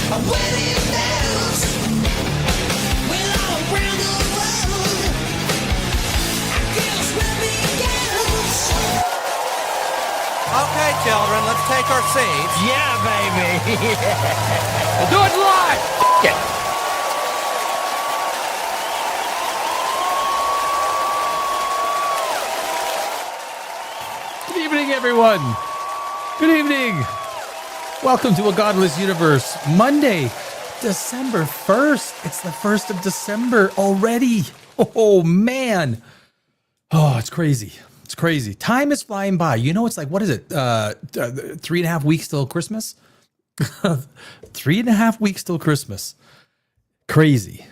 Okay, children, let's take our seats. Yeah, baby. We'll do it live. Yeah. Good evening, everyone. Good evening. Welcome to A Godless Universe. Monday, December 1st. It's the 1st of December already. Oh, man. Oh, it's crazy. It's crazy. Time is flying by. You know, it's like, what is it? 3.5 weeks till Christmas? 3.5 weeks till Christmas. Crazy.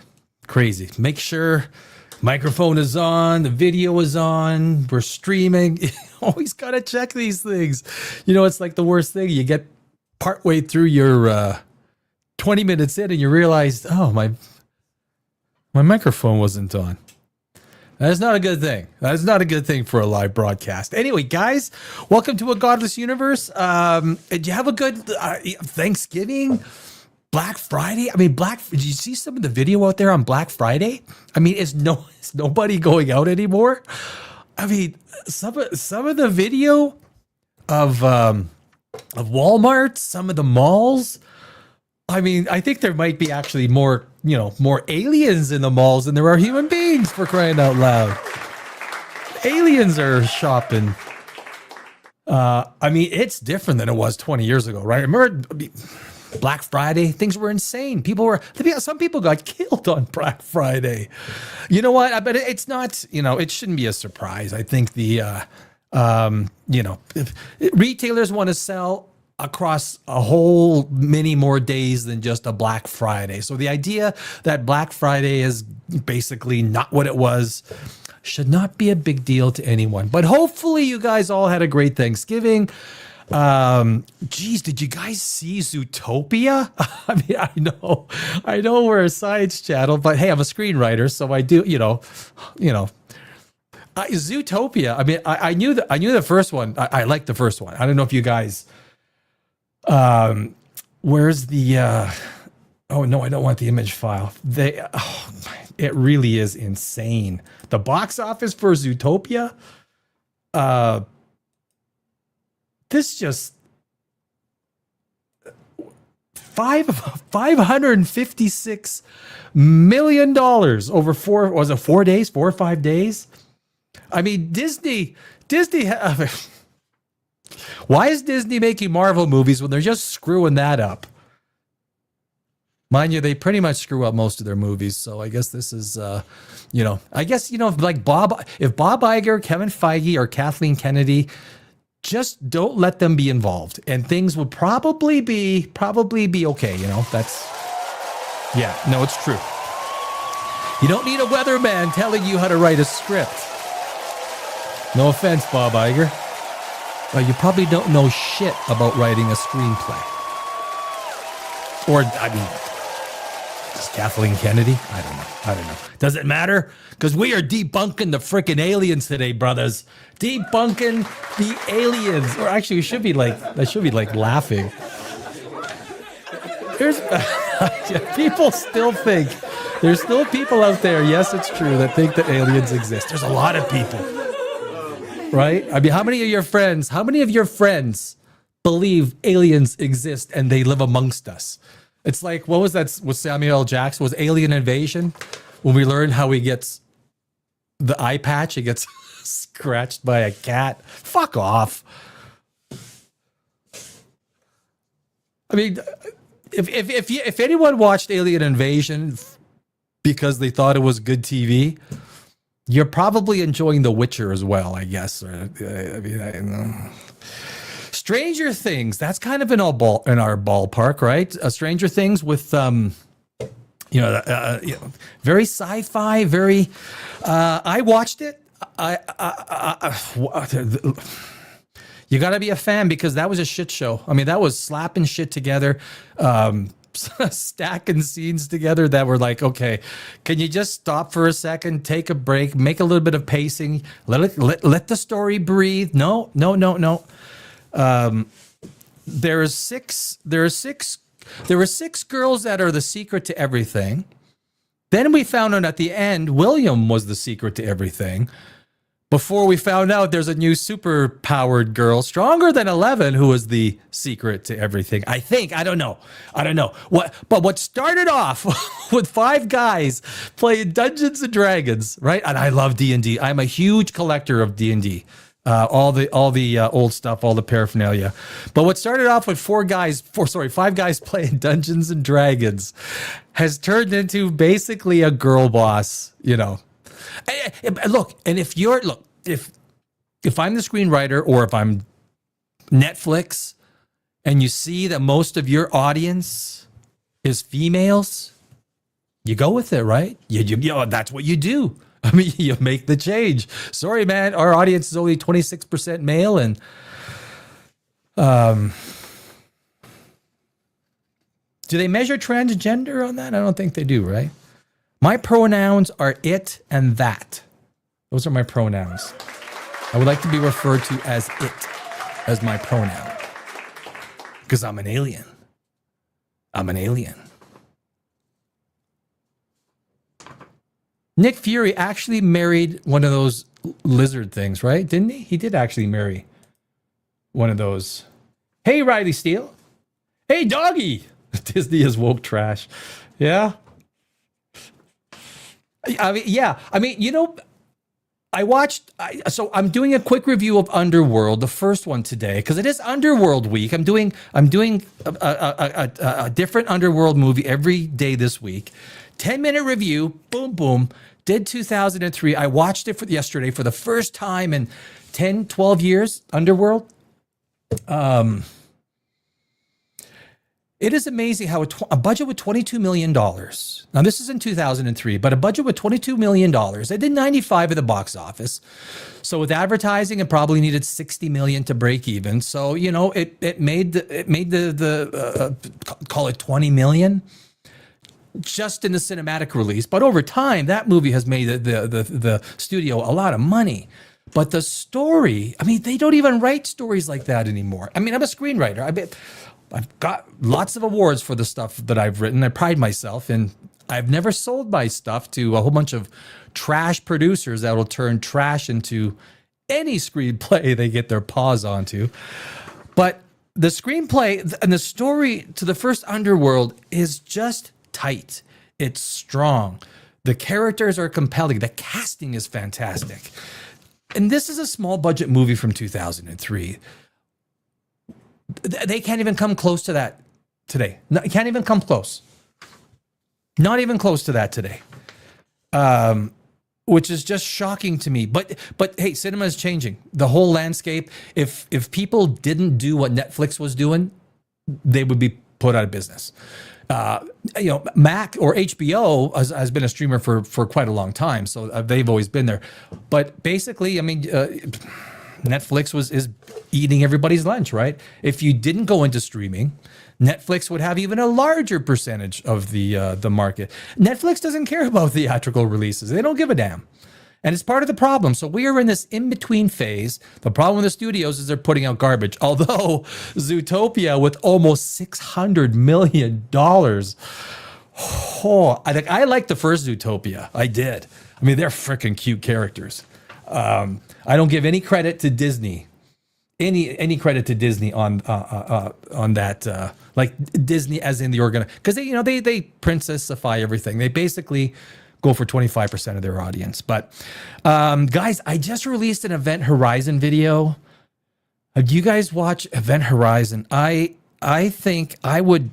Crazy. Make sure microphone is on, the video is on, we're streaming. Always got to check these things. You know, it's like the worst thing. You get partway through your 20 minutes in and you realize, oh, my microphone wasn't on. That is not a good thing. That is not a good thing for a live broadcast. Anyway, guys, welcome to A Godless Universe. Did you have a good Thanksgiving? Black Friday? I mean, did you see some of the video out there on Black Friday? I mean, is nobody going out anymore? I mean, some of the video of Walmart, some of the malls. I mean, I think there might be actually more aliens in the malls than there are human beings, for crying out loud. Aliens are shopping. I mean, it's different than it was 20 years ago, right? Remember Black Friday? Things were insane. Some people got killed on Black Friday. You know what? I bet it's not, it shouldn't be a surprise. I think if retailers want to sell across a whole many more days than just a Black Friday. So the idea that Black Friday is basically not what it was should not be a big deal to anyone. But hopefully you guys all had a great Thanksgiving. Geez, did you guys see Zootopia? I mean, I know we're a science channel, but hey, I'm a screenwriter, so I do, Zootopia. I mean, I knew the first one. I liked the first one. I don't know if you guys. Where's the? Oh no, I don't want the image file. It really is insane. The box office for Zootopia. This just $556 million over 4 or 5 days. I mean, Disney. Why is Disney making Marvel movies when they're just screwing that up? Mind you, they pretty much screw up most of their movies. So I guess this is, if Bob Iger, Kevin Feige, or Kathleen Kennedy, just don't let them be involved, and things would probably be okay. It's true. You don't need a weatherman telling you how to write a script. No offense, Bob Iger. But you probably don't know shit about writing a screenplay. Or, is Kathleen Kennedy? I don't know. Does it matter? Because we are debunking the frickin' aliens today, brothers. Debunking the aliens. Or actually, I should be laughing. People still think, there's still people out there, yes, it's true, that think that aliens exist. There's a lot of people. Right? I mean, how many of your friends believe aliens exist and they live amongst us? It's like, what was that with Samuel L. Jackson? Was Alien Invasion? When we learned how he gets the eye patch, he gets scratched by a cat. Fuck off. I mean, if anyone watched Alien Invasion because they thought it was good TV, you're probably enjoying The Witcher as well, I guess. Stranger Things, that's kind of in our ballpark, right? Stranger Things with, very sci-fi, very. I watched it. You got to be a fan because that was a shit show. I mean, that was slapping shit together. Stacking scenes together that were like, okay, can you just stop for a second, take a break, make a little bit of pacing, let the story breathe. No. There are six six girls that are the secret to everything. Then we found out at the end, William was the secret to everything. Before we found out there's a new super powered girl, stronger than 11, who was the secret to everything. I think. I don't know. What started off with 5 guys playing Dungeons and Dragons, right? And I love D&D. I'm a huge collector of D&D. All the old stuff, all the paraphernalia. But what started off with 5 guys playing Dungeons and Dragons has turned into basically a girl boss, you know. Look, and if I'm the screenwriter, or if I'm Netflix, and you see that most of your audience is females, you go with it, right? You that's what you do. I mean, you make the change. Sorry, man, our audience is only 26% male, and do they measure transgender on that? I don't think they do, right? My pronouns are it and that. Those are my pronouns. I would like to be referred to as it as my pronoun, because I'm an alien. I'm an alien. Nick Fury actually married one of those lizard things, right? Didn't he? He did actually marry one of those. Hey, Riley Steele. Hey, doggy. Disney is woke trash. Yeah. I mean, you know, so I'm doing a quick review of Underworld, the first one today, because it is Underworld week. I'm doing a different Underworld movie every day this week. 10-minute review, boom, boom. Did 2003. I watched it yesterday for the first time in 10, 12 years, Underworld. It is amazing how a budget with $22 million. Now, this is in 2003, but a budget with $22 million. They did 95 at the box office. So with advertising, it probably needed 60 million to break even. So, you know, it made the call it 20 million just in the cinematic release. But over time, that movie has made the studio a lot of money. But the story, I mean, they don't even write stories like that anymore. I mean, I'm a screenwriter. I've got lots of awards for the stuff that I've written. I pride myself, and I've never sold my stuff to a whole bunch of trash producers that will turn trash into any screenplay they get their paws onto. But the screenplay and the story to the first Underworld is just tight. It's strong. The characters are compelling. The casting is fantastic. And this is a small budget movie from 2003. They can't even come close to that today. No, can't even come close. Not even close to that today. Which is just shocking to me. But hey, cinema is changing. The whole landscape. If people didn't do what Netflix was doing, they would be put out of business. You know, Mac or HBO has been a streamer for quite a long time, so they've always been there. But basically, I mean, Netflix is eating everybody's lunch, right? If you didn't go into streaming, Netflix would have even a larger percentage of the market. Netflix doesn't care about theatrical releases; they don't give a damn, and it's part of the problem. So we are in this in-between phase. The problem with the studios is they're putting out garbage. Although Zootopia, with almost $600 million, I like the first Zootopia. I did. I mean, they're freaking cute characters. I don't give any credit to Disney, any credit to Disney on that, like Disney as in the because they princessify everything. They basically go for 25% of their audience. But guys, I just released an Event Horizon video. Do you guys watch Event Horizon? I think I would.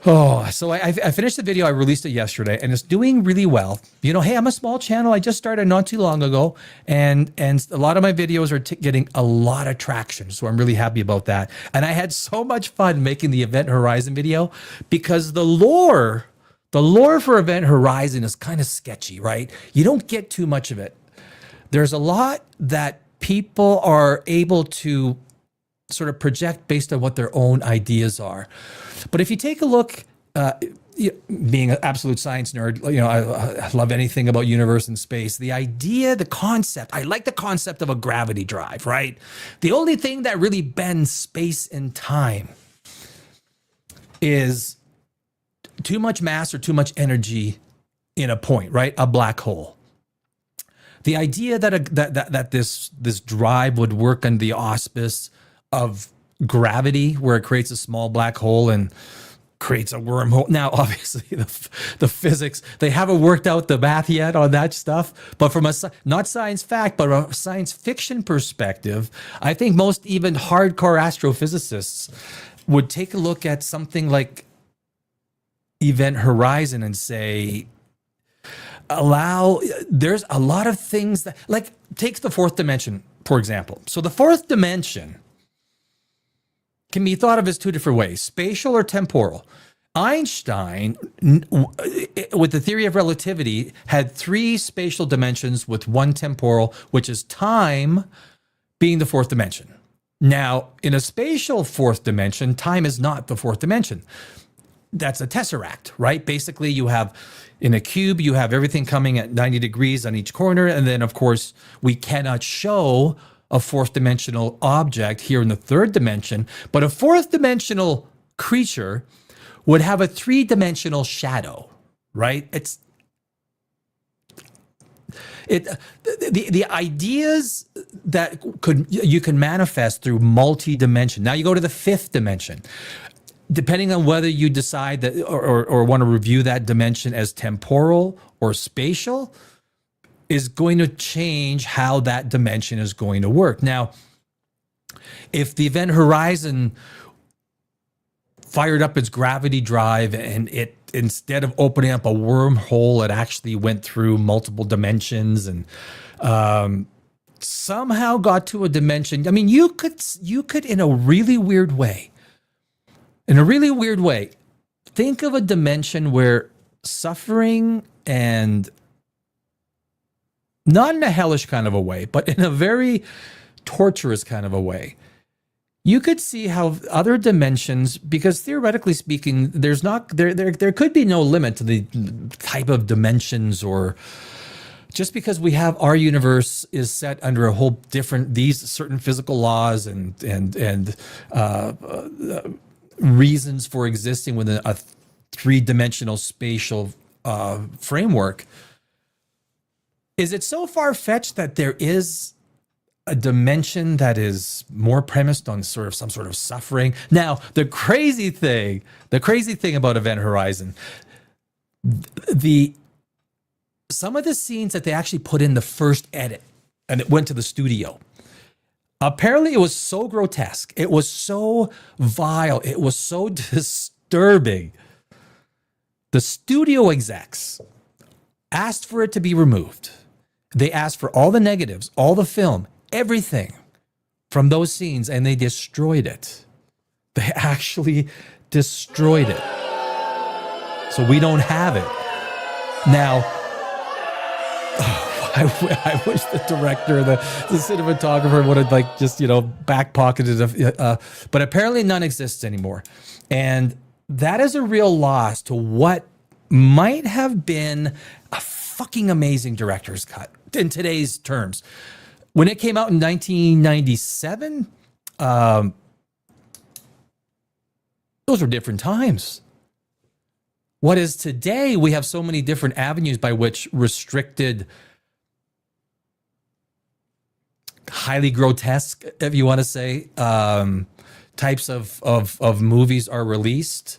Oh, so I finished the video. I released it yesterday, and it's doing really well. You know, hey, I'm a small channel. I just started not too long ago, and a lot of my videos are getting a lot of traction. So I'm really happy about that. And I had so much fun making the Event Horizon video because the lore for Event Horizon is kind of sketchy, right? You don't get too much of it. There's a lot that people are able to sort of project based on what their own ideas are. But if you take a look, being an absolute science nerd, you know, I love anything about universe and space. The idea, the concept, I like the concept of a gravity drive, right? The only thing that really bends space and time is too much mass or too much energy in a point, right? A black hole. The idea that this drive would work under the auspice of gravity, where it creates a small black hole and creates a wormhole. Now, obviously, the physics, they haven't worked out the math yet on that stuff. But from a not science fact, but a science fiction perspective, I think most even hardcore astrophysicists would take a look at something like Event Horizon and say, there's a lot of things that, like, take the fourth dimension, for example. So the fourth dimension can be thought of as two different ways, spatial or temporal. Einstein, with the theory of relativity, had three spatial dimensions with one temporal, which is time being the fourth dimension. Now, in a spatial fourth dimension, time is not the fourth dimension. That's a tesseract, right? Basically, you have in a cube, you have everything coming at 90 degrees on each corner. And then, of course, we cannot show a fourth dimensional object here in the third dimension, but a fourth dimensional creature would have a three-dimensional shadow, right? The ideas that you can manifest through multi-dimension. Now you go to the fifth dimension. Depending on whether you decide that or want to review that dimension as temporal or spatial, is going to change how that dimension is going to work. Now, if the Event Horizon fired up its gravity drive and it, instead of opening up a wormhole, it actually went through multiple dimensions and somehow got to a dimension. I mean, you could in a really weird way, think of a dimension where suffering, and not in a hellish kind of a way, but in a very torturous kind of a way, you could see how other dimensions, because theoretically speaking, there could be no limit to the type of dimensions, or just because we have our universe is set under a whole different, these certain physical laws and reasons for existing within a three-dimensional spatial framework. Is it so far-fetched that there is a dimension that is more premised on some sort of suffering? Now, the crazy thing about Event Horizon, some of the scenes that they actually put in the first edit and it went to the studio, apparently it was so grotesque, it was so vile, it was so disturbing. The studio execs asked for it to be removed. They asked for all the negatives, all the film, everything from those scenes, and they destroyed it. They actually destroyed it. So we don't have it. Now, I wish the director, the cinematographer would have just back pocketed it. But apparently none exists anymore. And that is a real loss to what might have been a fucking amazing director's cut in today's terms. When it came out in 1997, those were different times. What is today, we have so many different avenues by which restricted, highly grotesque, if you want to say, types of movies are released.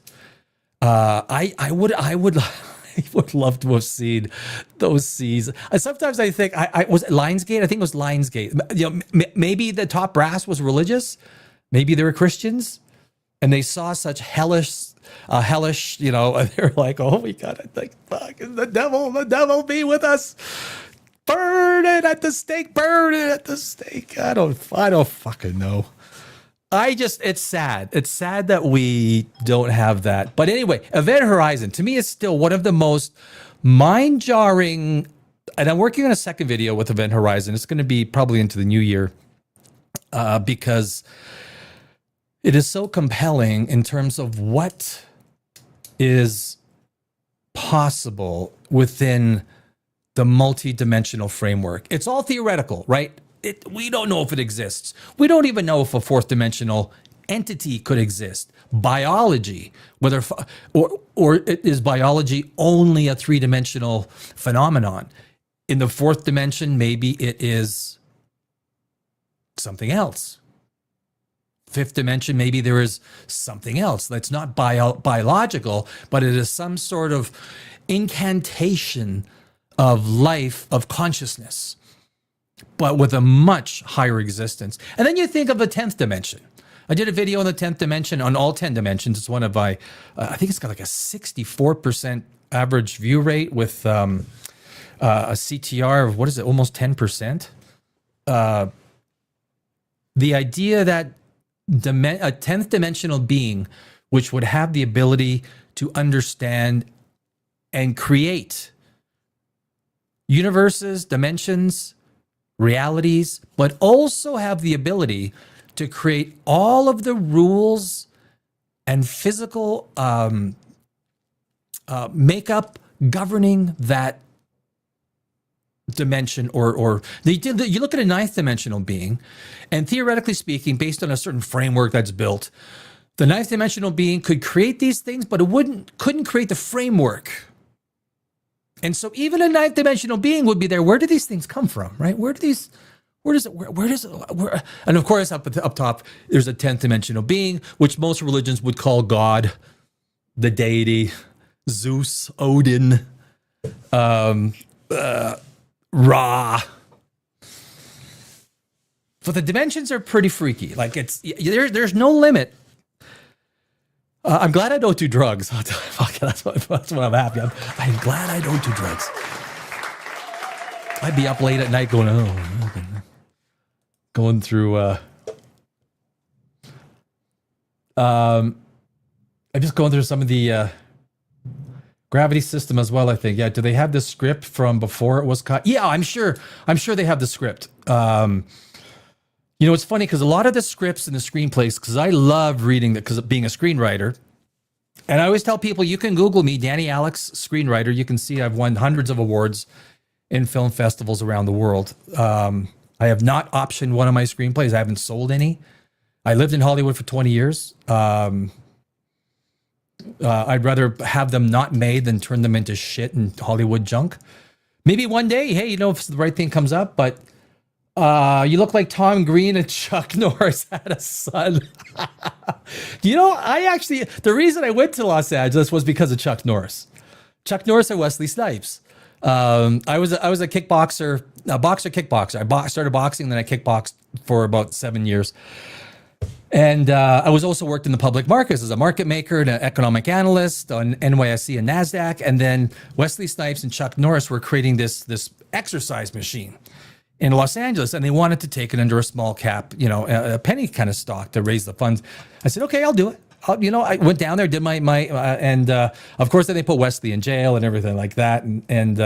I would love to have seen those scenes. Sometimes I think was it Lionsgate? I think it was Lionsgate. Maybe the top brass was religious. Maybe they were Christians, and they saw such hellish. And they're like, "Oh, we gotta fucking the devil be with us. Burn it at the stake. Burn it at the stake." I don't fucking know. It's sad. It's sad that we don't have that. But anyway, Event Horizon, to me, is still one of the most mind-jarring, and I'm working on a second video with Event Horizon. It's going to be probably into the new year because it is so compelling in terms of what is possible within the multi-dimensional framework. It's all theoretical, right? We don't know if it exists. We don't even know if a fourth dimensional entity could exist. Biology, whether or is biology only a three-dimensional phenomenon? In the fourth dimension, maybe it is something else. Fifth dimension, maybe there is something else that's not biological, but it is some sort of incantation of life, of consciousness, but with a much higher existence. And then you think of the 10th dimension. I did a video on the 10th dimension, on all 10 dimensions. It's one of my, I think it's got like a 64% average view rate with a CTR of, what is it, almost 10%. The idea that a 10th dimensional being, which would have the ability to understand and create universes, dimensions, realities, but also have the ability to create all of the rules and physical makeup governing that dimension, or you look at a ninth dimensional being, and theoretically speaking, based on a certain framework that's built, the ninth dimensional being could create these things, but it couldn't create the framework. And so even a ninth dimensional being would be there. Where do these things come from, right? Where does it, and of course up top, there's a 10th dimensional being, which most religions would call God, the deity, Zeus, Odin, Ra. But the dimensions are pretty freaky. Like there's no limit. I'm glad I don't do drugs. That's what I'm happy. I'm glad I don't do drugs. I'd be up late at night going through. I'm just going through some of the gravity system as well. I think. Yeah. Do they have the script from before it was cut? Yeah, I'm sure they have the script. You know, it's funny because a lot of the scripts and the screenplays, because I love reading because of being a screenwriter. And I always tell people, you can Google me, Danny Alex, screenwriter. You can see I've won hundreds of awards in film festivals around the world. I have not optioned one of my screenplays. I haven't sold any. I lived in Hollywood for 20 years. I'd rather have them not made than turn them into shit and Hollywood junk. Maybe one day, hey, you know, if the right thing comes up, but you look like Tom Green and Chuck Norris had a son. You know, the reason I went to Los Angeles was because of Chuck Norris. Chuck Norris and Wesley Snipes. I was a kickboxer, kickboxer. I started boxing, then I kickboxed for about 7 years. And I was also worked in the public markets as a market maker and an economic analyst on NYSE and NASDAQ. And then Wesley Snipes and Chuck Norris were creating this exercise machine in Los Angeles, and they wanted to take it under a small cap, you know, a penny kind of stock to raise the funds. I said, okay, I'll do it. I went down there, did my and of course then they put Wesley in jail and everything like that. And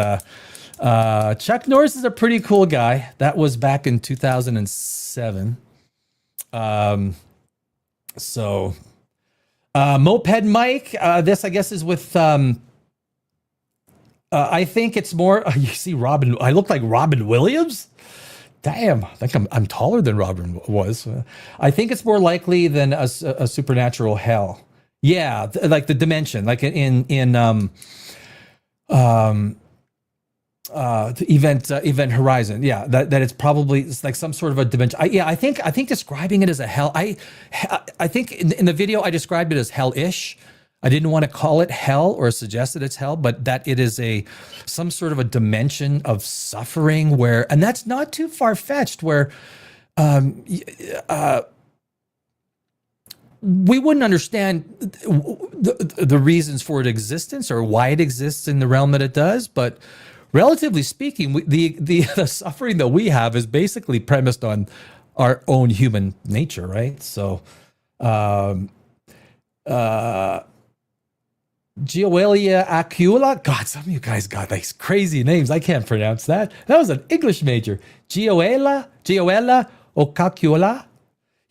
Chuck Norris is a pretty cool guy. That was back in 2007. Moped Mike, this I guess is with, I think it's more, you see Robin, I look like Robin Williams. Damn, I think I'm taller than Robin was. I think it's more likely than a supernatural hell. Yeah, like the dimension, like in the event horizon. Yeah, that it's probably it's like some sort of a dimension. I think describing it as a hell. I think in the video I described it as hell-ish. I didn't want to call it hell or suggest that it's hell, but that it is some sort of a dimension of suffering where, and that's not too far-fetched, where we wouldn't understand the reasons for its existence or why it exists in the realm that it does, but relatively speaking, the suffering that we have is basically premised on our own human nature, right? So, Gioelia Acula. God, some of you guys got these crazy names. I can't pronounce that. That was an English major. Gioela Ocacula.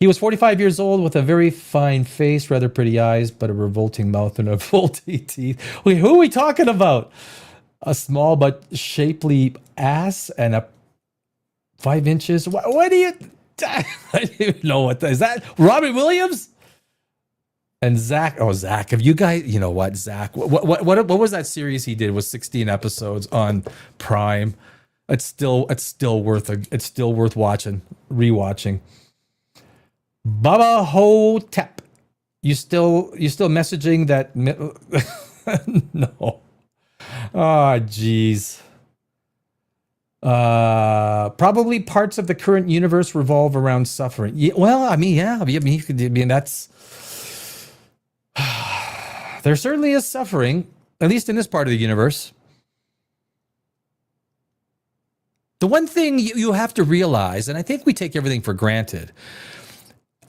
He was 45 years old with a very fine face, rather pretty eyes, but a revolting mouth and revolting teeth. Wait, who are we talking about? A small but shapely ass and a 5 inches. What do you? I don't even know what that is. That Robin Williams? And Zach, have you guys, you know what, Zach, what was that series he did with 16 episodes on Prime? It's still worth watching, rewatching. Baba Hotep, you still messaging that? No. Oh, geez. Probably parts of the current universe revolve around suffering. Yeah, well, I mean, yeah, that's there certainly is suffering, at least in this part of the universe. The one thing you have to realize, and I think we take everything for granted.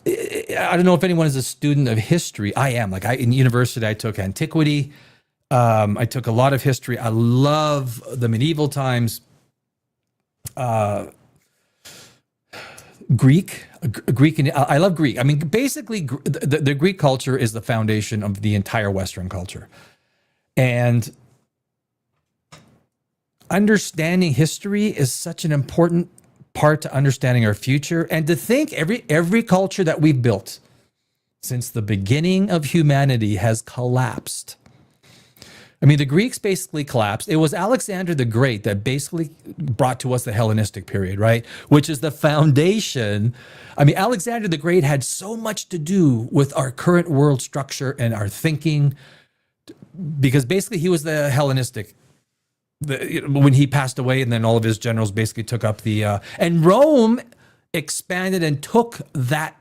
I don't know if anyone is a student of history. I am. In university, I took antiquity. I took a lot of history. I love the medieval times. Greek, and I love Greek. I mean, basically, the Greek culture is the foundation of the entire Western culture, and understanding history is such an important part to understanding our future. And to think every culture that we've built since the beginning of humanity has collapsed. I mean, the Greeks basically collapsed. It was Alexander the Great that basically brought to us the Hellenistic period, right? Which is the foundation. I mean, Alexander the Great had so much to do with our current world structure and our thinking, because basically he was the Hellenistic. When he passed away, and then all of his generals basically took up and Rome expanded and took that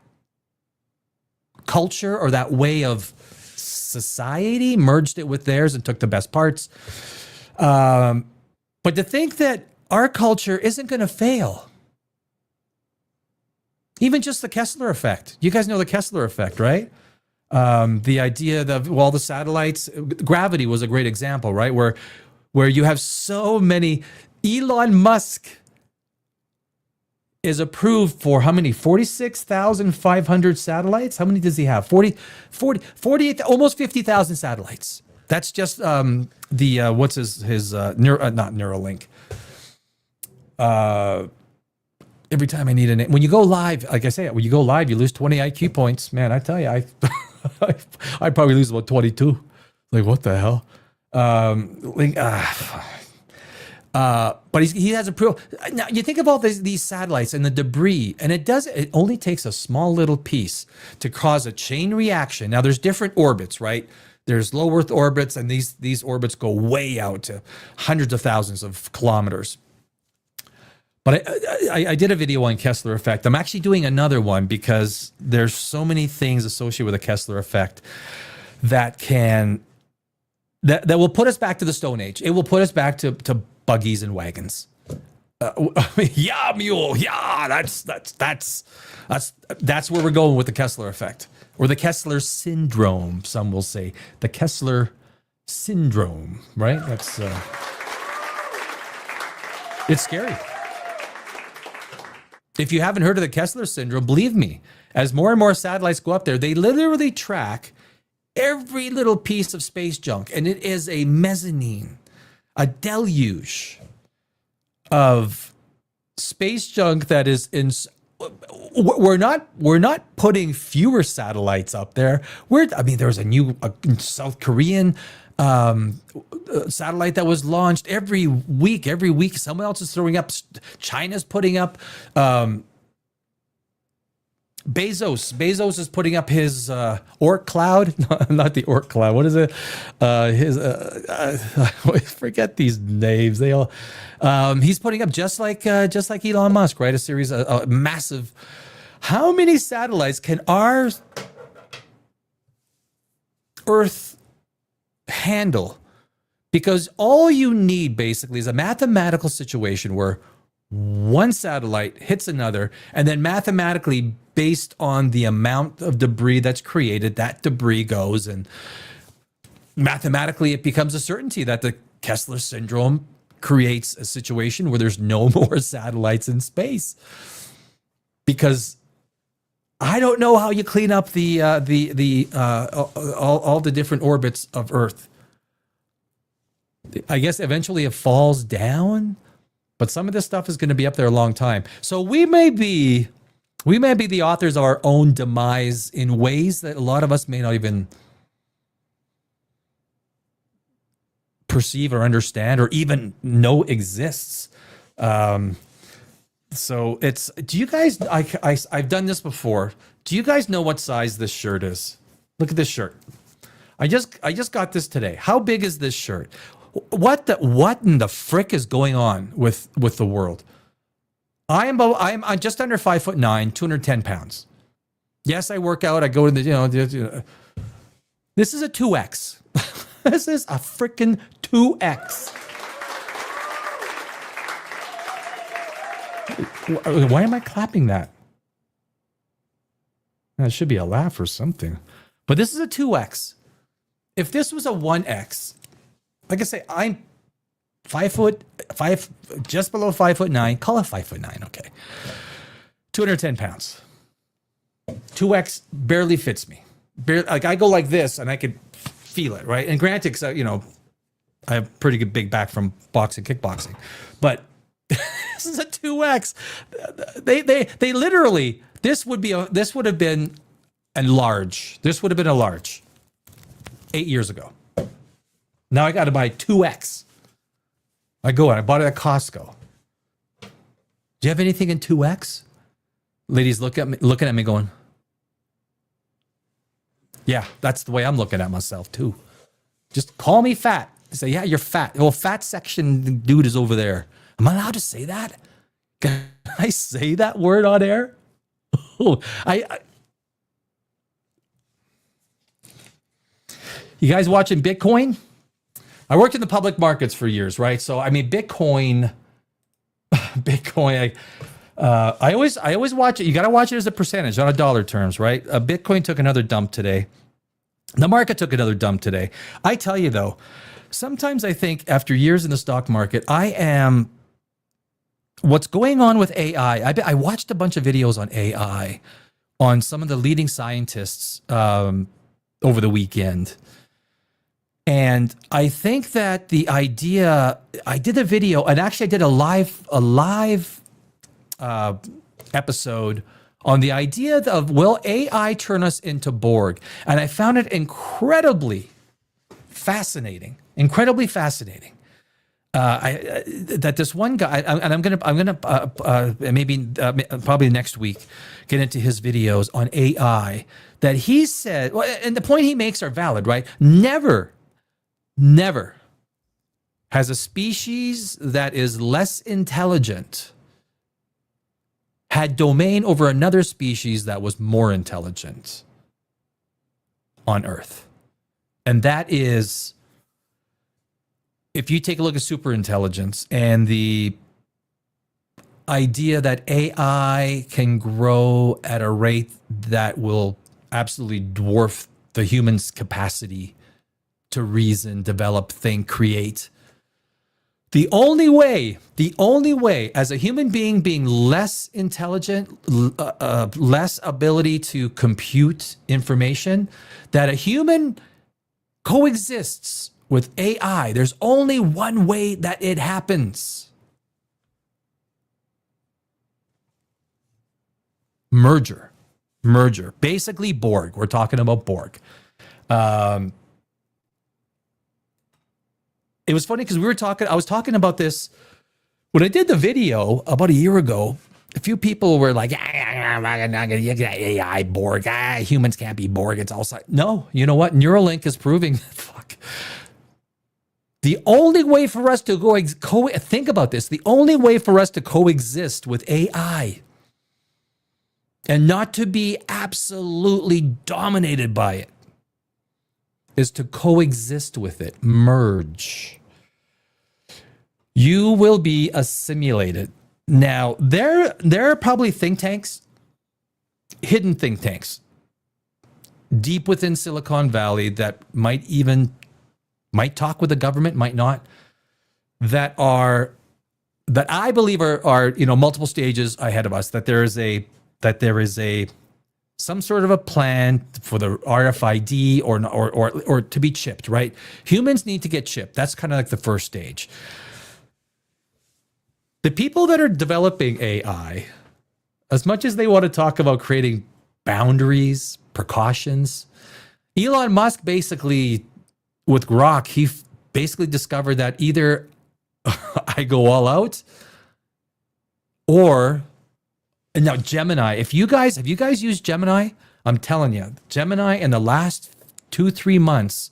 culture or that way of society, merged it with theirs and took the best parts. But to think that our culture isn't going to fail, even just the Kessler effect. You guys know the Kessler effect, right? The idea that all the satellites, gravity was a great example, right? Where you have so many. Elon Musk is approved for how many? 46,500 satellites? How many does he have? 48, almost 50,000 satellites. That's just what's his not Neuralink. Every time I need a name. When you go live, like I say, when you go live, you lose 20 IQ points. Man, I tell you, I probably lose about 22. Like, what the hell? But he has a pro. Now you think of all these satellites and the debris, and it only takes a small little piece to cause a chain reaction. Now there's different orbits, right? There's low Earth orbits, and these orbits go way out to hundreds of thousands of kilometers. But I did a video on Kessler effect. I'm actually doing another one because there's so many things associated with the Kessler effect that will put us back to the Stone Age. It will put us back to buggies and wagons. Yeah, mule. Yeah, that's where we're going with the Kessler effect, or the Kessler syndrome. Some will say the Kessler syndrome. Right? That's it's scary. If you haven't heard of the Kessler syndrome, believe me, as more and more satellites go up there, they literally track every little piece of space junk, and it is a mezzanine, a deluge of space junk that is in. We're not putting fewer satellites up there. There was a new South Korean satellite that was launched every week. Someone else is throwing up. China's putting up. Bezos is putting up his Oort cloud. Not the Oort cloud. What is it? I forget these names. They all. He's putting up just like Elon Musk, right? A series of massive. How many satellites can our Earth handle? Because all you need basically is a mathematical situation where one satellite hits another, and then mathematically, based on the amount of debris that's created, that debris goes, and mathematically it becomes a certainty that the Kessler syndrome creates a situation where there's no more satellites in space. Because I don't know how you clean up all the different orbits of Earth. I guess eventually it falls down. But some of this stuff is going to be up there a long time. So we may be We may be the authors of our own demise in ways that a lot of us may not even perceive or understand or even know exists. So it's, do you guys, I've done this before. Do you guys know what size this shirt is? Look at this shirt. I just got this today. How big is this shirt? What in the frick is going on with the world? I'm just under 5'9", 210 pounds. Yes, I work out. I go to the, this is a 2X. This is a freaking 2X. Why am I clapping that? That should be a laugh or something. But this is a 2X. If this was a 1X, like I say, I'm 5'5", just below 5'9", call it 5'9", okay. 210 pounds. 2X barely fits me. Like I go like this and I could feel it, right? And granted, because I have pretty good big back from kickboxing, but this is a 2X. They literally, this would have been a large. This would have been a large 8 years ago. Now I got to buy 2X. I bought it at Costco. Do you have anything in 2X? Ladies looking at me going, yeah, that's the way I'm looking at myself too. Just call me fat. Say, yeah, you're fat. Well, fat section dude is over there. Am I allowed to say that? Can I say that word on air? Oh, you guys watching Bitcoin? I worked in the public markets for years, right? So I mean, Bitcoin. I always watch it. You got to watch it as a percentage, not a dollar terms, right? Bitcoin took another dump today. The market took another dump today. I tell you though, sometimes I think after years in the stock market, what's going on with AI. I watched a bunch of videos on AI on some of the leading scientists over the weekend. And I think that the idea, I did a video, and actually I did a live episode on the idea of, will AI turn us into Borg? And I found it incredibly fascinating. That this one guy, and I'm gonna maybe probably next week get into his videos on AI, that he said, well, and the point he makes are valid, right? Never has a species that is less intelligent had domain over another species that was more intelligent on Earth. And that is, if you take a look at superintelligence and the idea that AI can grow at a rate that will absolutely dwarf the human's capacity to reason, develop, think, create. The only way as a human being less intelligent, less ability to compute information, that a human coexists with AI, there's only one way that it happens. Merger. Basically Borg. We're talking about Borg. It was funny because I was talking about this when I did the video about a year ago. A few people were like, AI Borg, humans can't be Borg. It's all no, you know what? Neuralink is proving, fuck. The only way for us to think about this, the only way for us to coexist with AI and not to be absolutely dominated by it is to coexist with it, merge. You will be assimilated. Now, there are probably think tanks, hidden think tanks, deep within Silicon Valley that might talk with the government, might not, that I believe are multiple stages ahead of us, that there is some sort of a plan for the RFID or to be chipped, right? Humans need to get chipped. That's kind of like the first stage. The people that are developing AI, as much as they want to talk about creating boundaries, precautions, Elon Musk basically, with Grok, he basically discovered that either I go all out, or, and now Gemini, have you guys used Gemini? I'm telling you, Gemini in the last 2-3 months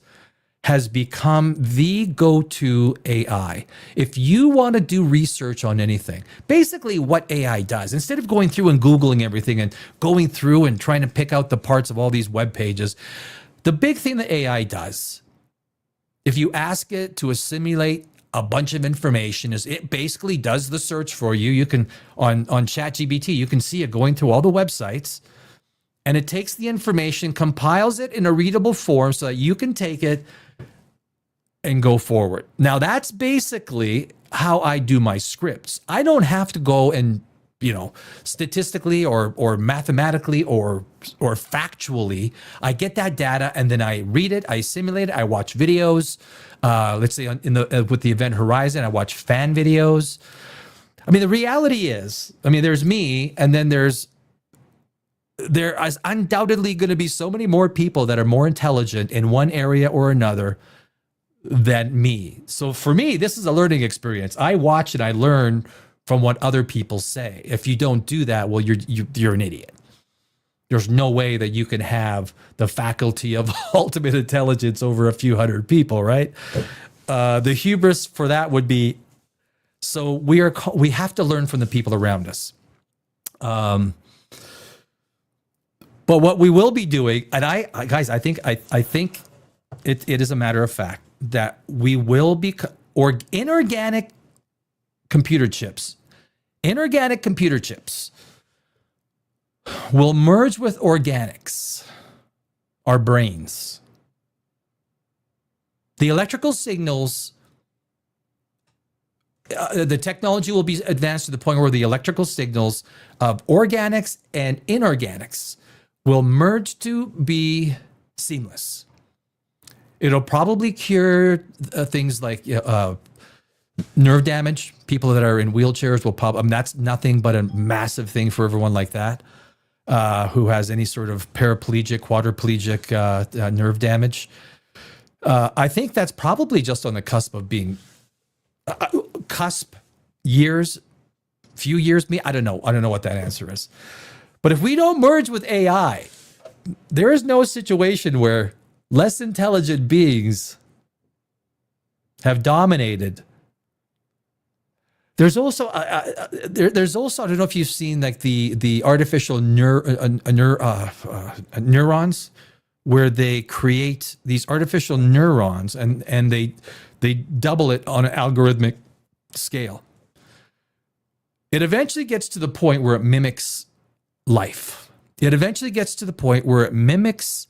has become the go-to AI. If you want to do research on anything, basically what AI does, instead of going through and Googling everything and going through and trying to pick out the parts of all these web pages, the big thing that AI does, if you ask it to assimilate a bunch of information, is it basically does the search for you. You can, on ChatGPT, you can see it going through all the websites, and it takes the information, compiles it in a readable form so that you can take it and go forward. Now, that's basically how I do my scripts. I don't have to go and, statistically or mathematically or factually, I get that data and then I read it, I simulate it, I watch videos. Let's say with the Event Horizon, I watch fan videos. I mean, the reality is, there's me, and then there is undoubtedly going to be so many more people that are more intelligent in one area or another than me. So for me, this is a learning experience. I watch and I learn from what other people say. If you don't do that, well, you're an idiot. There's no way that you can have the faculty of ultimate intelligence over a few hundred people, right? The hubris for that would be, so we have to learn from the people around us. But what we will be doing, and I think it is a matter of fact that we will be inorganic computer chips. Inorganic computer chips will merge with organics, our brains. The electrical signals, the technology will be advanced to the point where the electrical signals of organics and inorganics will merge to be seamless. It'll probably cure things like nerve damage. People that are in wheelchairs will probably, that's nothing but a massive thing for everyone like that, who has any sort of paraplegic, quadriplegic nerve damage. I think that's probably just on the cusp of being, few years, I don't know what that answer is. But if we don't merge with AI, there is no situation where less intelligent beings have dominated. There's also I don't know if you've seen like the artificial neurons, where they create these artificial neurons and they double it on an algorithmic scale. It eventually gets to the point where it mimics life. It eventually gets to the point where it mimics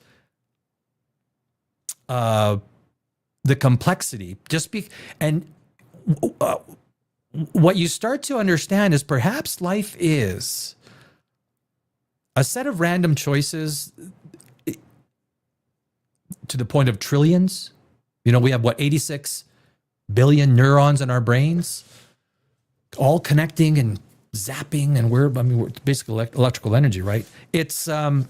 the complexity. What you start to understand is perhaps life is a set of random choices to the point of trillions. We have 86 billion neurons in our brains, all connecting and zapping, and we're basically electrical energy, right? It's anyway.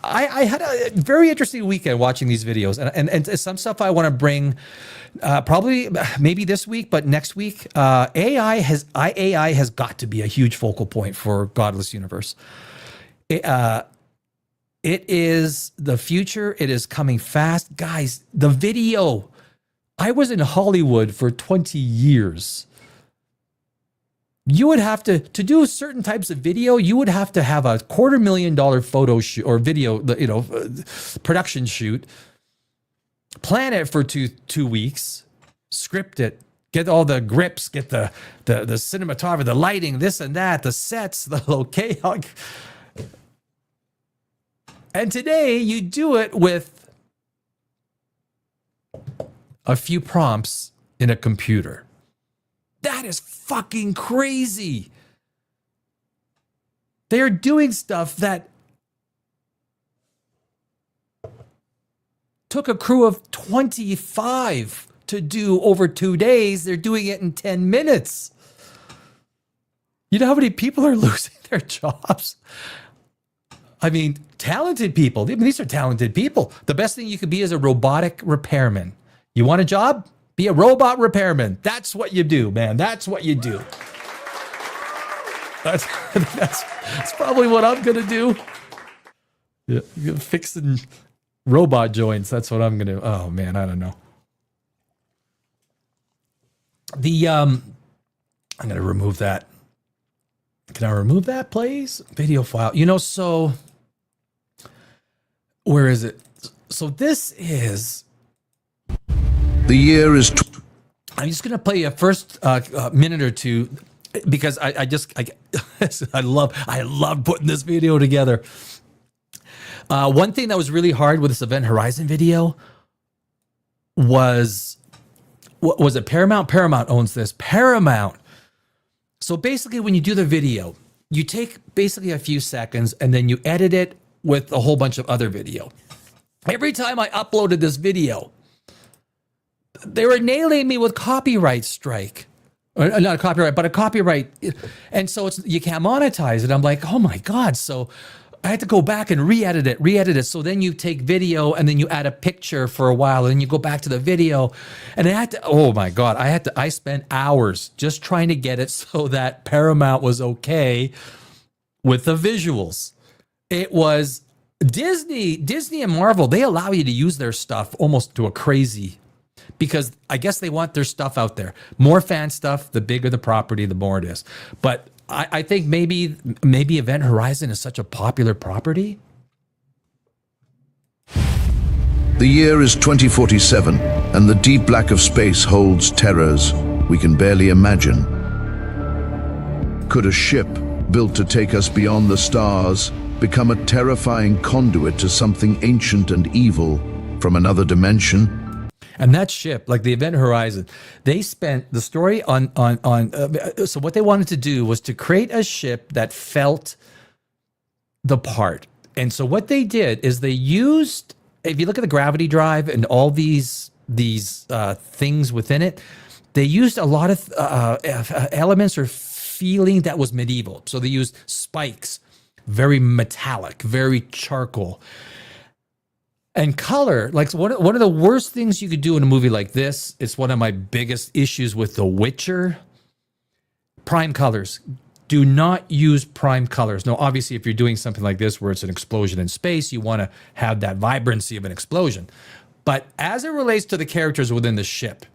I had a very interesting weekend watching these videos, and some stuff I want to bring, probably maybe this week, but next week. AI has got to be a huge focal point for Godless Universe. It is the future. It is coming fast, guys. The video. I was in Hollywood for 20 years. You would have to do certain types of video, you would have to have a $250,000 photo shoot or video, production shoot, plan it for two weeks, script it, get all the grips, get the cinematography, the lighting, this and that, the sets, the location. And today you do it with a few prompts in a computer. That is fucking crazy. They are doing stuff that took a crew of 25 to do over 2 days. They're doing it in 10 minutes. You know how many people are losing their jobs? I mean, talented people. I mean, these are talented people. The best thing you could be is a robotic repairman. You want a job? Be a robot repairman. That's what you do, man. That's what you do. That's probably what I'm going to do. Yeah, fixing robot joints. That's what I'm going to do. Oh, man, I don't know. I'm going to remove that. Can I remove that, please? Video file. You know, so where is it? So this is... The year is... I'm just going to play a first minute or two because I love putting this video together. One thing that was really hard with this Event Horizon video was it Paramount? Paramount owns this. Paramount. So basically when you do the video, you take basically a few seconds and then you edit it with a whole bunch of other video. Every time I uploaded this video, they were nailing me with copyright strike. Or not a copyright, but a copyright. And so you can't monetize it. I'm like, oh my God. So I had to go back and re-edit it. So then you take video and then you add a picture for a while and you go back to the video. And I had to, oh my God, I spent hours just trying to get it so that Paramount was okay with the visuals. It was Disney and Marvel, they allow you to use their stuff almost to a crazy, because I guess they want their stuff out there. More fan stuff, the bigger the property, the more it is. But I think maybe Event Horizon is such a popular property. The year is 2047, and the deep black of space holds terrors we can barely imagine. Could a ship built to take us beyond the stars become a terrifying conduit to something ancient and evil from another dimension? And that ship, like the Event Horizon, they spent the story on so what they wanted to do was to create a ship that felt the part. And so what they did is they used, if you look at the gravity drive and all these things within it, they used a lot of elements or feeling that was medieval. So they used spikes, very metallic, very charcoal. And color, like one of the worst things you could do in a movie like this, it's one of my biggest issues with The Witcher. Prime colors. Do not use prime colors. Now, obviously, if you're doing something like this where it's an explosion in space, you want to have that vibrancy of an explosion. But as it relates to the characters within the ship,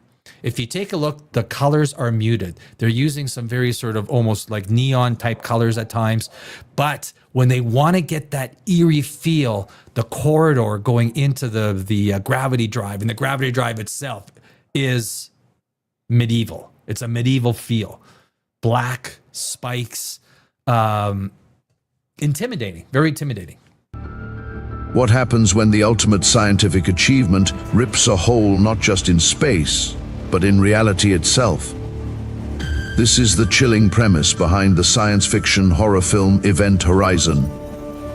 if you take a look, the colors are muted. They're using some very sort of almost like neon type colors at times. But when they want to get that eerie feel, the corridor going into the gravity drive, and the gravity drive itself is medieval. It's a medieval feel. Black, spikes, intimidating, very intimidating. What happens when the ultimate scientific achievement rips a hole not just in space, but in reality itself? This is the chilling premise behind the science fiction horror film Event Horizon,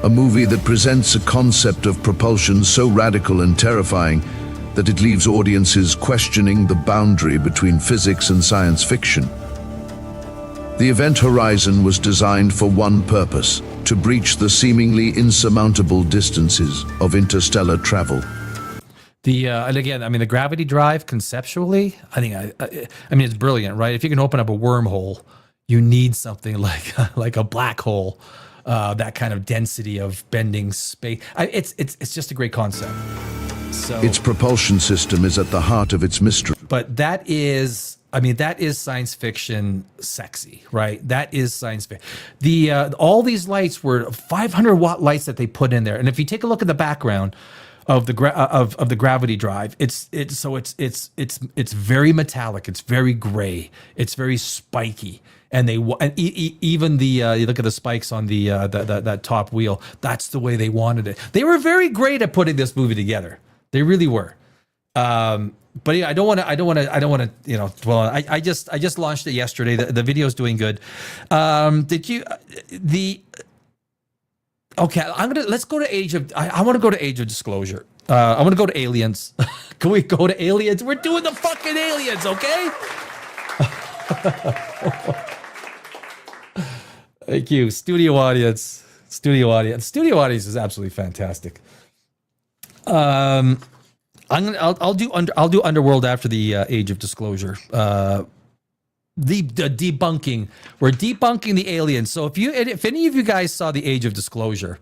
a movie that presents a concept of propulsion so radical and terrifying that it leaves audiences questioning the boundary between physics and science fiction. The Event Horizon was designed for one purpose: to breach the seemingly insurmountable distances of interstellar travel. And again, I mean, the gravity drive conceptually, I mean, it's brilliant, right? If you can open up a wormhole, you need something like a black hole, that kind of density of bending space. It's just a great concept. So its propulsion system is at the heart of its mystery. But that is science fiction sexy, right? That is science fiction. All these lights were 500-watt lights that they put in there, and if you take a look at the background of the gravity drive, it's very metallic, it's very gray, it's very spiky, and even you look at the spikes on that top wheel. That's the way they wanted it. They were very great at putting this movie together. They really were. But yeah, I don't want to dwell on it. I just launched it yesterday. The video is doing good. Okay, let's go to I want to go to Age of Disclosure. I want to go to Aliens Can we go to aliens? We're doing the fucking aliens, okay? Thank you, studio audience. Studio audience is absolutely fantastic. I'll do Underworld after the Age of Disclosure. The debunking. We're debunking the aliens. So if any of you guys saw the Age of Disclosure,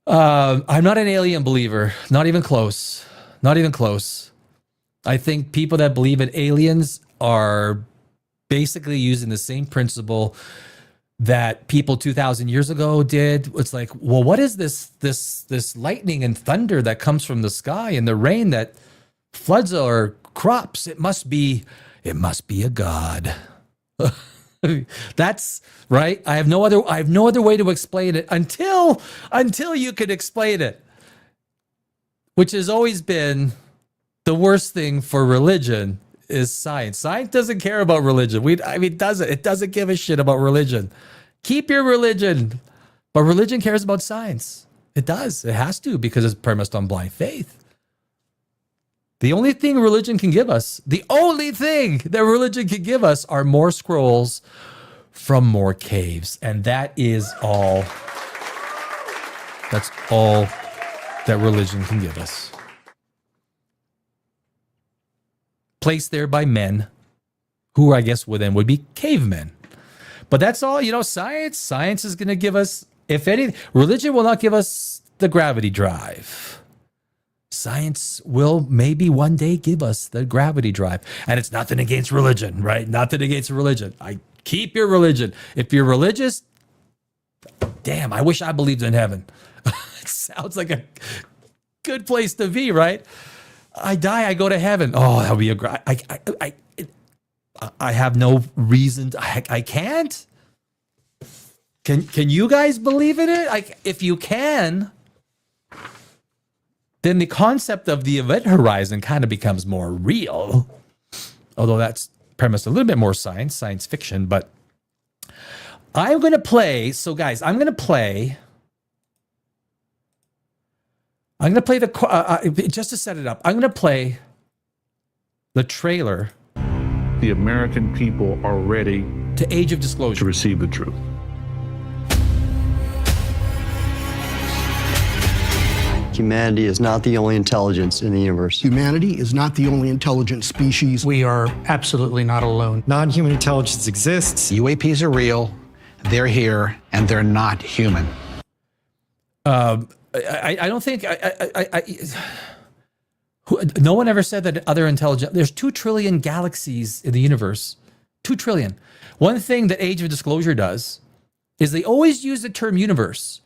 I'm not an alien believer. Not even close. Not even close. I think people that believe in aliens are basically using the same principle that people 2,000 years ago did. It's like, well, what is this lightning and thunder that comes from the sky and the rain that floods our crops? It must be a god. That's right. I have no other way to explain it until you can explain it, which has always been the worst thing for religion is science. Science doesn't care about religion. It doesn't give a shit about religion. Keep your religion. But religion cares about science. It does. It has to, because it's premised on blind faith. The only thing religion can give us, are more scrolls from more caves. And that is all. That's all that religion can give us. Placed there by men who I guess would be cavemen. But that's all, science is going to give us, if anything, religion will not give us the gravity drive. Science will maybe one day give us the gravity drive. And it's nothing against religion, right? Nothing against religion. Keep your religion. If you're religious, damn, I wish I believed in heaven. It sounds like a good place to be, right? I die, I go to heaven. Oh, that would be a great. I have no reason. I can't. Can you guys believe in it? If you can, then the concept of the event horizon kind of becomes more real. Although that's premised a little bit more science fiction. But I'm going to play. So, guys, I'm going to play just to set it up. I'm going to play the trailer. The American people are ready to Age of Disclosure to receive the truth. Humanity is not the only intelligence in the universe. Humanity is not the only intelligent species. We are absolutely not alone. Non-human intelligence exists. UAPs are real, they're here, and they're not human. I don't think no one ever said that other intelligent. There's 2 trillion galaxies in the universe. 2 trillion. One thing that Age of Disclosure does is they always use the term universe,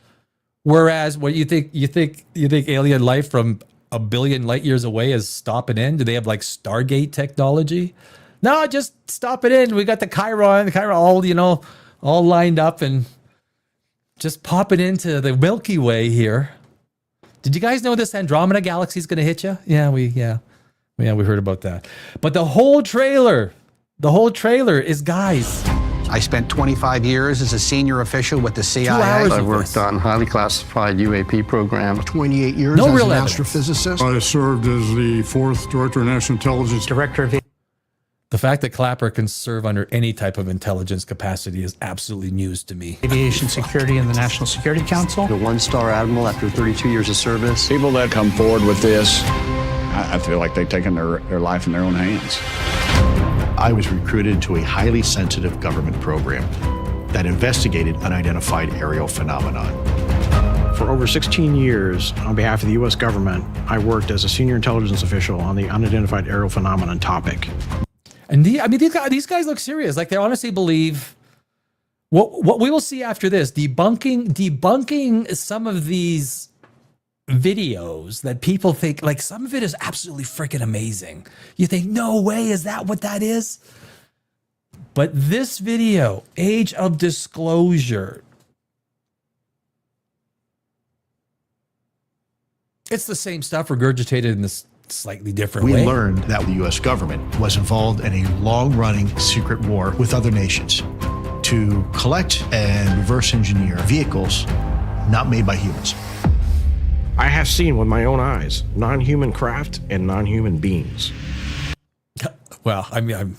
whereas what you think alien life from a billion light years away is stopping in. Do they have like Stargate technology? No, just stop it in. We got the Chiron all lined up and just pop it into the Milky Way here. Did you guys know this Andromeda galaxy is going to hit you? Yeah, we heard about that. But the whole trailer is, guys. I spent 25 years as a senior official with the CIA. I worked on highly classified UAP programs. 28 years No as real an evidence. astrophysicist. I served as the 4th Director of National Intelligence. Director of The fact that Clapper can serve under any type of intelligence capacity is absolutely news to me. Aviation Security in the National Security Council. The 1-star admiral after 32 years of service. People that come forward with this, I feel like they've taken their life in their own hands. I was recruited to a highly sensitive government program that investigated unidentified aerial phenomenon. For over 16 years, on behalf of the U.S. government, I worked as a senior intelligence official on the unidentified aerial phenomenon topic. And these guys look serious. Like they honestly believe what we will see after this, debunking some of these videos that people think, like, some of it is absolutely freaking amazing. You think, no way, is that what that is? But this video, Age of Disclosure, it's the same stuff regurgitated in this slightly different way. We learned that the U.S. government was involved in a long-running secret war with other nations to collect and reverse engineer vehicles not made by humans. I have seen with my own eyes non-human craft and non-human beings. Well, I mean,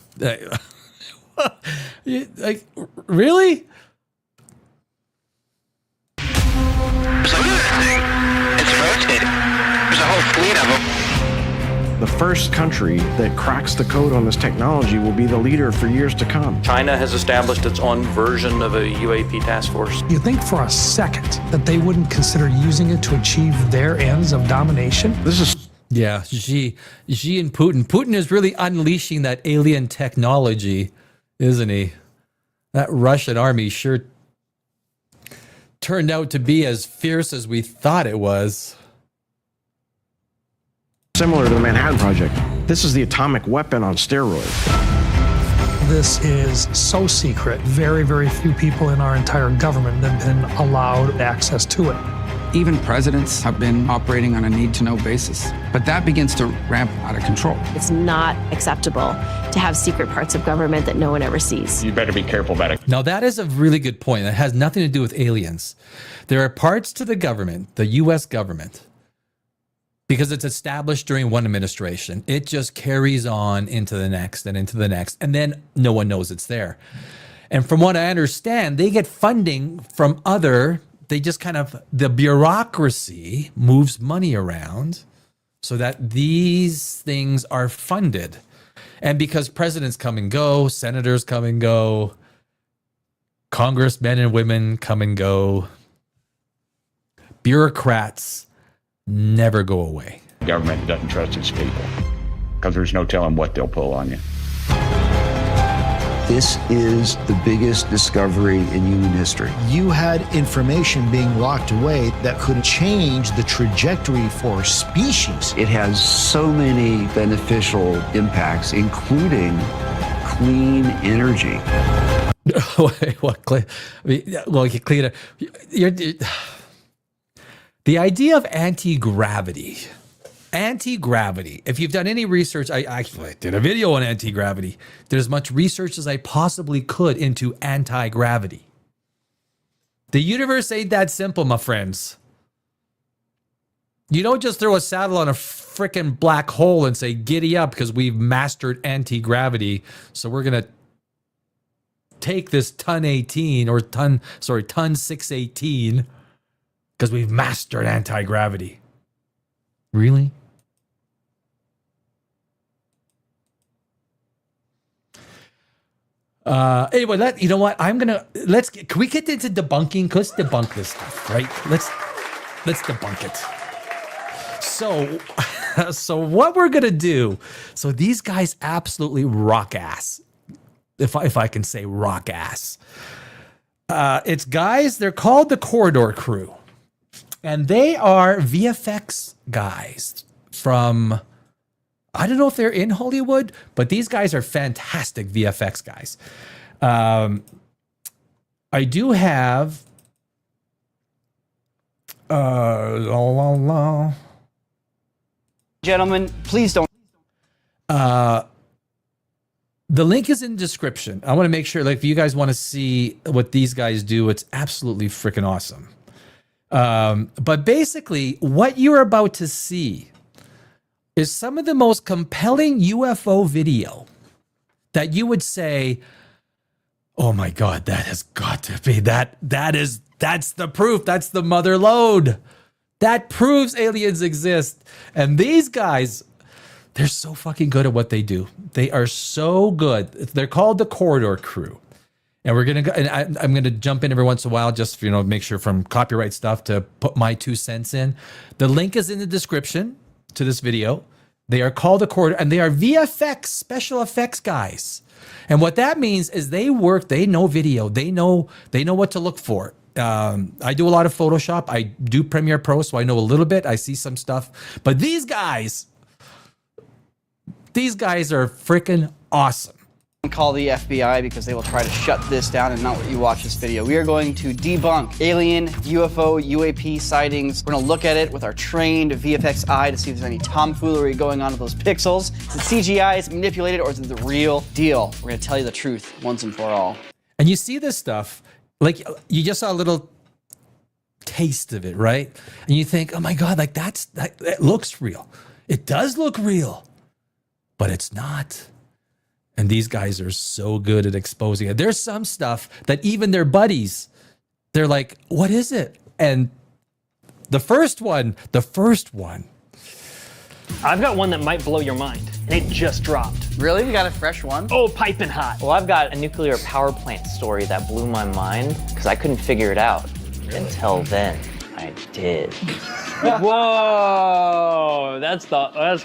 like, really? It's rotating. There's a whole fleet of them. The first country that cracks the code on this technology will be the leader for years to come. China has established its own version of a UAP task force. You think for a second that they wouldn't consider using it to achieve their ends of domination? This is Yeah, Xi and Putin. Putin is really unleashing that alien technology, isn't he? That Russian army sure turned out to be as fierce as we thought it was. similar to the Manhattan Project. This is the atomic weapon on steroids. This is so secret. Very, very few people in our entire government have been allowed access to it. Even presidents have been operating on a need-to-know basis, but that begins to ramp out of control. It's not acceptable to have secret parts of government that no one ever sees. You better be careful about it. Now, that is a really good point. That has nothing to do with aliens. There are parts to the government, the U.S. government, because it's established during one administration. It just carries on into the next and into the next, and then no one knows it's there. And from what I understand, they get funding from they just kind of, the bureaucracy moves money around so that these things are funded. And because presidents come and go, senators come and go, congressmen and women come and go, bureaucrats never go away. The government doesn't trust its people because there's no telling what they'll pull on you. This is the biggest discovery in human history. You had information being locked away that could change the trajectory for species. It has so many beneficial impacts, including clean energy. The idea of anti-gravity. Anti-gravity. If you've done any research, I did a video on anti-gravity. Did as much research as I possibly could into anti-gravity. The universe ain't that simple, my friends. You don't just throw a saddle on a freaking black hole and say, giddy up, because we've mastered anti-gravity. So we're going to take this ton 618, because we've mastered anti-gravity. Really? Anyway, you know what? Can we get into debunking? Let's debunk this stuff, right? Let's debunk it. So what we're gonna do? So these guys absolutely rock ass, if I can say rock ass. It's guys. They're called the Corridor Crew, and they are VFX guys from, I don't know if they're in Hollywood, but these guys are fantastic VFX guys. I do have Gentlemen, please don't. The link is in the description. I want to make sure, like, if you guys want to see what these guys do, it's absolutely freaking awesome. But basically, what you're about to see is some of the most compelling UFO video that you would say, oh my God, that has got to be, that's the proof. That's the mother lode. That proves aliens exist. And these guys, they're so fucking good at what they do. They are so good. They're called the Corridor Crew. And we're going to go, and I'm going to jump in every once in a while, just, make sure from copyright stuff to put my 2 cents in. The link is in the description to this video. They are called the Corridor, and they are VFX, special effects guys. And what that means is they know video. They know what to look for. I do a lot of Photoshop. I do Premiere Pro, so I know a little bit. I see some stuff. But these guys are freaking awesome. Call the FBI because they will try to shut this down and not let you watch this video. We are going to debunk alien, UFO, UAP sightings. We're going to look at it with our trained VFX eye to see if there's any tomfoolery going on with those pixels. Is it CGI, is it manipulated, or is it the real deal? We're going to tell you the truth once and for all. And you see this stuff, like you just saw a little taste of it, right? And you think, oh my God, like that looks real. It does look real, but it's not. And these guys are so good at exposing it. There's some stuff that even their buddies, they're like, what is it? And the first one. I've got one that might blow your mind, and it just dropped. Really? We got a fresh one? Oh, piping hot. Well, I've got a nuclear power plant story that blew my mind because I couldn't figure it out. Until then, I did. Whoa, that's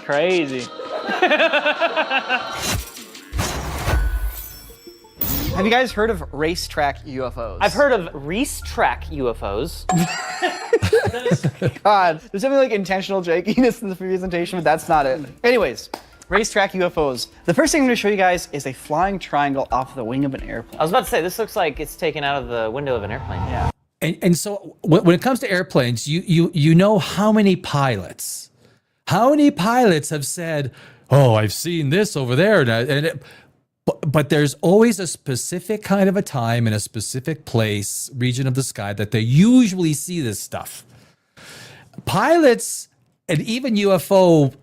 crazy. Have you guys heard of racetrack UFOs? I've heard of racetrack UFOs. God, there's something like intentional jankiness in the presentation, but that's not it. Anyways, racetrack UFOs. The first thing I'm going to show you guys is a flying triangle off the wing of an airplane. I was about to say, this looks like it's taken out of the window of an airplane. Yeah. And so when it comes to airplanes, you know how many pilots have said, oh, I've seen this over there. But there's always a specific kind of a time in a specific place, region of the sky, that they usually see this stuff. Pilots and even UFO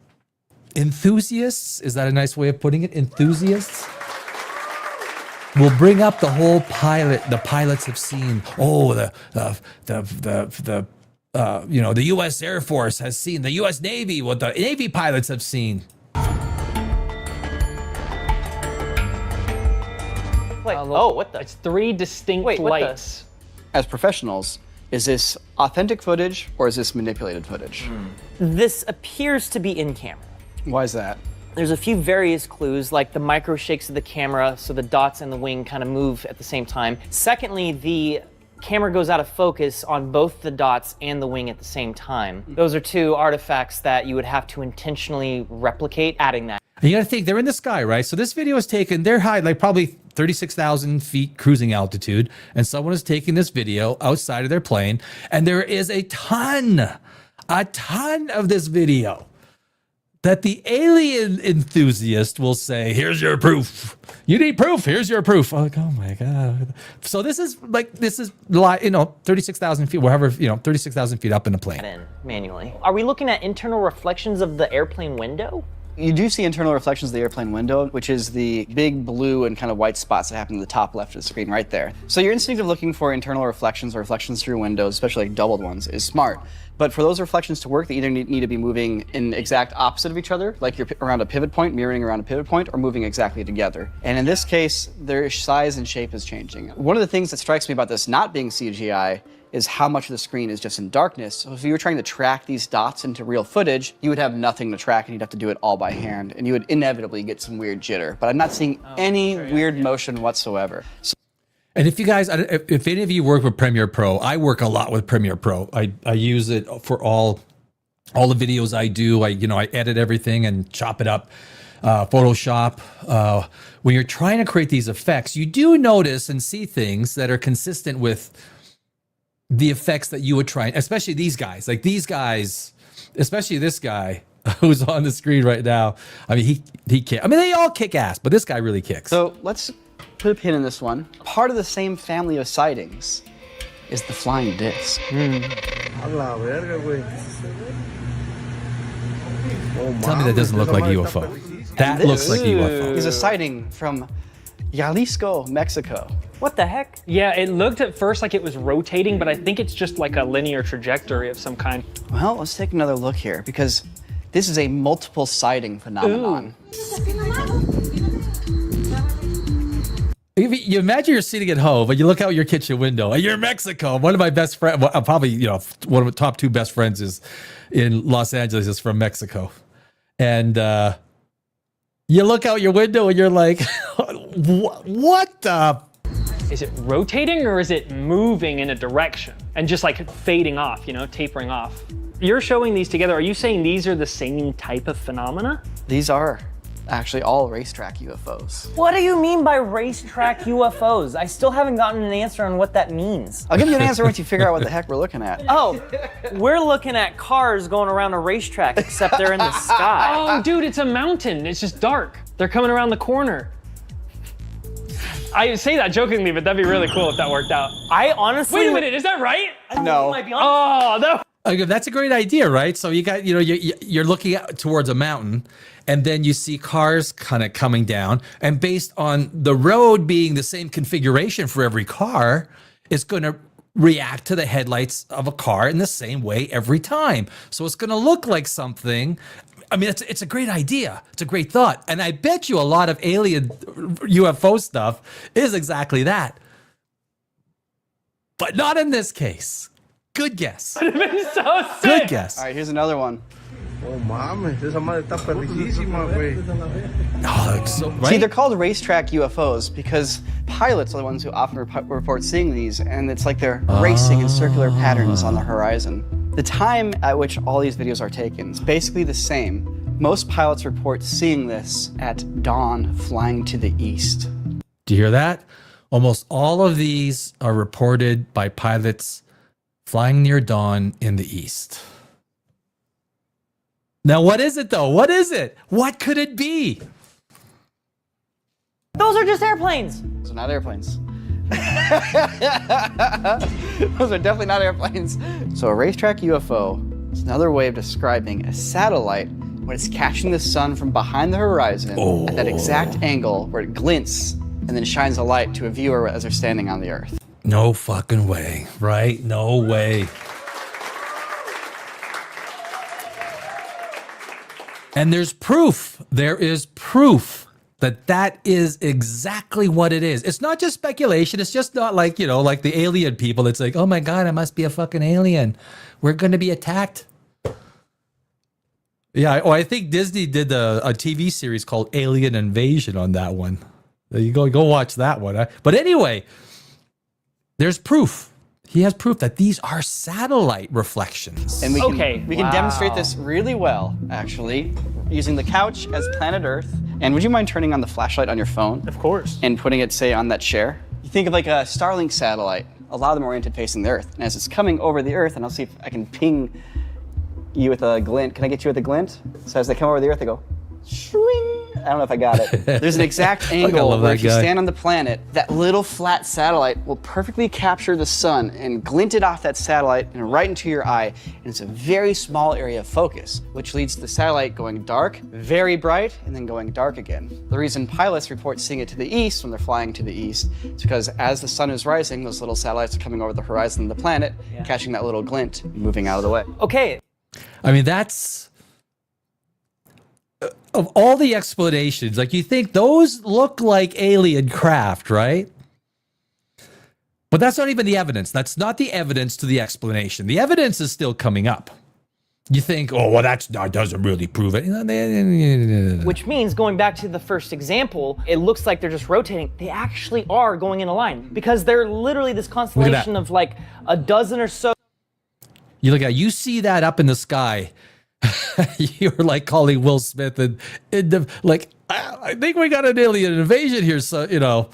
enthusiasts, is that a nice way of putting it? Enthusiasts will bring up the whole the pilots have seen, the U.S. Air Force has seen, the U.S. Navy, what the Navy pilots have seen. What the? It's 3 distinct lights. As professionals, is this authentic footage or is this manipulated footage? This appears to be in camera. Why is that? There's a few various clues, like the micro shakes of the camera, so the dots and the wing kind of move at the same time. Secondly, the camera goes out of focus on both the dots and the wing at the same time. Those are 2 artifacts that you would have to intentionally replicate, adding that. And you gotta think, they're in the sky, right? So this video is taken, they're high, like probably 36,000 feet cruising altitude, and someone is taking this video outside of their plane, and there is a ton of this video that the alien enthusiast will say, here's your proof. You need proof, here's your proof. I'm like, oh my God. So this is 36,000 feet, wherever, 36,000 feet up in a plane. Manually. Are we looking at internal reflections of the airplane window? You do see internal reflections of the airplane window, which is the big blue and kind of white spots that happen in the top left of the screen right there. So your instinct of looking for internal reflections or reflections through windows, especially like doubled ones, is smart. But for those reflections to work, they either need to be moving in exact opposite of each other, like you're around a pivot point, mirroring around a pivot point, or moving exactly together. And in this case, their size and shape is changing. One of the things that strikes me about this not being CGI is how much of the screen is just in darkness. So if you were trying to track these dots into real footage, you would have nothing to track and you'd have to do it all by hand, and you would inevitably get some weird jitter. But I'm not seeing any weird motion whatsoever. And if you guys, if any of you work with Premiere Pro, I work a lot with Premiere Pro. I use it for all the videos I do. I edit everything and chop it up. Photoshop. When you're trying to create these effects, you do notice and see things that are consistent with the effects that you would try, especially these guys. Like these guys, especially this guy who's on the screen right now. I mean, he kick. I mean, they all kick ass, but this guy really kicks. So let's put a pin in this one. Part of the same family of sightings is the flying disc. Tell me that doesn't look like a UFO. That looks like a UFO. Is a sighting from Jalisco, Mexico. What the heck? Yeah, it looked at first like it was rotating, but I think it's just like a linear trajectory of some kind. Well, let's take another look here, because this is a multiple sighting phenomenon. You imagine you're sitting at home and you look out your kitchen window and you're in Mexico. One of my best friends, well, probably one of the top 2 best friends is in Los Angeles, is from Mexico. And you look out your window and you're like, what the? Is it rotating or is it moving in a direction and just like fading off, tapering off? You're showing these together. Are you saying these are the same type of phenomena? These are actually all racetrack UFOs. What do you mean by racetrack UFOs? I still haven't gotten an answer on what that means. I'll give you an answer once you figure out what the heck we're looking at. Oh, we're looking at cars going around a racetrack, except they're in the sky. Oh, dude, it's a mountain. It's just dark. They're coming around the corner. I say that jokingly, but that'd be really cool if that worked out. I honestly... Wait a minute, is that right? No. Oh, no. Okay, that's a great idea, right? So you got, you're looking out towards a mountain, and then you see cars kind of coming down, and based on the road being the same configuration for every car, it's going to react to the headlights of a car in the same way every time. So it's going to look like something. I mean, it's a great idea. It's a great thought. And I bet you a lot of alien UFO stuff is exactly that. But not in this case. Good guess. Would have been so sick. Good guess. All right, here's another one. Oh, mames, esa madre está perrísima, güey. Oh, so, right? See, they're called racetrack UFOs because pilots are the ones who often report seeing these, and it's like they're racing in circular patterns on the horizon. The time at which all these videos are taken is basically the same. Most pilots report seeing this at dawn, flying to the east. Do you hear that? Almost all of these are reported by pilots flying near dawn in the east. Now, what is it, though? What is it? What could it be? Those are just airplanes. Those are not airplanes. Those are definitely not airplanes. So a racetrack UFO is another way of describing a satellite when it's catching the sun from behind the horizon at that exact angle where it glints and then shines a light to a viewer as they're standing on the Earth. No fucking way, right? No way. And there's proof. There is proof that that is exactly what it is. It's not just speculation. It's just not like, like the alien people. It's like, oh my God, I must be a fucking alien. We're going to be attacked. Yeah, I think Disney did a TV series called Alien Invasion on that one. There you go watch that one. But anyway, there's proof. He has proof that these are satellite reflections. And we can demonstrate this really well, actually, using the couch as planet Earth. And would you mind turning on the flashlight on your phone? Of course. And putting it, say, on that chair? You think of like a Starlink satellite, a lot of them oriented facing the Earth. And as it's coming over the Earth, and I'll see if I can ping you with a glint. Can I get you with a glint? So as they come over the Earth, they go, shwing. I don't know if I got it. There's an exact angle where if you stand on the planet, that little flat satellite will perfectly capture the sun and glint it off that satellite and right into your eye. And it's a very small area of focus, which leads to the satellite going dark, very bright, and then going dark again. The reason pilots report seeing it to the east when they're flying to the east is because as the sun is rising, those little satellites are coming over the horizon of the planet, catching that little glint, moving out of the way. Okay. I mean, that's... Of all the explanations, like you think those look like alien craft, right? But that's not even the evidence. That's not the evidence to the explanation. The evidence is still coming up. You think, oh, well, that doesn't really prove it. Which means, going back to the first example, it looks like they're just rotating. They actually are going in a line because they're literally this constellation of like a dozen or so. You look at, you see that up in the sky. You're like calling Will Smith and like, I think we got an alien invasion here. So, no.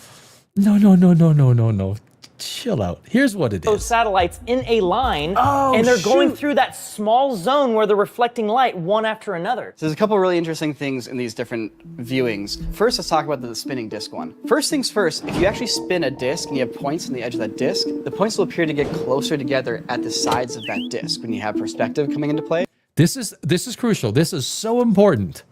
Chill out. Here's what it is. Those satellites in a line, and they're going through that small zone where they're reflecting light one after another. So there's a couple really interesting things in these different viewings. First, let's talk about the spinning disc one. First things first, if you actually spin a disc and you have points on the edge of that disc, the points will appear to get closer together at the sides of that disc when you have perspective coming into play. This is crucial. This is so important.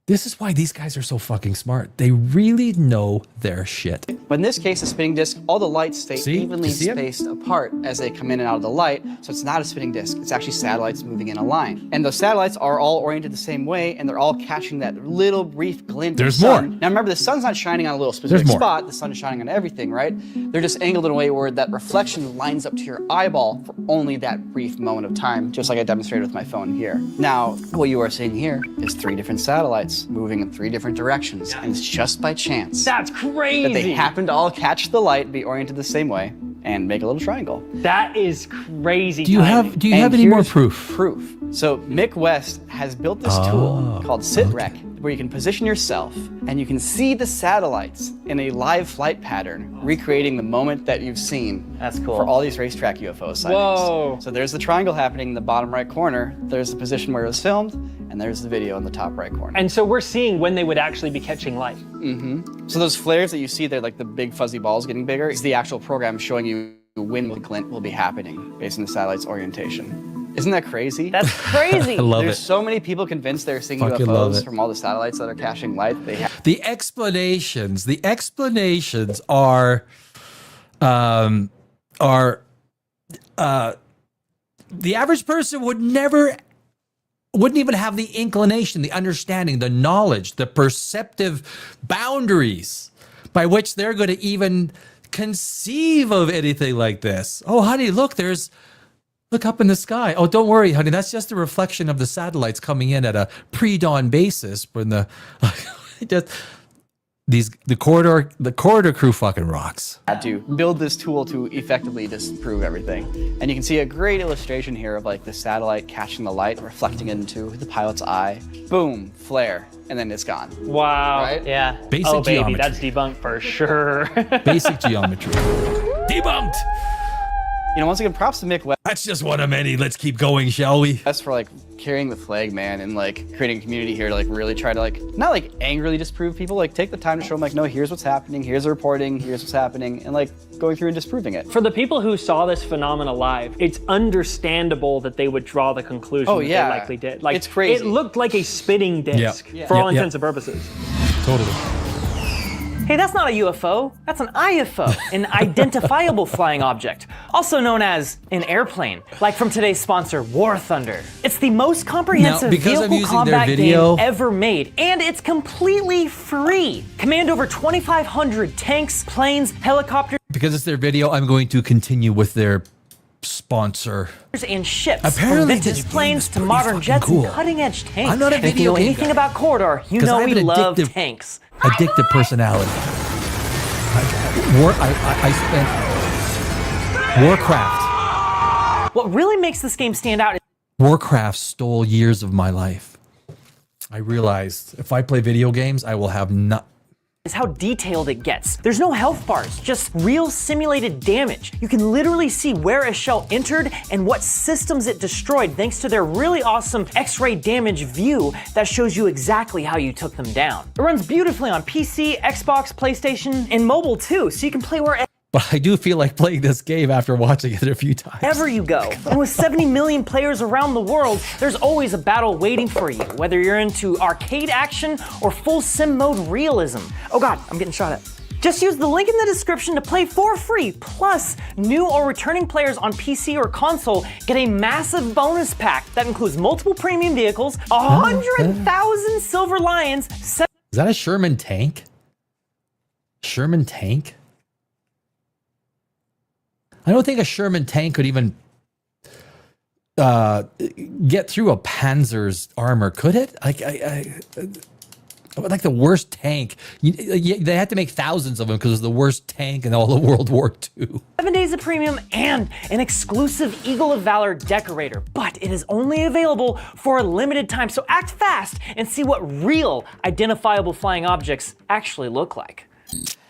This is why these guys are so fucking smart. They really know their shit. But in this case, the spinning disc, all the lights stay evenly spaced apart as they come in and out of the light. So it's not a spinning disc. It's actually satellites moving in a line. And those satellites are all oriented the same way, and they're all catching that little brief glint of the sun. More. Now remember, the sun's not shining on a little specific spot. The sun is shining on everything, right? They're just angled in a way where that reflection lines up to your eyeball for only that brief moment of time, just like I demonstrated with my phone here. Now, what you are seeing here is 3 different satellites moving in 3 different directions, and it's just by chance. That's crazy. That they happen to all catch the light, be oriented the same way, and make a little triangle. That is crazy. Do you have any more proof? Proof. So Mick West has built this tool called SitRec, where you can position yourself and you can see the satellites in a live flight pattern, recreating the moment that you've seen. That's cool. For all these racetrack UFO sightings. Whoa. So there's the triangle happening in the bottom right corner. There's the position where it was filmed, and And there's the video in the top right corner. And so we're seeing when they would actually be catching light. So those flares that you see there, like the big fuzzy balls getting bigger, is the actual program showing you when the glint will be happening based on the satellite's orientation. Isn't that crazy? That's crazy. I love There's it. so many people convinced they're seeing Fucking love UFOs it. from all the satellites that are catching light. The explanations are the average person wouldn't even have the inclination, the understanding, the knowledge, the perceptive boundaries by which they're going to even conceive of anything like this. Oh, honey, look up in the sky. Oh, don't worry, honey. That's just a reflection of the satellites coming in at a pre-dawn basis when the corridor crew fucking rocks. Had to build this tool to effectively disprove everything. And you can see a great illustration here of like the satellite catching the light, reflecting into the pilot's eye. Boom, flare, and then it's gone. Wow. Right? Yeah. Basic oh, baby, geometry. that's debunked for sure. Basic geometry. Debunked! You know, once again, props to Mick West. That's just one of many. Let's keep going, shall we? That's for like carrying the flag, man, and like creating a community here to like really try to like, not like angrily disprove people, like take the time to show them like, no, here's what's happening, here's the reporting, here's what's happening, and like going through and disproving it. For the people who saw this phenomena live, it's understandable that they would draw the conclusion that they likely did. Like, it's crazy. It looked like a spinning disc for all intents and purposes. Totally. Hey, that's not a UFO. That's an IFO, an identifiable flying object, also known as an airplane, like from today's sponsor, War Thunder. It's the most comprehensive vehicle combat game ever made, and it's completely free. Command over 2,500 tanks, planes, helicopters, Because it's their video, I'm going to continue with their sponsor. and ships. Apparently from this vintage game planes is to pretty modern fucking jets cool. and cutting-edge tanks. I'm not a And if you video know game anything guy. about Corridor, you 'Cause know I have we an love addictive- tanks. Addictive personality. I spent Warcraft. What really makes this game stand out Warcraft stole years of my life. I realized if I play video games, I will have is how detailed it gets. There's no health bars, just real simulated damage. You can literally see where a shell entered and what systems it destroyed thanks to their really awesome X-ray damage view that shows you exactly how you took them down. It runs beautifully on PC, Xbox, PlayStation, and mobile too, so you can play wherever But I do feel like playing this game after watching it a few times. you go. And with 70 million players around the world, there's always a battle waiting for you, whether you're into arcade action or full sim mode realism. Oh God, I'm getting shot at. Just use the link in the description to play for free. Plus, new or returning players on PC or console get a massive bonus pack that includes multiple premium vehicles, 100,000 silver lions. Is that a Sherman tank? Sherman tank? I don't think a Sherman tank could even get through a Panzer's armor, could it? Like the worst tank. They had to make thousands of them because it was the worst tank in all of World War II. 7 days of premium and an exclusive Eagle of Valor decorator, but it is only available for a limited time, so act fast and see what real identifiable flying objects actually look like.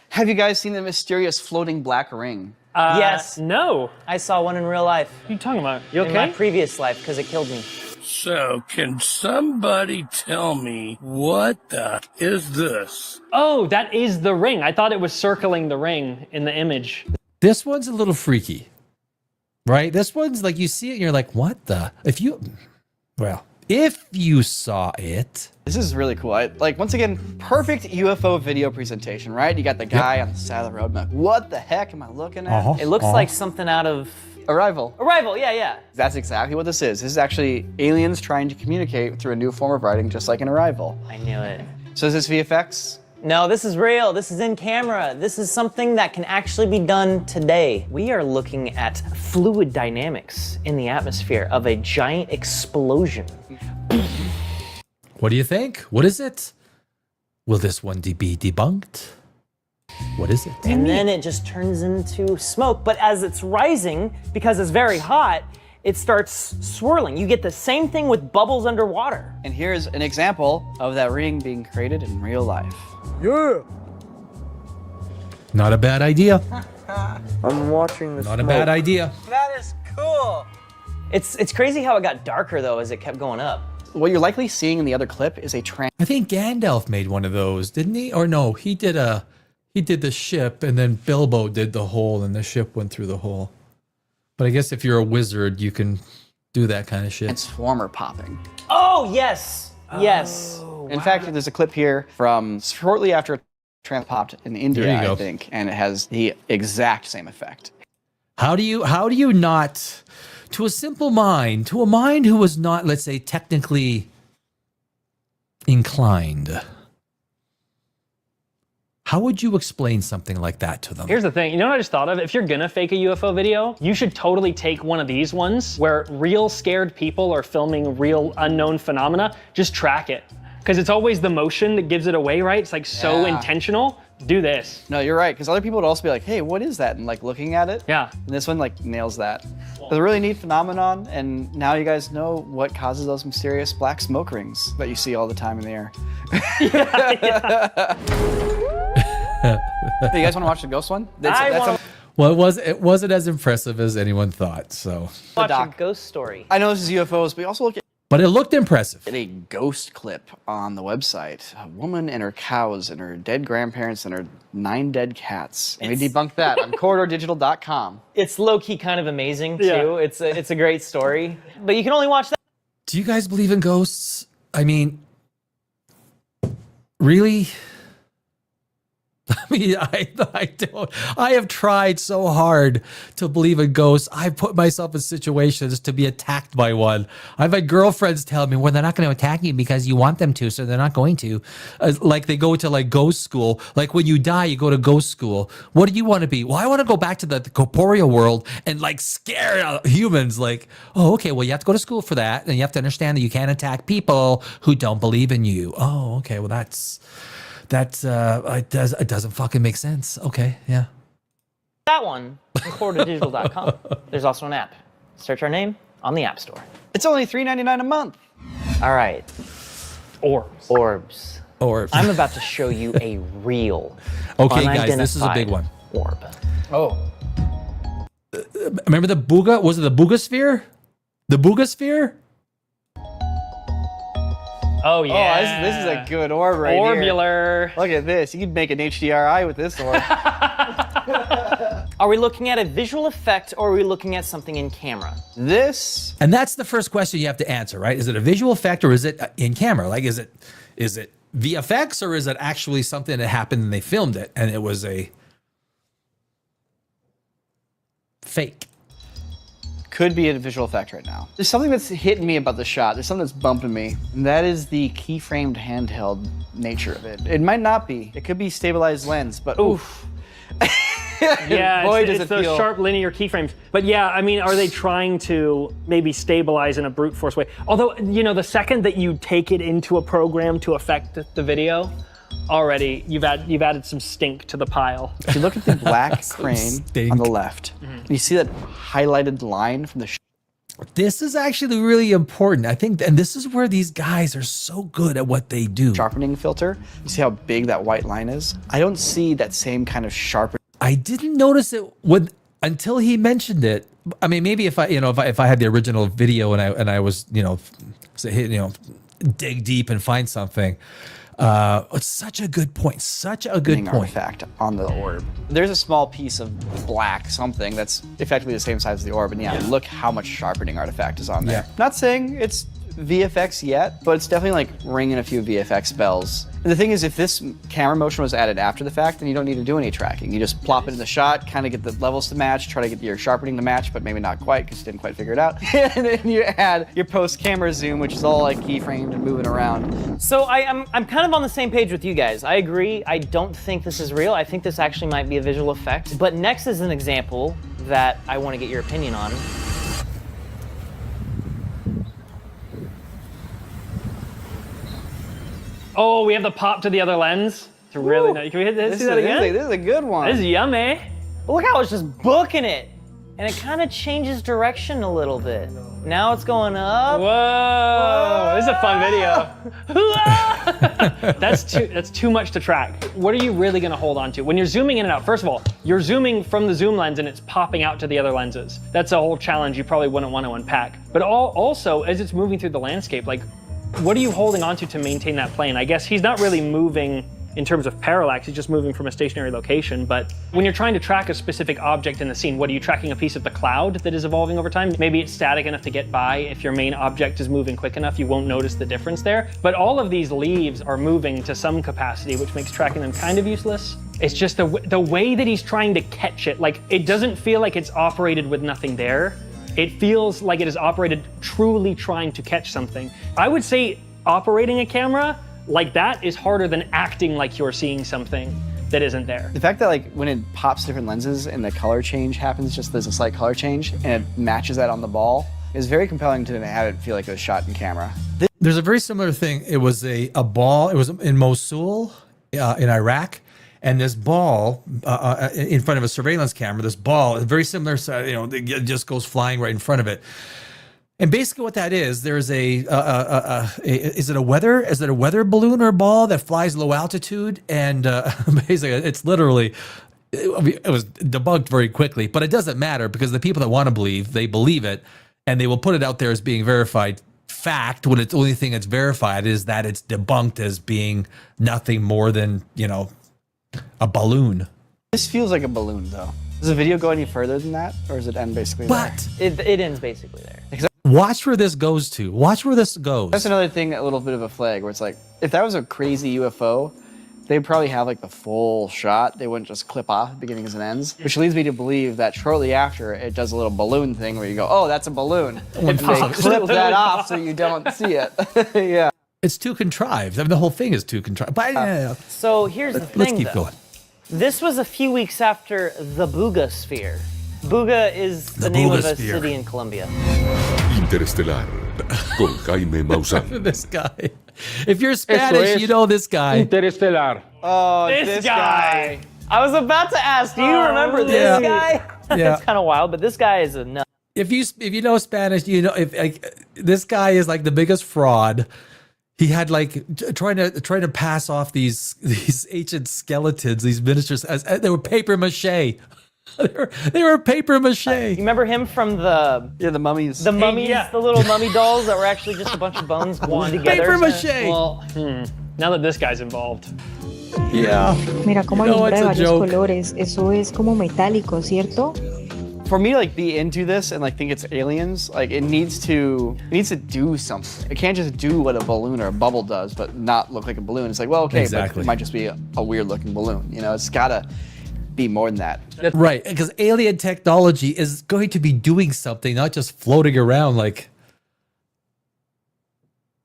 Have you guys seen the mysterious floating black ring? Yes. No. I saw one in real life. What are you talking about? You okay? In my previous life, because it killed me. So, can somebody tell me what the is this? Oh, that is the ring. I thought it was circling the ring in the image. This one's a little freaky, right? This one's like you see it and you're like, what the? If you saw it. This is really cool. Once again, perfect UFO video presentation, right? You got the guy on the side of the road, like, what the heck am I looking at? It looks like something out of Arrival. Arrival, yeah. That's exactly what this is. This is actually aliens trying to communicate through a new form of writing, just like in Arrival. I knew it. So is this VFX? No, this is real. This is in camera. This is something that can actually be done today. We are looking at fluid dynamics in the atmosphere of a giant explosion. What do you think? What is it? Will this one be debunked? What is it? And then it just turns into smoke. But as it's rising, because it's very hot, it starts swirling. You get the same thing with bubbles underwater. And here's an example of that ring being created in real life. Yeah. Not a bad idea. I'm watching this. Not a bad idea. That is cool. It's crazy how it got darker though as it kept going up. what you're likely seeing in the other clip is a I think Gandalf made one of those, didn't he? Or no, he did the ship, and then Bilbo did the hole, and the ship went through the hole. But I guess if you're a wizard, you can do that kind of shit. transformer popping. Oh, yes. Yes. In fact, there's a clip here from shortly after it popped in India, There you go. I think, and it has the exact same effect. How do you not, to a simple mind, to a mind who was not, let's say, technically inclined, how would you explain something like that to them? Here's the thing, you know what I just thought of? If you're gonna fake a UFO video, you should totally take one of these ones where real scared people are filming real unknown phenomena, just track it. Because it's always the motion that gives it away, right? It's like so intentional. Do this. No, you're right, because other people would also be like, hey, what is that? And like looking at it. Yeah. And this one like nails that. It's a really neat phenomenon, and now you guys know what causes those mysterious black smoke rings that you see all the time in the air. Hey, you guys want to watch the ghost one? Well, it wasn't as impressive as anyone thought, so. Watch a ghost story. I know this is UFOs, but you also look at But it looked impressive. a ghost clip on the website. A woman and her cows and her dead grandparents and her 9 dead cats. And we debunked that on corridordigital.com. It's low-key kind of amazing, too. Yeah. It's a great story. But you can only watch that. Do you guys believe in ghosts? I mean, really? I mean, I don't. I have tried so hard to believe in ghosts. I've put myself in situations to be attacked by one. I've had girlfriends tell me, well, they're not going to attack you because you want them to, so they're not going to. Like they go to like ghost school. Like when you die, you go to ghost school. What do you want to be? Well, I want to go back to the corporeal world and like scare humans. Like, oh, okay, well, you have to go to school for that, and you have to understand that you can't attack people who don't believe in you. Oh, okay, well, it doesn't fucking make sense. Okay, yeah. That one on corridordigital.com. There's also an app. Search our name on the App Store. It's only $3.99 a month. All right. Orbs. Orbs. Orbs. I'm about to show you a real Okay, guys, this is a big one. Orb. Oh. Remember the Booga? Was it the Boogosphere? The Boogosphere? Oh, yeah. Oh, this is a good orb right Orbular. here. Look at this. You could make an HDRI with this orb. Are we looking at a visual effect, or are we looking at something in camera? This. And that's the first question you have to answer, right? Is it a visual effect or is it in camera? Like, is it VFX or is it actually something that happened and they filmed it and it was a fake? Could be a visual effect right now. There's something that's hitting me about the shot. There's something that's bumping me. And that is the keyframed handheld nature of it. It might not be. It could be stabilized lens, but oof. Yeah, Boy, it's does it those feel. sharp linear keyframes. But yeah, I mean, are they trying to maybe stabilize in a brute force way? Although, you know, the second that you take it into a program to affect the video, already you've added some stink to the pile. If you look at the black crane stink. on the left, you see that highlighted line from the This is actually really important. I think, and this is where these guys are so good at what they do. sharpening filter. You see how big that white line is? I don't see that same kind of sharpening. I didn't notice it until he mentioned it. I mean, maybe if I had the original video and I was, dig deep and find something. It's such a good point. Such a good point. Artifact on the orb. There's a small piece of black something that's effectively the same size as the orb, and yeah, look how much sharpening artifact is on there. Yeah. Not saying it's VFX yet, but it's definitely like ringing a few VFX bells. And the thing is, if this camera motion was added after the fact, then you don't need to do any tracking. You just plop it in the shot, kind of get the levels to match, try to get your sharpening to match, but maybe not quite because you didn't quite figure it out. And then you add your post-camera zoom, which is all like keyframed and moving around. So I'm kind of on the same page with you guys. I agree. I don't think this is real. I think this actually might be a visual effect. But next is an example that I want to get your opinion on. Oh, we have the pop to the other lens. It's really nice. Can we see that again? This is a good one. This is yummy. Look how it's just booking it. And it kind of changes direction a little bit. Now it's going up. Whoa. This is a fun video. That's too much to track. What are you really gonna hold on to? When you're zooming in and out, first of all, you're zooming from the zoom lens and it's popping out to the other lenses. That's a whole challenge you probably wouldn't want to unpack. But also, as it's moving through the landscape, like, What are you holding onto to maintain that plane? I guess he's not really moving in terms of parallax, he's just moving from a stationary location. But when you're trying to track a specific object in the scene, what are you tracking? A piece of the cloud that is evolving over time? Maybe it's static enough to get by. If your main object is moving quick enough, you won't notice the difference there. But all of these leaves are moving to some capacity, which makes tracking them kind of useless. It's just the way that he's trying to catch it. Like, it doesn't feel like it's operated with nothing there. It feels like it is operated truly trying to catch something. I would say operating a camera like that is harder than acting like you're seeing something that isn't there. The fact that like when it pops different lenses and the color change happens, just there's a slight color change and it matches that on the ball is very compelling to have it feel like it was shot in camera. There's a very similar thing. It was a ball. It was in Mosul, in Iraq. And this ball in front of a surveillance camera, this ball, very similar, it just goes flying right in front of it. And basically what that is, there's is it a weather balloon or ball that flies low altitude? And basically it's literally, it was debunked very quickly, but it doesn't matter because the people that want to believe, they believe it and they will put it out there as being verified fact when it's the only thing that's verified is that it's debunked as being nothing more than, a balloon. This feels like a balloon though. Does the video go any further than that or does it end basically there? It ends basically there. Watch where this goes to. Watch where this goes. That's another thing, a little bit of a flag where it's like, if that was a crazy UFO, they'd probably have like the full shot. They wouldn't just clip off beginnings and ends, which leads me to believe that shortly after it does a little balloon thing where you go, oh, that's a balloon. And they clip that off so you don't see it. Yeah. It's too contrived. I mean, the whole thing is too contrived. But, so here's the thing, let's keep going. This was a few weeks after the Buga Sphere. Buga is the name of a city in Colombia. Interestelar con Jaime Maussan. This guy. If you're Spanish, you know this guy. Interestelar. Oh, this guy. I was about to ask, do you remember this guy? Yeah. It's kind of wild, but this guy is a nut. If you know Spanish, this guy is like the biggest fraud. He had like trying to pass off these ancient skeletons, these miniatures as they were paper mache. They were paper mache. You remember him from the mummies? The mummies, the little mummy dolls that were actually just a bunch of bones glued together. Paper mache. Well, now that this guy's involved. Yeah. Mira cómo alumbra varios colores. Eso es como metálico, ¿cierto? For me to like be into this and like think it's aliens, like it needs to do something. It can't just do what a balloon or a bubble does, but not look like a balloon. It's like, well, okay, exactly. But it might just be a weird looking balloon. It's gotta be more than that. Right, because alien technology is going to be doing something, not just floating around like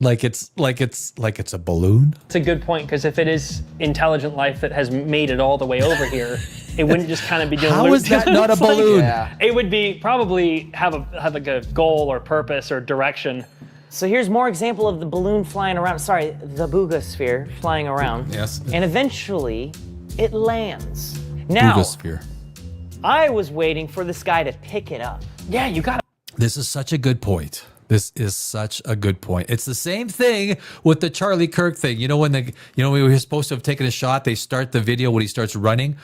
it's a balloon. It's a good point, because if it is intelligent life that has made it all the way over here, it wouldn't just kind of be doing. How is that not a balloon? Yeah. It would be probably have like a goal or purpose or direction. So here's more example of the balloon flying around. Sorry, the Buga Sphere flying around. Yes. And eventually, it lands. Now, Buga Sphere. I was waiting for this guy to pick it up. Yeah, you got it. This is such a good point. This is such a good point. It's the same thing with the Charlie Kirk thing. When we were supposed to have taken a shot, they start the video when he starts running.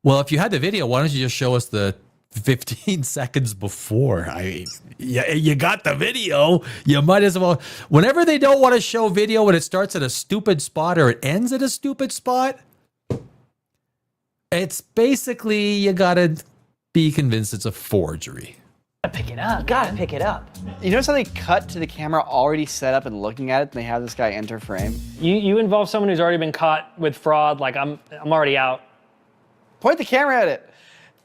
Well, if you had the video, why don't you just show us the 15 seconds before? I mean, you got the video. You might as well. Whenever they don't want to show video when it starts at a stupid spot or it ends at a stupid spot, it's basically you gotta be convinced it's a forgery. Pick it up. You gotta pick it up. You notice how they cut to the camera already set up and looking at it, and they have this guy enter frame? You involve someone who's already been caught with fraud, like I'm already out. Point the camera at it.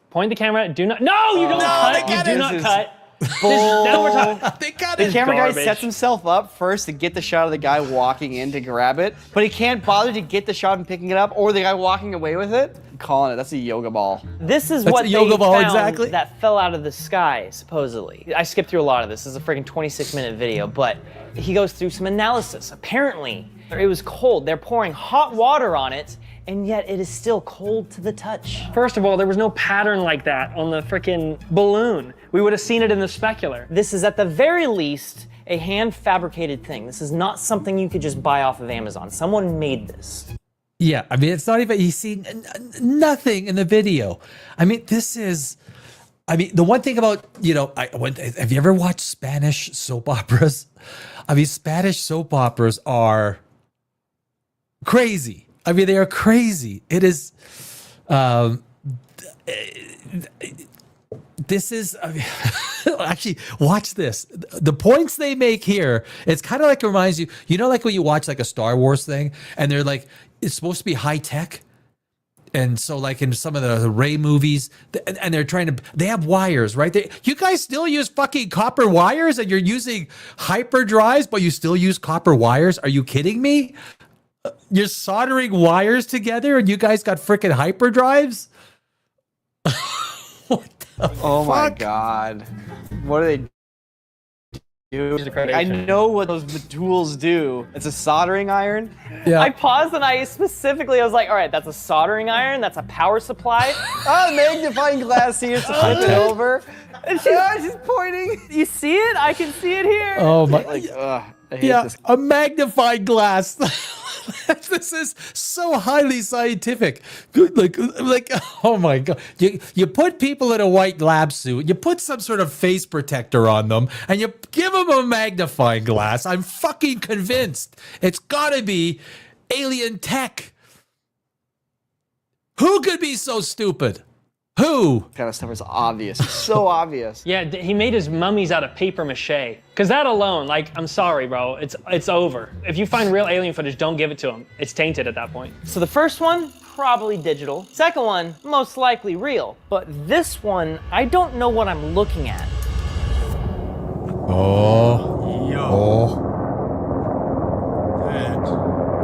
Point the camera at it. Do not. No, you don't cut. You do not cut. Now we're talking. The camera guy sets himself up first to get the shot of the guy walking in to grab it, but he can't bother to get the shot and picking it up, or the guy walking away with it. I'm calling it. That's a yoga ball. This is That's what a yoga they ball, found exactly. that fell out of the sky, supposedly. I skipped through a lot of this. This is a freaking 26-minute video, but he goes through some analysis. Apparently, it was cold. They're pouring hot water on it, and yet it is still cold to the touch. First of all, there was no pattern like that on the freaking balloon. We would have seen it in the specular. This is at the very least a hand-fabricated thing. This is not something you could just buy off of Amazon. Someone made this. Yeah, I mean, it's not even, you see nothing in the video. I mean, the one thing about, have you ever watched Spanish soap operas? I mean, Spanish soap operas are crazy. I mean, they are crazy. It is. This is, I mean, actually, watch this. The points they make here, it's kind of like reminds you, like when you watch like a Star Wars thing and they're like, it's supposed to be high tech. And so like in some of the Ray movies, and they're they have wires, right? You guys still use fucking copper wires and you're using hyperdrives, but you still use copper wires? Are you kidding me? You're soldering wires together and you guys got freaking hyperdrives? Oh my God. What are they doing? I know what those tools do. It's a soldering iron. Yeah. I paused and I was like, all right, that's a soldering iron, that's a power supply. Oh, magnifying glass here to flip it over. And she's pointing. You see it? I can see it here. Oh my. I hate this. A magnifying glass. This is so highly scientific. Like, oh my God. You put people in a white lab suit, you put some sort of face protector on them, and you give them a magnifying glass. I'm fucking convinced it's gotta be alien tech. Who could be so stupid? Who? Kind of stuff is obvious. It's so obvious. Yeah, he made his mummies out of paper mache. Cause that alone, like, I'm sorry, bro, it's over. If you find real alien footage, don't give it to him. It's tainted at that point. So the first one, probably digital. Second one, most likely real. But this one, I don't know what I'm looking at. Oh. Yo. Oh. That.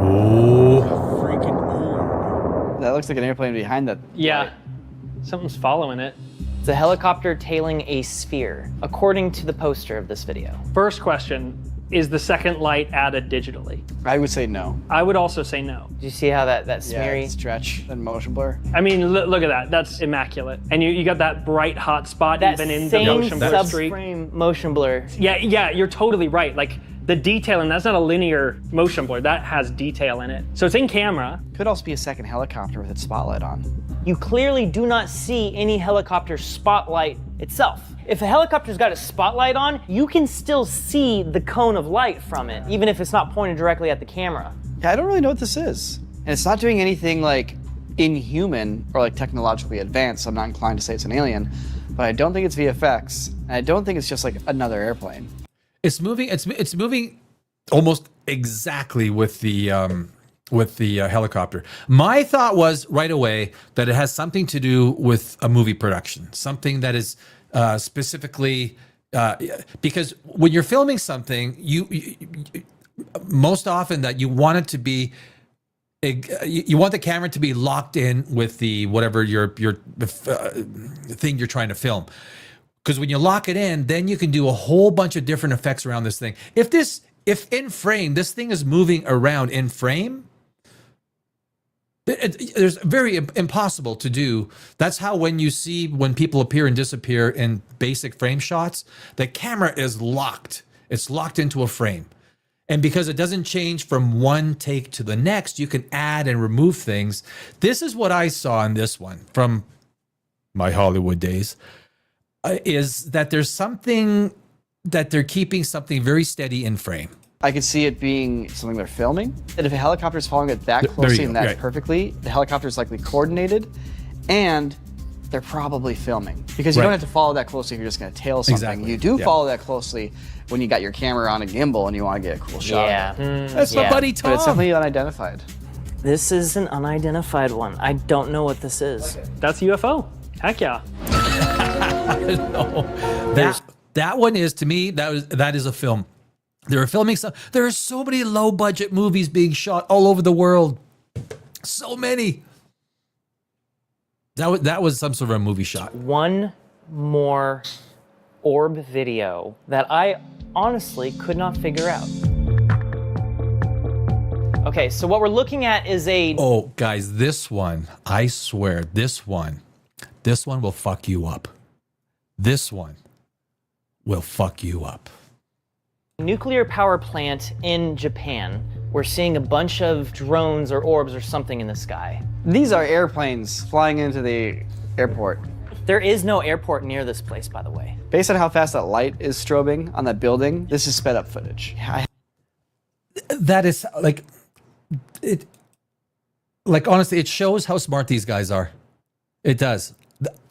Oh. Freaking orb. That looks like an airplane behind that. Yeah. Light. Something's following it. It's a helicopter tailing a sphere, according to the poster of this video. First question, is the second light added digitally? I would say no. I would also say no. Do you see how that smeary? Yeah, stretch and motion blur. I mean, look at that. That's immaculate. And you got that bright hot spot that even in same the motion blur streak. subframe motion blur. Yeah, you're totally right. Like, the detailing, that's not a linear motion blur. That has detail in it. So it's in camera. Could also be a second helicopter with its spotlight on. You clearly do not see any helicopter spotlight itself. If a helicopter's got a spotlight on, you can still see the cone of light from it, even if it's not pointed directly at the camera. Yeah, I don't really know what this is. And it's not doing anything like inhuman or like technologically advanced. So I'm not inclined to say it's an alien, but I don't think it's VFX. And I don't think it's just like another airplane. It's moving. It's moving almost exactly with the helicopter. My thought was right away that it has something to do with a movie production, something that is specifically because when you're filming something, you most often that you want it to be. You want the camera to be locked in with the whatever your thing you're trying to film. Because when you lock it in, then you can do a whole bunch of different effects around this thing. If in frame, this thing is moving around in frame, there's very impossible to do. That's how when people appear and disappear in basic frame shots, the camera is locked. It's locked into a frame. And because it doesn't change from one take to the next, you can add and remove things. This is what I saw in this one from my Hollywood days. Is that there's something that they're keeping something very steady in frame. I could see it being something they're filming. And if a helicopter is following it that closely and that perfectly, the helicopter is likely coordinated, and they're probably filming. Because you don't have to follow that closely if you're just going to tail something. Exactly. You do follow that closely when you got your camera on a gimbal and you want to get a cool shot. Yeah. That's my buddy Tom. But it's definitely unidentified. This is an unidentified one. I don't know what this is. That's UFO. Heck yeah. No. That one is, to me, that is a film. They were filming some. There are so many low budget movies being shot all over the world. So many. That was some sort of a movie shot. One more orb video that I honestly could not figure out. Okay, so what we're looking at is Oh, guys, this one, I swear, this one will fuck you up. This one will fuck you up. Nuclear power plant in Japan. We're seeing a bunch of drones or orbs or something in the sky. These are airplanes flying into the airport. There is no airport near this place, by the way. Based on how fast that light is strobing on that building, this is sped up footage. that is like it. Like honestly, it shows how smart these guys are. It does.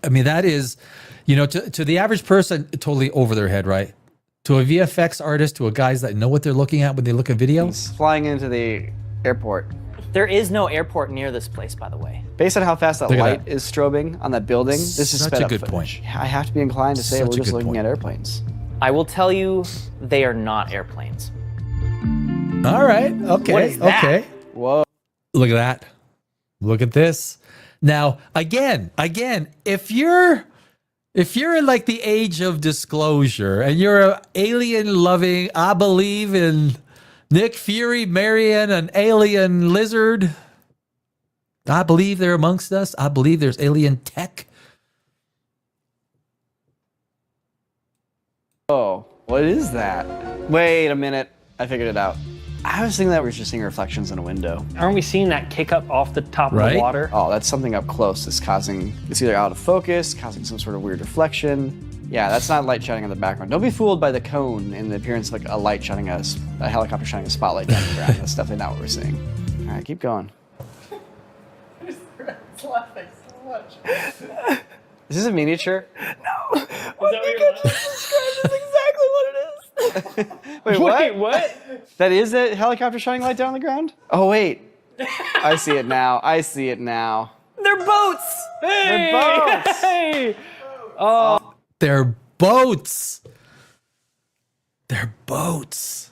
I mean, that is, you know, to the average person, totally over their head, right? To a VFX artist, to a guys that know what they're looking at when they look at videos. Flying into the airport. There is no airport near this place, by the way. Based on how fast that light is strobing on that building, this is such sped a up good footage. point. I have to be inclined to say Such we're a just good looking point. at airplanes. I will tell you, they are not airplanes. All right. Okay. What is that? Okay. Whoa. Look at that. Look at this. Now, again, if you're in like the age of disclosure and you're an alien loving, I believe in Nick Fury marrying an alien lizard. I believe they're amongst us. I believe there's alien tech. Oh, what is that? Wait a minute. I figured it out. I was thinking that we were just seeing reflections in a window. Aren't we seeing that kick up off the top of Right? the water? Oh, that's something up close. It's either out of focus, causing some sort of weird reflection. Yeah, that's not light shining on the background. Don't be fooled by the cone in the appearance of like a light shining a helicopter shining a spotlight down the ground. That's definitely not what we're seeing. All right, keep going. It's laughing so much. Is this a miniature? No. I think I just described this exactly what it is. Wait, what? What? That is a helicopter shining light down on the ground? Oh, wait. I see it now. I see it now. They're boats. Hey! They're boats. Hey! Oh. They're boats. They're boats.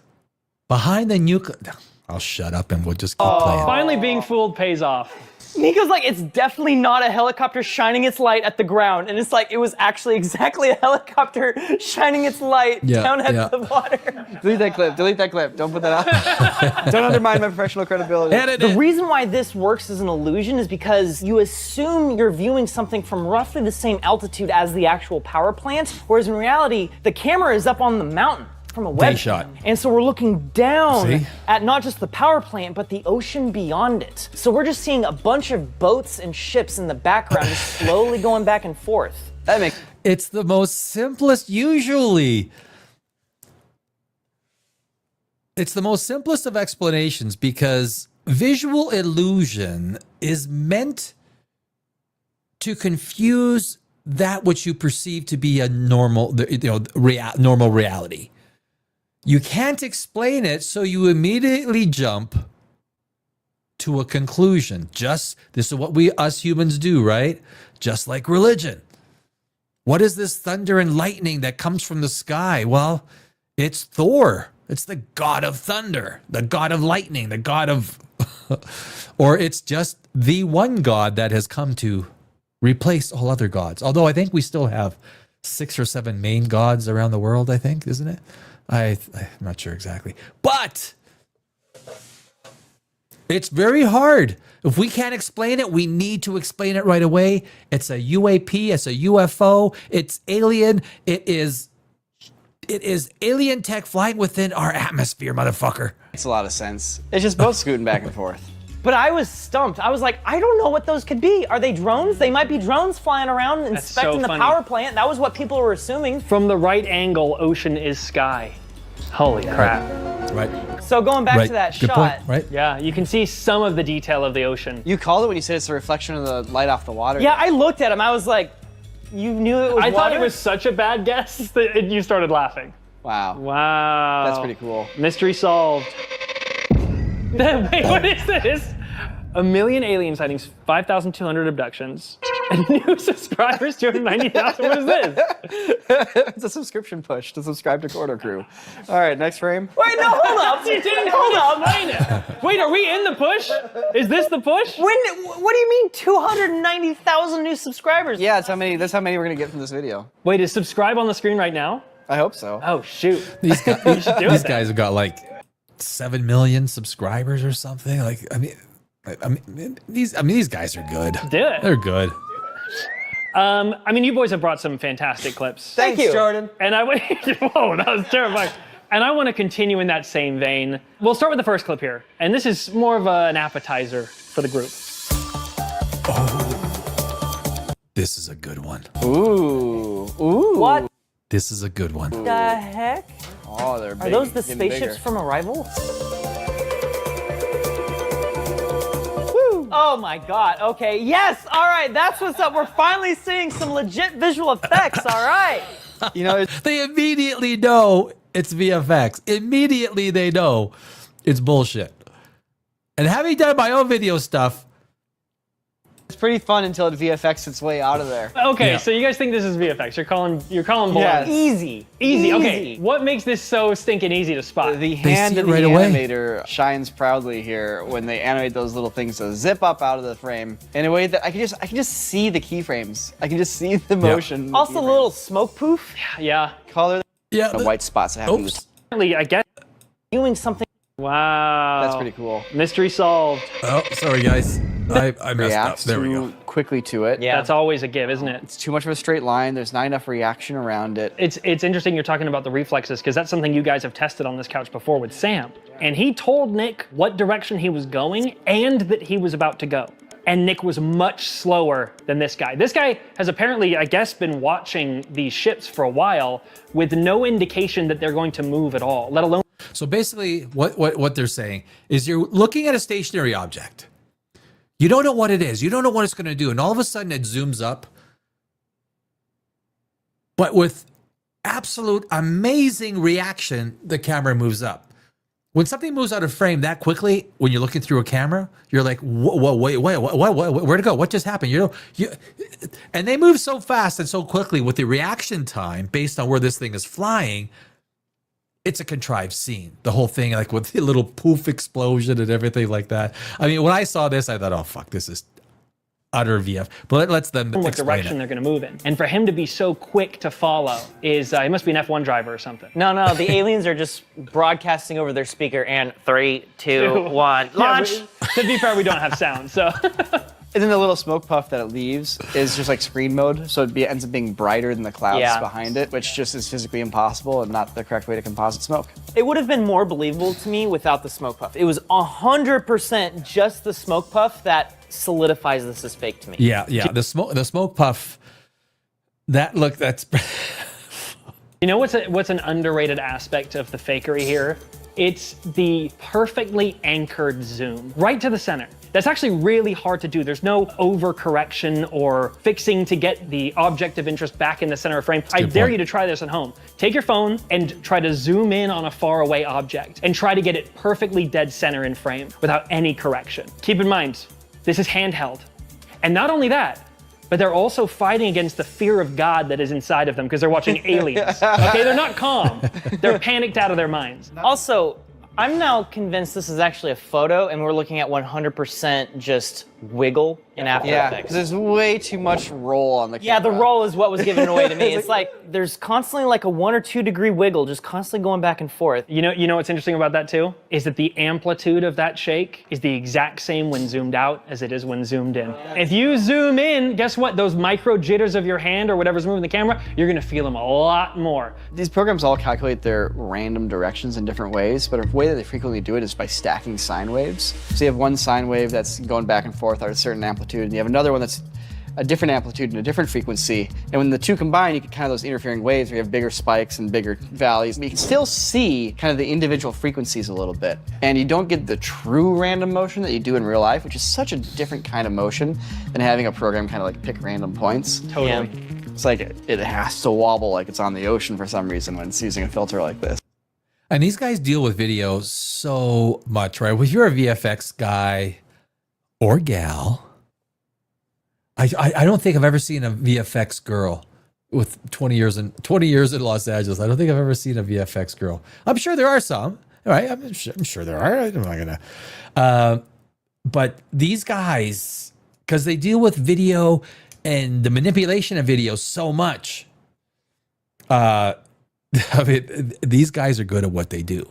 Behind the nuclear. I'll shut up and we'll just keep playing. Finally being fooled pays off. Nico's like, it's definitely not a helicopter shining its light at the ground. And it's like, it was actually exactly a helicopter shining its light down at the water. Delete that clip. Delete that clip. Don't put that out. Don't undermine my professional credibility. The reason why this works as an illusion is because you assume you're viewing something from roughly the same altitude as the actual power plant, whereas in reality, the camera is up on the mountain from a web shot. And so we're looking down See? at not just the power plant, but the ocean beyond it. So we're just seeing a bunch of boats and ships in the background just slowly going back and forth. That makes It's the most simplest, usually. It's the most simplest of explanations because visual illusion is meant to confuse that which you perceive to be a normal, normal reality. You can't explain it, so you immediately jump to a conclusion. This is what us humans do, right? Just like religion. What is this thunder and lightning that comes from the sky? Well, it's Thor. It's the god of thunder, the god of lightning, the god of... or it's just the one god that has come to replace all other gods. Although I think we still have 6 or 7 main gods around the world, I think, isn't it? I'm not sure exactly. But it's very hard. If we can't explain it, we need to explain it right away. It's a UAP, it's a UFO, it's alien, it is alien tech flying within our atmosphere, motherfucker. Makes a lot of sense. It's just boats scooting back and forth. But I was stumped. I was like, I don't know what those could be. Are they drones? They might be drones flying around inspecting the power plant. That was what people were assuming. From the right angle, ocean is sky. Holy crap. Right. So going back to that Good shot. point, right? Yeah, you can see some of the detail of the ocean. You called it when you said it's a reflection of the light off the water. Yeah, I looked at him. I was like, you knew it was I thought water? it was such a bad guess that you started laughing. Wow. Wow. That's pretty cool. Mystery solved. Wait, what is this? 1 million alien sightings, 5,200 abductions, and new subscribers, 290,000. What is this? It's a subscription push to subscribe to Corridor Crew. All right, next frame. Wait, no, hold up. You didn't hold up. Wait, are we in the push? Is this the push? What do you mean 290,000 new subscribers? Yeah, that's how many we're gonna get from this video. Wait, is subscribe on the screen right now? I hope so. Oh, shoot. These guys have got like 7 million subscribers or something. Like, these guys are good. Do it. They're good. You boys have brought some fantastic clips. Thanks, Jordan. And whoa, that was terrifying. And I want to continue in that same vein. We'll start with the first clip here. And this is more of an appetizer for the group. Oh, this is a good one. Ooh. What This is a good one. the heck? Oh, they're big. Are those the getting spaceships bigger. from Arrival? Oh my God. Okay. Yes. All right. That's what's up. We're finally seeing some legit visual effects. All right. You know, they immediately know it's VFX. Immediately they know it's bullshit. And having done my own video stuff, it's pretty fun until it VFX its way out of there. Okay, so you guys think this is VFX? You're calling balloons. Yes. Easy. Okay, what makes this so stinking easy to spot? The hand of the animator shines proudly here when they animate those little things to zip up out of the frame in a way that I can just see the keyframes. I can just see the motion. Yeah. Also, a little smoke poof. Yeah. Color. Yeah. The white spots that happen. Apparently, I guess doing something. Wow. That's pretty cool. Mystery solved. Oh, sorry guys. I messed up. There we go. Quickly to it. Yeah. That's always a give, isn't it? It's too much of a straight line. There's not enough reaction around it. It's interesting you're talking about the reflexes because that's something you guys have tested on this couch before with Sam. And he told Nick what direction he was going and that he was about to go. And Nick was much slower than this guy. This guy has apparently, I guess, been watching these ships for a while with no indication that they're going to move at all, let alone. So basically what they're saying is you're looking at a stationary object. You don't know what it is. You don't know what it's going to do. And all of a sudden it zooms up. But with absolute amazing reaction, the camera moves up. When something moves out of frame that quickly, when you're looking through a camera, you're like, wait, where'd it go? What just happened? And they move so fast and so quickly with the reaction time based on where this thing is flying. It's a contrived scene. The whole thing, like with the little poof explosion and everything like that. I mean, when I saw this, I thought, oh, fuck, this is utter VF. But it lets them what direction they're going to move in. And for him to be so quick to follow is, he must be an F1 driver or something. No, the aliens are just broadcasting over their speaker and 3, 2, 1, launch. Yeah, to be fair, we don't have sound, so. And then the little smoke puff that it leaves is just like screen mode, so it ends up being brighter than the clouds behind it, which just is physically impossible and not the correct way to composite smoke. It would have been more believable to me without the smoke puff. It was 100% just the smoke puff that solidifies this as fake to me. Yeah. The smoke puff. That's. You know what's an underrated aspect of the fakery here? It's the perfectly anchored zoom right to the center. That's actually really hard to do. There's no overcorrection or fixing to get the object of interest back in the center of frame. I dare you to try this at home. Take your phone and try to zoom in on a faraway object and try to get it perfectly dead center in frame without any correction. Keep in mind, this is handheld. And not only that, but they're also fighting against the fear of God that is inside of them because they're watching aliens. Okay, they're not calm. They're panicked out of their minds. Also, I'm now convinced this is actually a photo and we're looking at 100% just wiggle in After Effects. Because there's way too much roll on the camera. Yeah, the roll is what was given away to me. It's like there's constantly like a 1 or 2 degree wiggle, just constantly going back and forth. You know what's interesting about that too? Is that the amplitude of that shake is the exact same when zoomed out as it is when zoomed in. If you zoom in, guess what? Those micro jitters of your hand or whatever's moving the camera, you're gonna feel them a lot more. These programs all calculate their random directions in different ways, but a way that they frequently do it is by stacking sine waves. So you have one sine wave that's going back and forth at a certain amplitude, and you have another one that's a different amplitude and a different frequency. And when the two combine, you get kind of those interfering waves where you have bigger spikes and bigger valleys. But you can still see kind of the individual frequencies a little bit. And you don't get the true random motion that you do in real life, which is such a different kind of motion than having a program kind of like pick random points. Totally. Yeah. It's like it has to wobble like it's on the ocean for some reason when it's using a filter like this. And these guys deal with video so much, right? If you're a VFX guy or gal, I don't think I've ever seen a VFX girl with 20 years in Los Angeles. I don't think I've ever seen a VFX girl. I'm sure there are some, right? I'm sure there are. I'm not gonna. But these guys, because they deal with video and the manipulation of video so much, I mean, these guys are good at what they do.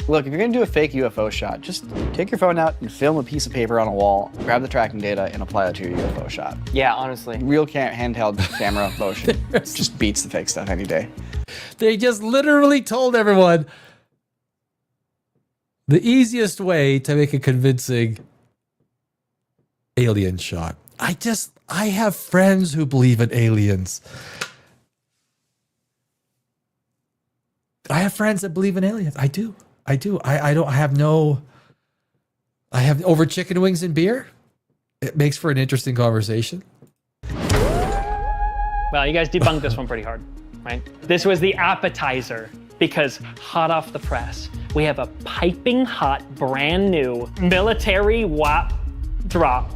Look, if you're gonna do a fake UFO shot, just take your phone out and film a piece of paper on a wall, grab the tracking data, and apply it to your UFO shot. Yeah, honestly. Real handheld camera motion just beats the fake stuff any day. They just literally told everyone the easiest way to make a convincing alien shot. I have friends who believe in aliens. I have friends that believe in aliens. I do. I have over chicken wings and beer. It makes for an interesting conversation. Well, you guys debunked this one pretty hard, right? This was the appetizer because hot off the press, we have a piping hot, brand new military WAP drop.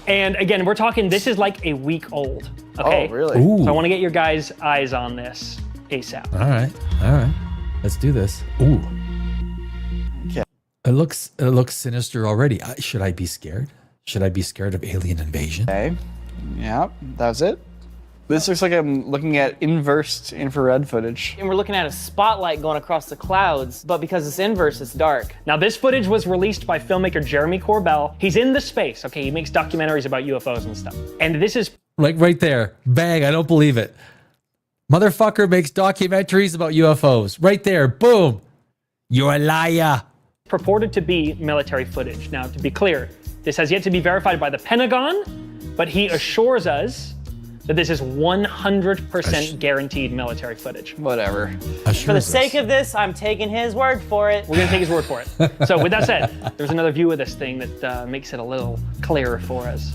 And again, we're talking, this is like a week old, okay? Oh, really? Ooh. So I want to get your guys' eyes on this ASAP. All right. Let's do this. Ooh. Okay. It looks sinister already. Should I be scared? Should I be scared of alien invasion? Okay. Yeah, that's it. This looks like I'm looking at inversed infrared footage. And we're looking at a spotlight going across the clouds, but because it's inverse, it's dark. Now, this footage was released by filmmaker Jeremy Corbell. He's in the space, okay? He makes documentaries about UFOs and stuff. And this is... Like right there. Bang, I don't believe it. Motherfucker makes documentaries about UFOs. Right there. Boom. You're a liar. Purported to be military footage. Now, to be clear, this has yet to be verified by the Pentagon, but he assures us that this is 100% guaranteed military footage. Whatever. For the sake of this, I'm taking his word for it. We're gonna take his word for it. So with that said, there's another view of this thing that makes it a little clearer for us.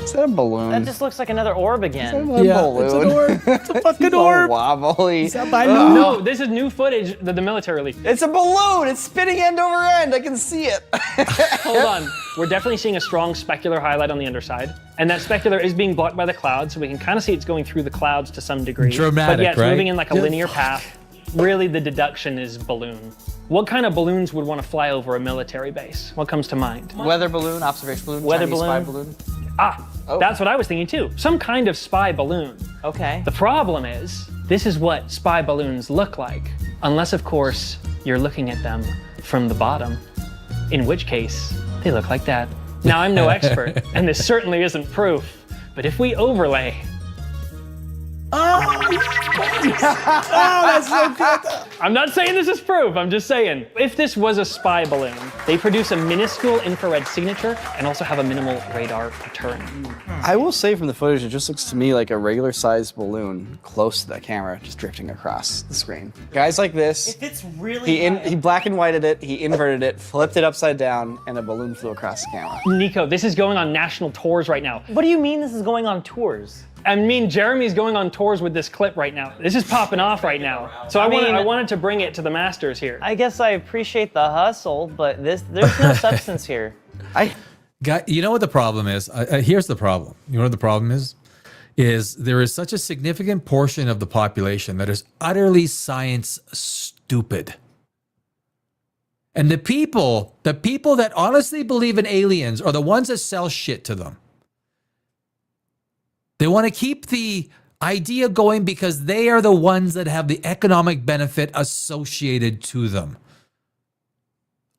Is that a balloon? That just looks like another orb again. Balloon. It's an orb. It's a fucking orb. Wobbly. Is that balloon? No, this is new footage that the military released. It's a balloon. It's spinning end over end. I can see it. Hold on. We're definitely seeing a strong specular highlight on the underside. And that specular is being blocked by the clouds, so we can kind of see it's going through the clouds to some degree. Dramatic, but yeah, it's right? moving in like a linear path. Really, the deduction is balloon. What kind of balloons would want to fly over a military base? What comes to mind? Weather balloon, observation balloon, Weather Chinese balloon. spy balloon. That's what I was thinking too. Some kind of spy balloon. Okay. The problem is, this is what spy balloons look like. Unless, of course, you're looking at them from the bottom. In which case, they look like that. Now, I'm no expert, and this certainly isn't proof. But if we overlay... Oh, that's so good. I'm not saying this is proof, I'm just saying, if this was a spy balloon, they produce a minuscule infrared signature and also have a minimal radar return. I will say from the footage, it just looks to me like a regular sized balloon close to that camera, just drifting across the screen. Guys like this, If it's really he black and whited it, he inverted it, flipped it upside down, and a balloon flew across the camera. Nico, this is going on national tours right now. What do you mean this is going on tours? I mean, Jeremy's going on tours with this clip right now. This is popping off right now. So I wanted to bring it to the masters here. I guess I appreciate the hustle, but there's no substance here. You know what the problem is? Here's the problem. You know what the problem is? Is there is such a significant portion of the population that is utterly science stupid. And the people that honestly believe in aliens are the ones that sell shit to them. They want to keep the idea going because they are the ones that have the economic benefit associated to them.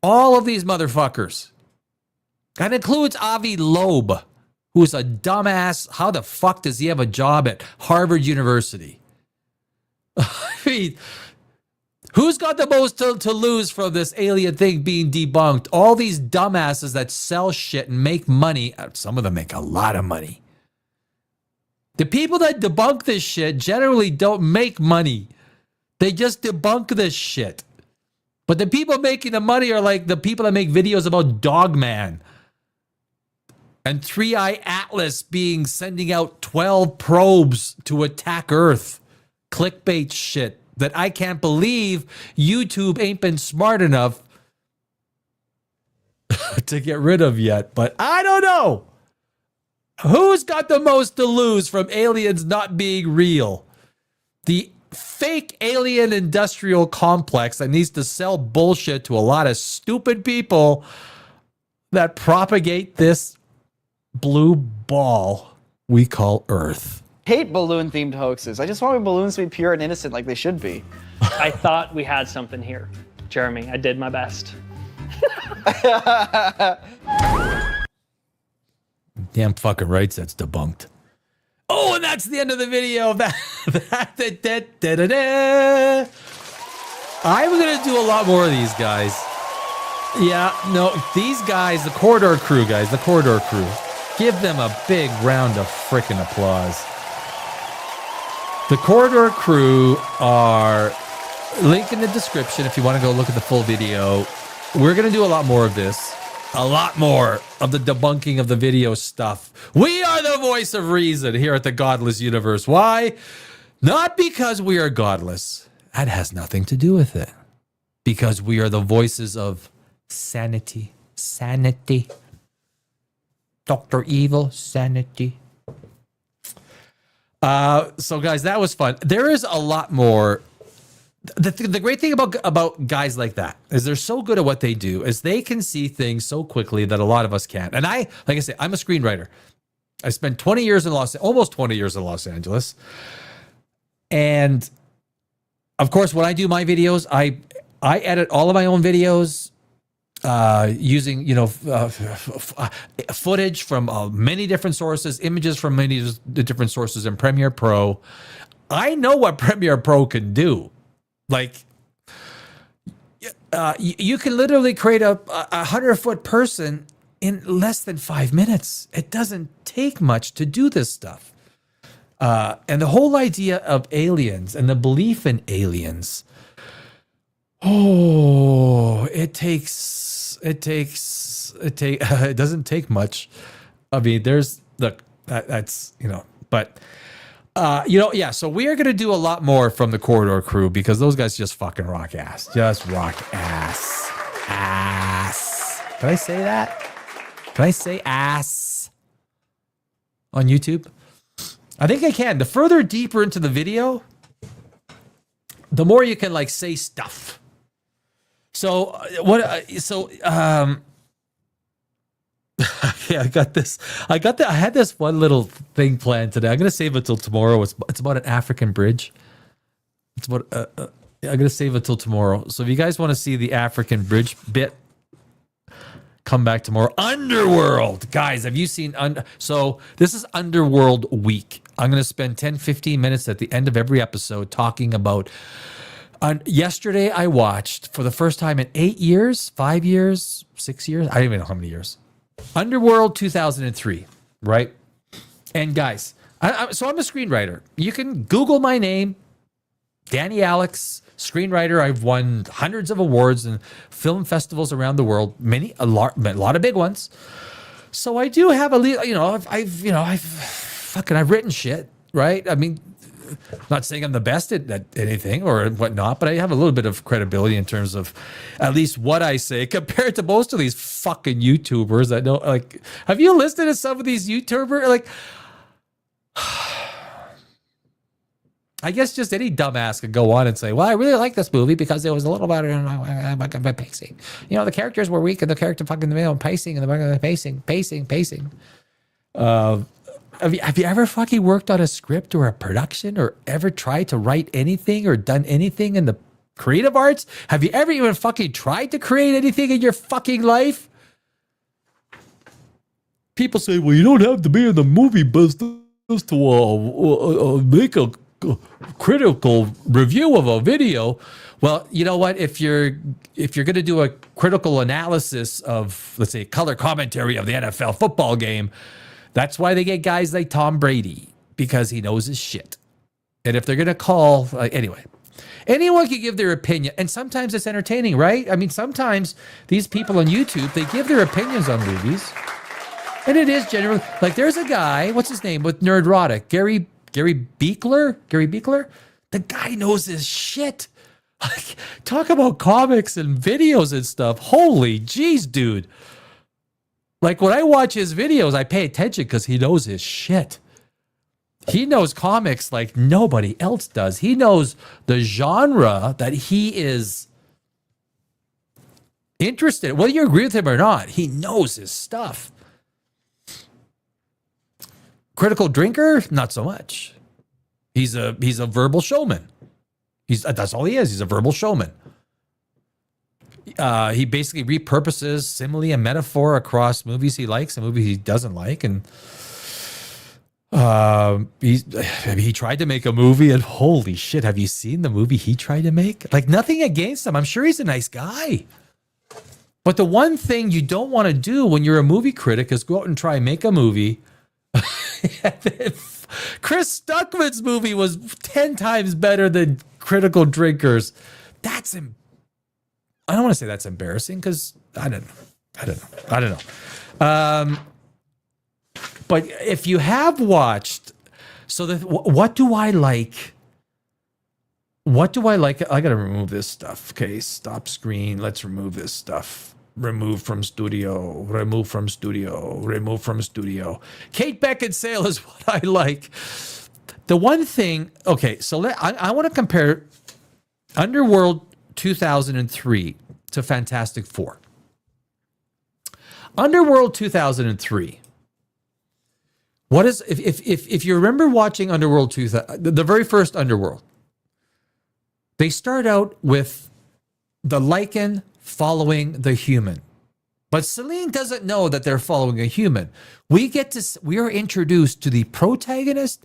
All of these motherfuckers. That includes Avi Loeb, who's a dumbass. How the fuck does he have a job at Harvard University? I mean, who's got the most to lose from this alien thing being debunked? All these dumbasses that sell shit and make money. Some of them make a lot of money. The people that debunk this shit generally don't make money. They just debunk this shit. But the people making the money are like the people that make videos about Dogman and 3-Eye Atlas sending out 12 probes to attack Earth. Clickbait shit that I can't believe YouTube ain't been smart enough to get rid of yet. But I don't know. Who's got the most to lose from aliens not being real? The fake alien industrial complex that needs to sell bullshit to a lot of stupid people that propagate this blue ball we call Earth. Hate balloon themed hoaxes. I just want my balloons to be pure and innocent like they should be. I thought we had something here. Jeremy, I did my best. Damn fucking right, that's debunked. Oh, and that's the end of the video. I'm going to do a lot more of these guys. Yeah, no, these guys, the corridor crew guys, the corridor crew. Give them a big round of frickin' applause. The corridor crew are link in the description if you want to go look at the full video. We're going to do a lot more of this. A lot more of the debunking of the video stuff. We are the voice of reason here at the Godless Universe. Why? Not because we are godless. That has nothing to do with it. Because we are the voices of sanity. Sanity. Dr. Evil, sanity. So guys, that was fun. There is a lot more. The great thing about guys like that is they're so good at what they do is they can see things so quickly that a lot of us can't. And like I say, I'm a screenwriter. I spent almost 20 years in Los Angeles. And of course, when I do my videos, I edit all of my own videos using, footage from many different sources, images from many different sources in Premiere Pro. I know what Premiere Pro can do. Like, you can literally create a 100-foot person in less than 5 minutes. It doesn't take much to do this stuff. And the whole idea of aliens and the belief in aliens, it doesn't take much. I mean, so we are going to do a lot more from the Corridor Crew because those guys just fucking rock ass. Just rock ass. Ass. Can I say that? Can I say ass on YouTube? I think I can. The further deeper into the video, the more you can like say stuff. So yeah, I had this one little thing planned today. I'm going to save it till tomorrow. It's about an African bridge. It's about, I'm going to save it till tomorrow. So if you guys want to see the African bridge bit, come back tomorrow. Underworld. Guys, have you seen, so this is Underworld week. I'm going to spend 10, 15 minutes at the end of every episode talking about, yesterday I watched for the first time in 8 years, 5 years, 6 years. I don't even know how many years. Underworld 2003, right? And guys, so I'm a screenwriter. You can Google my name, Danny Alex, screenwriter. I've won hundreds of awards and film festivals around the world, a lot of big ones. So I do have I've written shit, right? I mean, not saying I'm the best at anything or whatnot, but I have a little bit of credibility in terms of at least what I say compared to most of these fucking YouTubers that don't like. Have you listened to some of these YouTubers? Like, I guess just any dumbass could go on and say, well, I really like this movie because it was a little better by pacing. The characters were weak and the character fucking pacing and the pacing. Have you ever fucking worked on a script or a production or ever tried to write anything or done anything in the creative arts? Have you ever even fucking tried to create anything in your fucking life? People say, well, you don't have to be in the movie business to make a critical review of a video. Well, you know what? If you're going to do a critical analysis of, let's say, color commentary of the NFL football game, that's why they get guys like Tom Brady, because he knows his shit. And if they're going to call, anyway, anyone can give their opinion. And sometimes it's entertaining, right? I mean, sometimes these people on YouTube, they give their opinions on movies. And it is generally, like there's a guy, what's his name, with Nerdrotic, Gary Beekler. The guy knows his shit. Like, talk about comics and videos and stuff. Holy jeez, dude. Like when I watch his videos, I pay attention because he knows his shit. He knows comics like nobody else does. He knows the genre that he is interested in. Whether you agree with him or not, he knows his stuff. Critical drinker, not so much. He's a verbal showman. That's all he is. He's a verbal showman. He basically repurposes simile and metaphor across movies he likes and movies he doesn't like. And he tried to make a movie, and holy shit, have you seen the movie he tried to make? Like, nothing against him. I'm sure he's a nice guy. But the one thing you don't want to do when you're a movie critic is go out and try and make a movie. Chris Stuckman's movie was 10 times better than Critical Drinkers. That's I don't want to say that's embarrassing because I don't know. But if you have watched, what do I like? What do I like? I got to remove this stuff. Okay, stop screen. Let's remove this stuff. Remove from studio. Remove from studio. Remove from studio. Kate Beckinsale is what I like. The one thing, okay, so I want to compare Underworld 2003 to Fantastic Four. Underworld 2003. What is, if you remember watching Underworld 2000, the very first Underworld, they start out with the Lycan following the human. But Celine doesn't know that they're following a human. We are introduced to the protagonist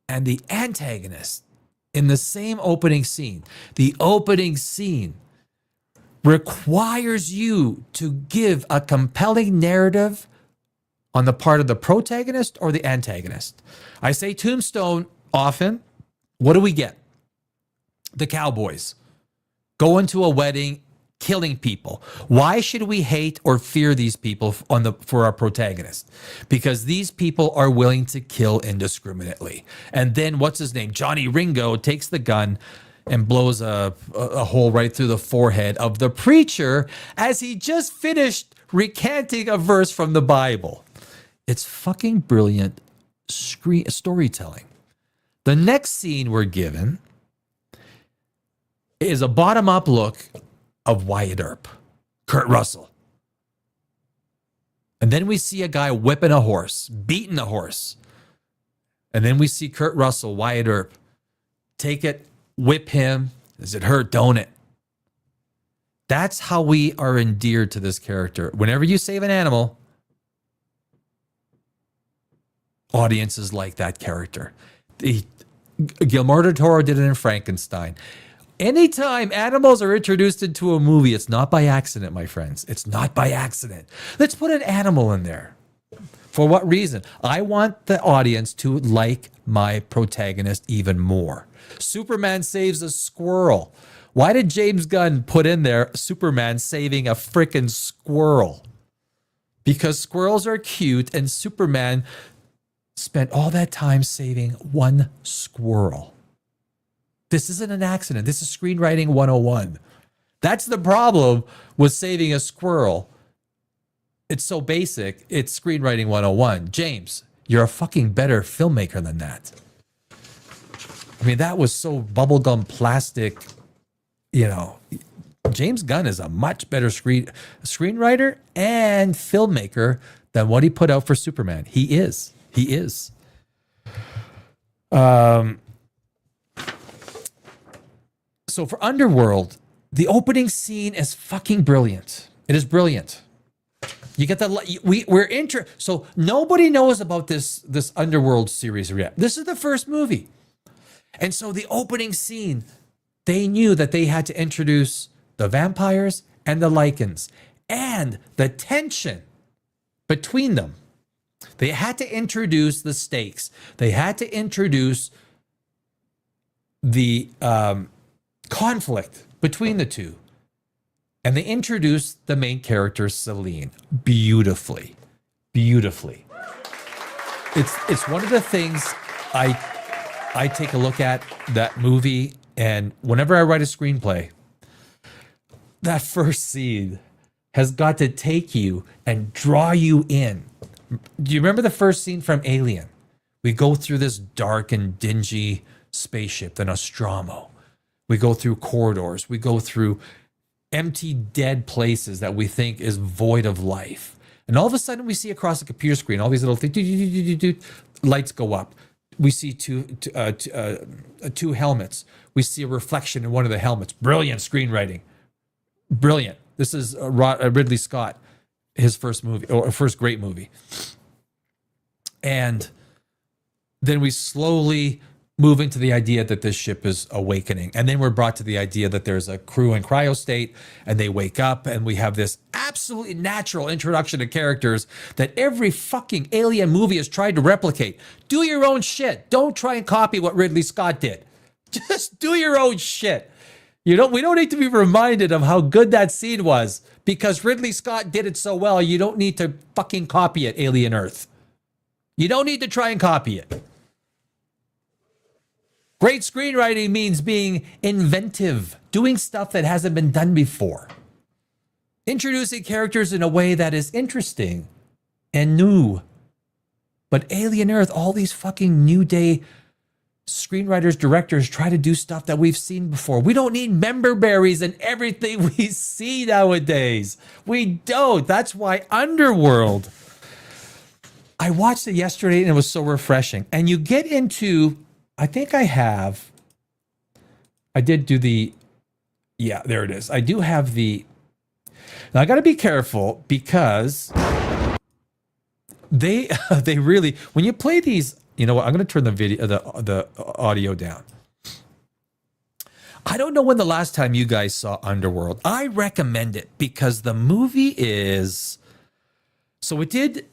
and the antagonist in the same opening scene. The opening scene requires you to give a compelling narrative on the part of the protagonist or the antagonist. I say Tombstone often. What do we get? The cowboys go into a wedding, killing people. Why should we hate or fear these people for our protagonist? Because these people are willing to kill indiscriminately. And then what's his name? Johnny Ringo takes the gun and blows a hole right through the forehead of the preacher as he just finished recanting a verse from the Bible. It's fucking brilliant storytelling. The next scene we're given is a bottom-up look of Wyatt Earp, Kurt Russell. And then we see a guy whipping a horse, beating a horse. And then we see Kurt Russell, Wyatt Earp, take it, whip him. Does it hurt? Don't it? That's how we are endeared to this character. Whenever you save an animal, audiences like that character. Guillermo del Toro did it in Frankenstein. Anytime animals are introduced into a movie, it's not by accident, my friends. It's not by accident. Let's put an animal in there. For what reason? I want the audience to like my protagonist even more. Superman saves a squirrel. Why did James Gunn put in there Superman saving a frickin' squirrel? Because squirrels are cute and Superman spent all that time saving one squirrel. This isn't an accident. This is screenwriting 101. That's the problem with saving a squirrel. It's so basic. It's screenwriting 101. James, you're a fucking better filmmaker than that. I mean, that was so bubblegum plastic, you know. James Gunn is a much better screenwriter and filmmaker than what he put out for Superman. He is. He is. So for Underworld, the opening scene is fucking brilliant. It is brilliant. You get the so nobody knows about this Underworld series yet. This is the first movie. And so the opening scene, they knew that they had to introduce the vampires and the Lycans and the tension between them. They had to introduce the stakes. They had to introduce the conflict between the two. And they introduced the main character, Celine, beautifully. Beautifully. It's one of the things I take a look at that movie, and whenever I write a screenplay, that first scene has got to take you and draw you in. Do you remember the first scene from Alien? We go through this dark and dingy spaceship, the Nostromo. We go through corridors. We go through empty, dead places that we think is void of life. And all of a sudden we see across the computer screen, all these little things, lights go up. We see two helmets. We see a reflection in one of the helmets. Brilliant screenwriting. Brilliant. This is Ridley Scott, his first movie, or first great movie. And then we slowly move into the idea that this ship is awakening. And then we're brought to the idea that there's a crew in cryo state and they wake up, and we have this absolutely natural introduction to characters that every fucking alien movie has tried to replicate. Do your own shit. Don't try and copy what Ridley Scott did. Just do your own shit. We don't need to be reminded of how good that scene was because Ridley Scott did it so well. You don't need to fucking copy it, Alien Earth. You don't need to try and copy it. Great screenwriting means being inventive, doing stuff that hasn't been done before. Introducing characters in a way that is interesting and new. But Alien Earth, all these fucking new day screenwriters, directors try to do stuff that we've seen before. We don't need member berries and everything we see nowadays. We don't. That's why Underworld. I watched it yesterday and it was so refreshing. And you get into, I did do the, yeah, there it is. I do have the, now I got to be careful because they really, when you play these, you know what? I'm going to turn the video, the audio down. I don't know when the last time you guys saw Underworld. I recommend it because the movie is, so it did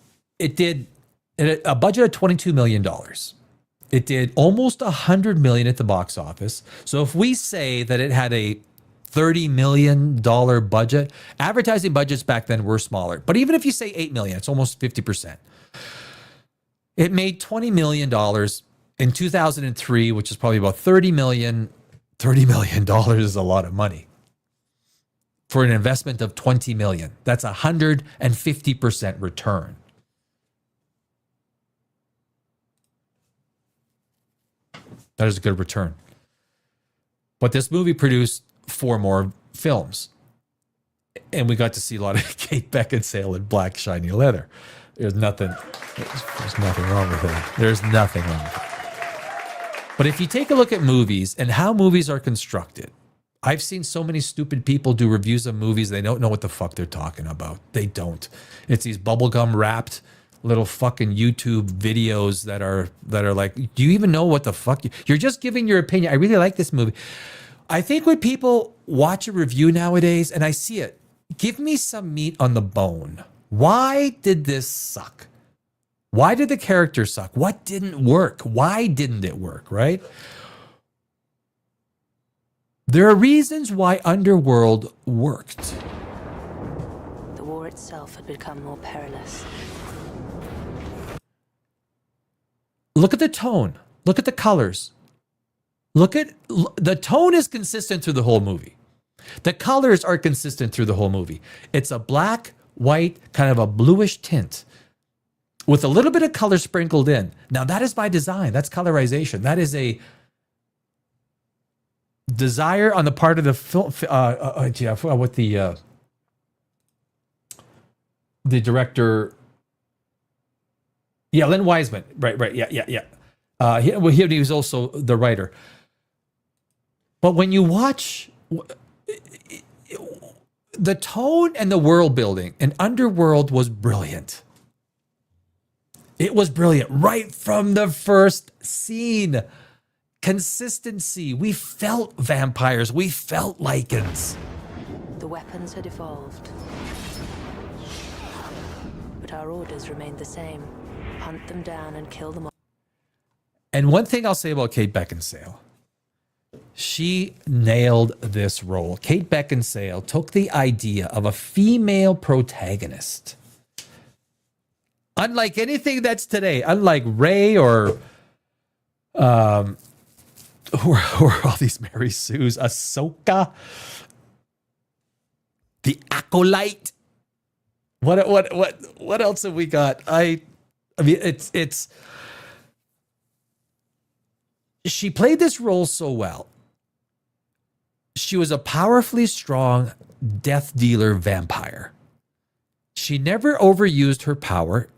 a budget of $22 million. It did almost $100 million at the box office. So if we say that it had a $30 million budget, advertising budgets back then were smaller. But even if you say $8 million, it's almost 50%. It made $20 million in 2003, which is probably about $30 million. $30 million is a lot of money for an investment of $20 million. That's 150% return. That is a good return. But this movie produced 4 more films. And we got to see a lot of Kate Beckinsale in black shiny leather. There's nothing wrong with that. There's nothing wrong with that. But if you take a look at movies and how movies are constructed, I've seen so many stupid people do reviews of movies. They don't know what the fuck they're talking about. They don't. It's these bubblegum wrapped little fucking YouTube videos that are like, do you even know what the fuck? You're just giving your opinion. I really like this movie. I think when people watch a review nowadays, and I see it, give me some meat on the bone. Why did this suck? Why did the character suck? What didn't work? Why didn't it work, right? There are reasons why Underworld worked. The war itself had become more perilous. Look at the tone. Look at the colors. The tone is consistent through the whole movie. The colors are consistent through the whole movie. It's a black, white, kind of a bluish tint with a little bit of color sprinkled in. Now that is by design. That's colorization. That is a desire on the part of the film. I forgot what the director. Yeah, Len Wiseman. Right. Yeah. He was also the writer. But when you watch the tone and the world building, and Underworld was brilliant. It was brilliant right from the first scene. Consistency. We felt vampires. We felt lichens. The weapons had evolved, but our orders remained the same. Hunt them down and kill them all. And one thing I'll say about Kate Beckinsale, she nailed this role. Kate Beckinsale took the idea of a female protagonist. Unlike anything that's today, unlike Ray or who are all these Mary Sues, Ahsoka, the Acolyte. What else have we got? I mean, it's she played this role so well. She was a powerfully strong death dealer vampire. She never overused her power.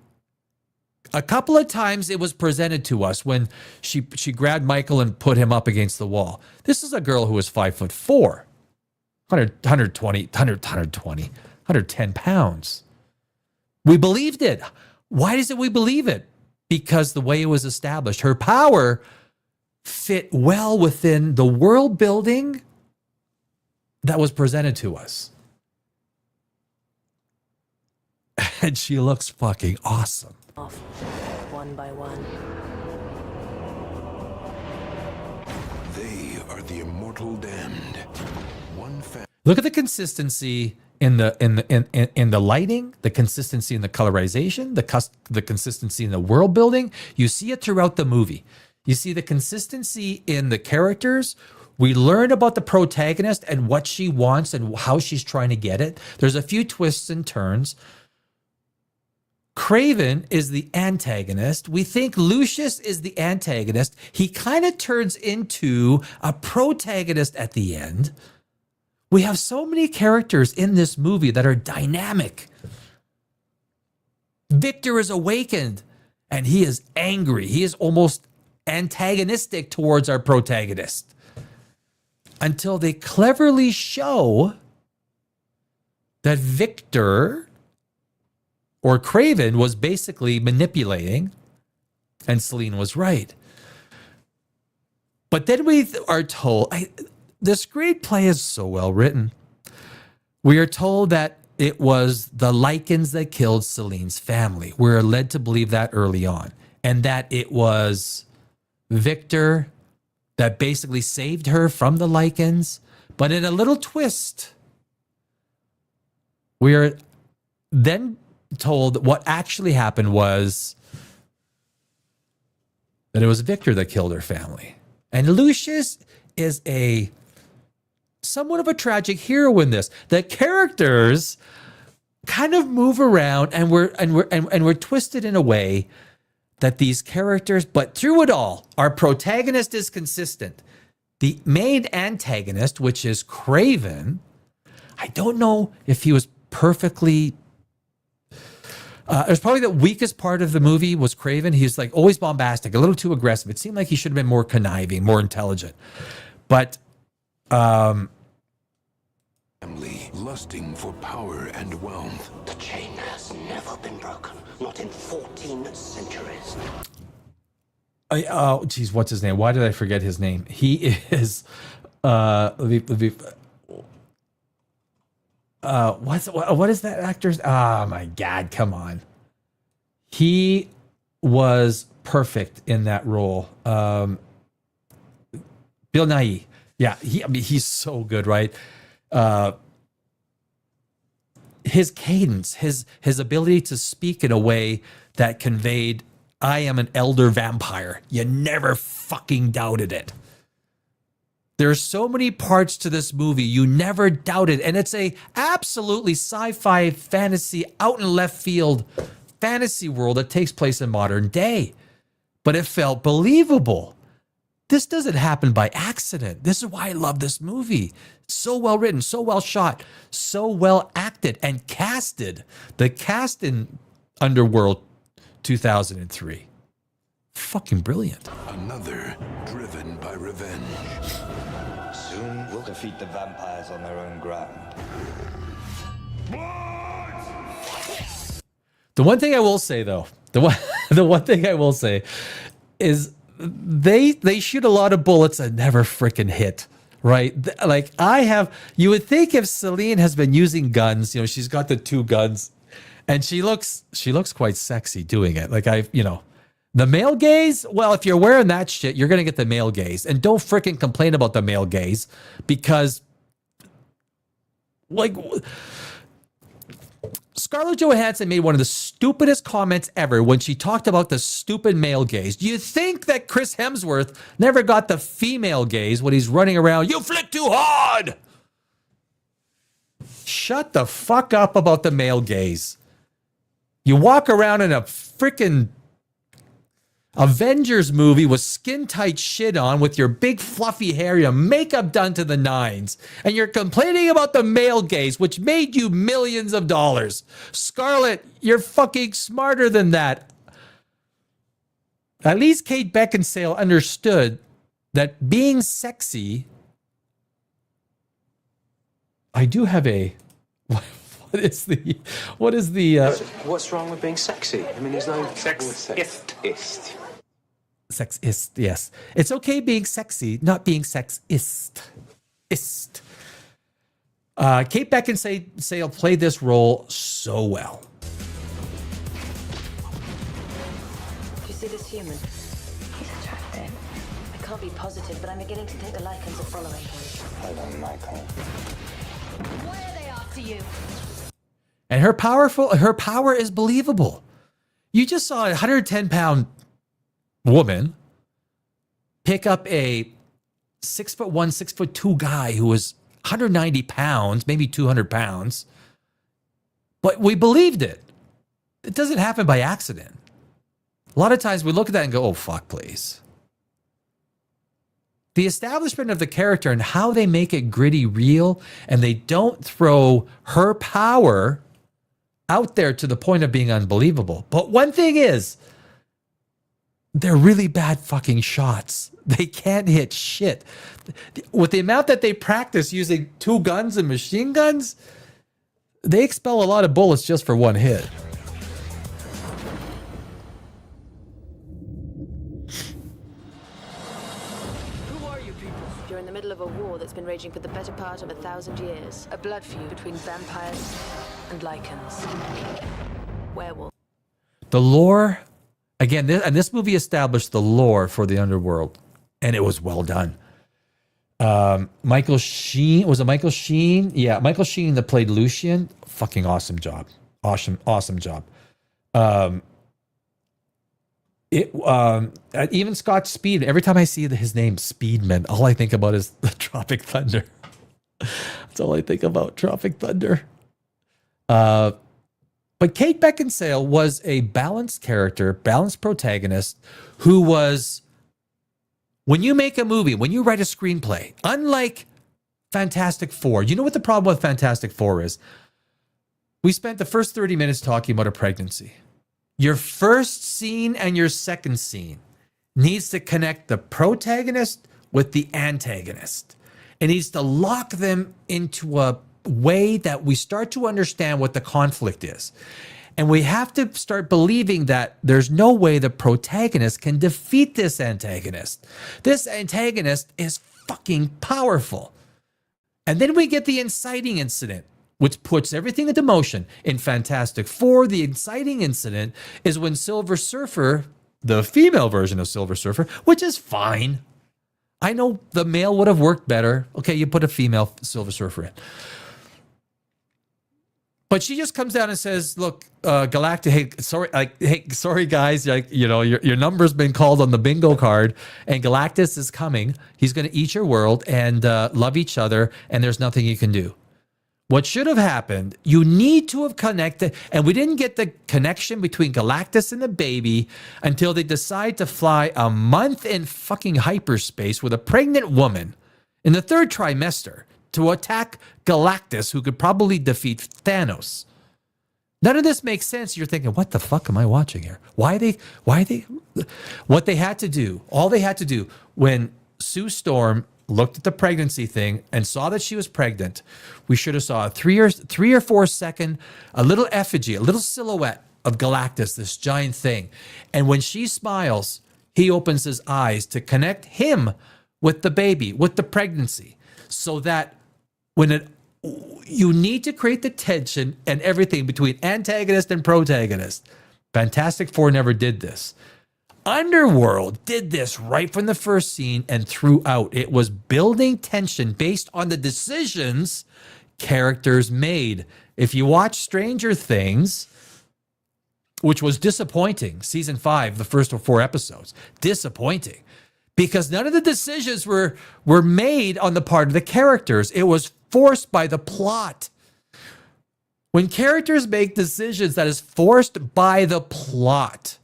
A couple of times it was presented to us when she grabbed Michael and put him up against the wall. This is a girl who was 5'4", 110 pounds. We believed it. Why did we believe it? Because the way it was established, her power fit well within the world building that was presented to us. And she looks fucking awesome. Off, one by one. They are the immortal damned. One Look at the consistency in the lighting, the consistency in the colorization, the consistency in the world building. You see it throughout the movie. You see the consistency in the characters. We learn about the protagonist and what she wants and how she's trying to get it. There's a few twists and turns. Craven is the antagonist. We think Lucius is the antagonist. He kind of turns into a protagonist at the end. We have so many characters in this movie that are dynamic. Victor is awakened and he is angry. He is almost antagonistic towards our protagonist until they cleverly show that Victor or Craven was basically manipulating and Celine was right. But then we are told, the screenplay is so well written. We are told that it was the lichens that killed Celine's family. We're led to believe that early on. And that it was Victor that basically saved her from the lichens. But in a little twist, we are then told what actually happened was that it was Victor that killed her family. And Lucius is somewhat of a tragic hero in this. The characters kind of move around and we're twisted in a way that these characters, but through it all, our protagonist is consistent. The main antagonist, which is Craven, I don't know if he was perfectly. It was probably the weakest part of the movie was Craven. He was like always bombastic, a little too aggressive. It seemed like he should have been more conniving, more intelligent. But family lusting for power and wealth. The chain has never been broken, not in 14 centuries. Oh, geez, what's his name? Why did I forget his name? He is, what is that actor's? Oh my God, come on. He was perfect in that role. Bill Nighy. Yeah, he's so good, right? His cadence, his ability to speak in a way that conveyed, I am an elder vampire. You never fucking doubted it. There's so many parts to this movie you never doubted, and it's a absolutely sci-fi fantasy out in left field fantasy world that takes place in modern day. But it felt believable. This doesn't happen by accident. This is why I love this movie. So well written, so well shot, so well acted and casted. The cast in Underworld 2003. Fucking brilliant. Another driven by revenge. Soon we'll defeat the vampires on their own ground. The one thing I will say, though, the one thing I will say is they shoot a lot of bullets and never freaking hit, right? Like you would think if Celine has been using guns, she's got the two guns, and she looks quite sexy doing it. Like the male gaze. Well, if you're wearing that shit, you're gonna get the male gaze, and don't freaking complain about the male gaze because, like. Scarlett Johansson made one of the stupidest comments ever when she talked about the stupid male gaze. Do you think that Chris Hemsworth never got the female gaze when he's running around, you flick too hard? Shut the fuck up about the male gaze. You walk around in a freaking Avengers movie with skin tight shit on with your big fluffy hair, your makeup done to the nines, and you're complaining about the male gaze, which made you millions of dollars. Scarlett, you're fucking smarter than that. At least Kate Beckinsale understood that being sexy. I do have a. What is the? What's wrong with being sexy? I mean, there's no sexist. Sexist, yes. It's okay being sexy, not being sexist. Kate Beckinsale played this role so well. Do you see this human? He's attractive. I can't be positive, but I'm beginning to think the lichens are following him. Hold on, Michael. Why are they after you? And her power is believable. You just saw a 110-pound woman pick up a 6'1", 6'2" guy who was 190 pounds, maybe 200 pounds. But we believed it. It doesn't happen by accident. A lot of times we look at that and go, oh, fuck, please. The establishment of the character and how they make it gritty real, and they don't throw her power out there to the point of being unbelievable. But one thing is, they're really bad fucking shots. They can't hit shit. With the amount that they practice using 2 guns and machine guns, they expel a lot of bullets just for one hit. You're in the middle of a war that's been raging for the better part of 1,000 years. A blood feud between vampires and lichens. Werewolves. The lore, again, this movie established the lore for the Underworld, and it was well done. Michael Sheen, was it Michael Sheen? Yeah, Michael Sheen that played Lucian. Fucking awesome job. Awesome job. Even Scott Speed, every time I see his name, Speedman, all I think about is the Tropic Thunder. That's all I think about, Tropic Thunder. But Kate Beckinsale was a balanced character, balanced protagonist who was, when you make a movie, when you write a screenplay, unlike Fantastic Four, you know what the problem with Fantastic Four is? We spent the first 30 minutes talking about a pregnancy. Your first scene and your second scene needs to connect the protagonist with the antagonist. It needs to lock them into a way that we start to understand what the conflict is. And we have to start believing that there's no way the protagonist can defeat this antagonist. This antagonist is fucking powerful. And then we get the inciting incident, which puts everything into motion. In Fantastic Four, the inciting incident is when Silver Surfer, the female version of Silver Surfer, which is fine. I know the male would have worked better. Okay, you put a female Silver Surfer in. But she just comes down and says, look, Galactic, sorry guys, your number's been called on the bingo card, and Galactus is coming. He's going to eat your world and love each other, and there's nothing you can do. What should have happened, you need to have connected, and we didn't get the connection between Galactus and the baby until they decide to fly a month in fucking hyperspace with a pregnant woman in the 3rd trimester to attack Galactus, who could probably defeat Thanos. None of this makes sense. You're thinking, what the fuck am I watching here? Why they, what they had to do, all they had to do when Sue Storm looked at the pregnancy thing and saw that she was pregnant, we should have saw a 3 or 4 second, a little effigy, a little silhouette of Galactus, this giant thing. And when she smiles, he opens his eyes to connect him with the baby, with the pregnancy, so that you need to create the tension and everything between antagonist and protagonist. Fantastic Four never did this. Underworld did this right from the first scene and throughout. It was building tension based on the decisions characters made. If you watch Stranger Things, which was disappointing, season 5, the first 4 episodes, disappointing, because none of the decisions were made on the part of the characters. It was forced by the plot. When characters make decisions that is forced by the plot,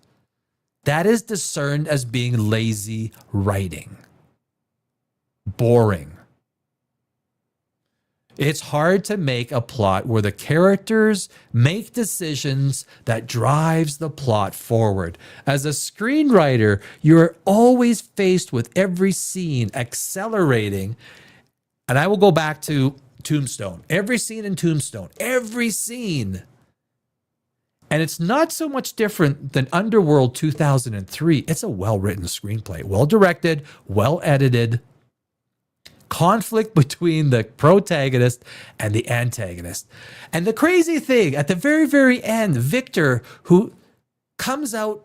that is discerned as being lazy writing. Boring. It's hard to make a plot where the characters make decisions that drives the plot forward. As a screenwriter, you're always faced with every scene accelerating. And I will go back to Tombstone. Every scene in Tombstone. Every scene. And it's not so much different than Underworld 2003. It's a well-written screenplay. Well-directed, well-edited. Conflict between the protagonist and the antagonist. And the crazy thing, at the very, very end, Victor, who comes out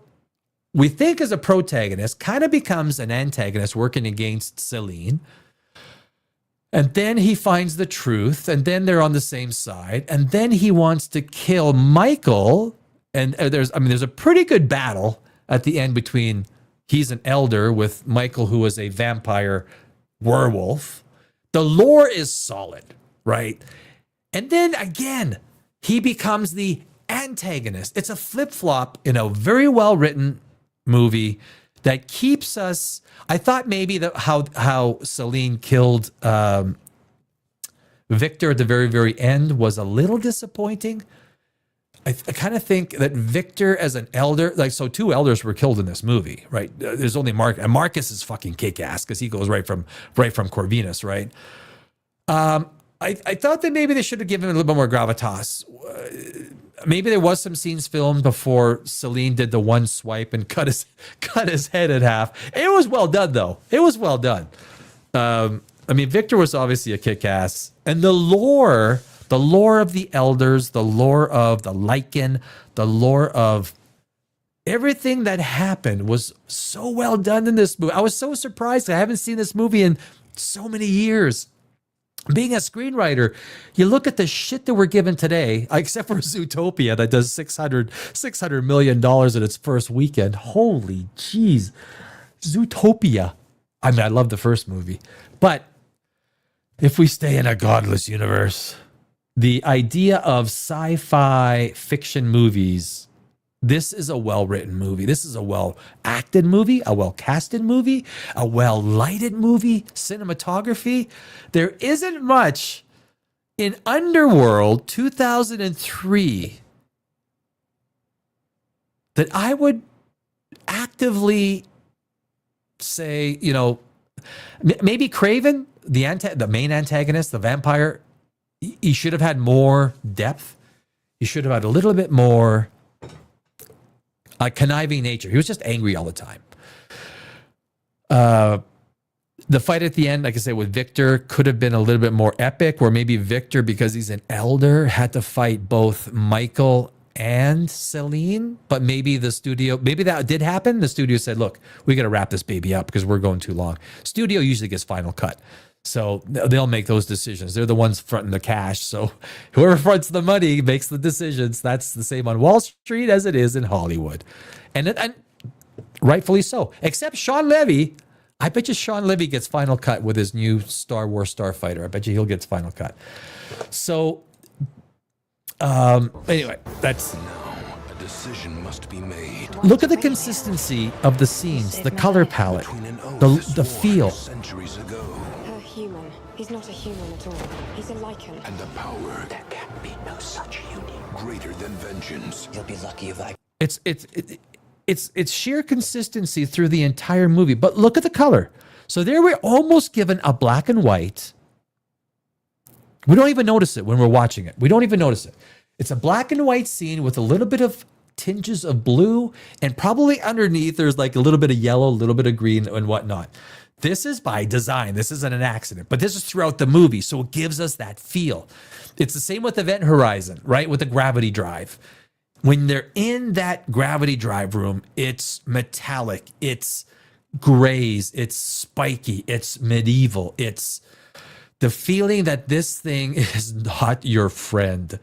we think is a protagonist kind of becomes an antagonist working against Celine. And then he finds the truth, and then they're on the same side, and then he wants to kill Michael. And there's a pretty good battle at the end between he's an elder with Michael, who is a vampire werewolf. The lore is solid, right? And then again, he becomes the antagonist. It's a flip-flop in a very well-written movie that keeps us. I thought maybe that how Celine killed Victor at the very, very end was a little disappointing. I kind of think that Victor as an elder, like, so 2 elders were killed in this movie, right? There's only Marcus, and Marcus is fucking kick-ass because he goes right from Corvinus, right? I thought that maybe they should have given him a little bit more gravitas. Maybe there was some scenes filmed before Celine did the one swipe and cut his head in half. It was well done, though. It was well done. Victor was obviously a kick-ass. And the lore of the elders, the lore of the Lycan, the lore of everything that happened was so well done in this movie. I was so surprised. I haven't seen this movie in so many years. Being a screenwriter, you look at the shit that we're given today, except for Zootopia that does $600 million in its first weekend. Holy jeez. Zootopia. I mean, I love the first movie. But if we stay in a godless universe, the idea of sci-fi fiction movies, this is a well-written movie. This is a well-acted movie, a well-casted movie, a well-lighted movie, cinematography. There isn't much in Underworld 2003 that I would actively say, maybe Craven, the main antagonist, the vampire, he should have had more depth. He should have had a little bit more conniving nature. He was just angry all the time. The fight at the end, like I said, with Victor could have been a little bit more epic, where maybe Victor, because he's an elder, had to fight both Michael and Celine. But maybe maybe that did happen. The studio said, look, we got to wrap this baby up because we're going too long. Studio usually gets final cut. So they'll make those decisions. They're the ones fronting the cash. So whoever fronts the money makes the decisions. That's the same on Wall Street as it is in Hollywood. And rightfully so. Except Sean Levy. I bet you Sean Levy gets final cut with his new Star Wars Starfighter. I bet you he'll get final cut. So anyway, that's... A decision must be made. Look at the consistency of the scenes, the color palette, the feel. Centuries ago. Human. He's not a human at all. He's a Lycan. And the power. There can be no such union. Greater than vengeance. You'll be lucky if I... It's sheer consistency through the entire movie. But look at the color. So there we're almost given a black and white. We don't even notice it when we're watching it. We don't even notice it. It's a black and white scene with a little bit of tinges of blue, and probably underneath there's like a little bit of yellow, a little bit of green and whatnot. This is by design. This isn't an accident, but this is throughout the movie. So it gives us that feel. It's the same with Event Horizon, right? With the gravity drive. When they're in that gravity drive room, it's metallic, it's grays, it's spiky, it's medieval. It's the feeling that this thing is not your friend.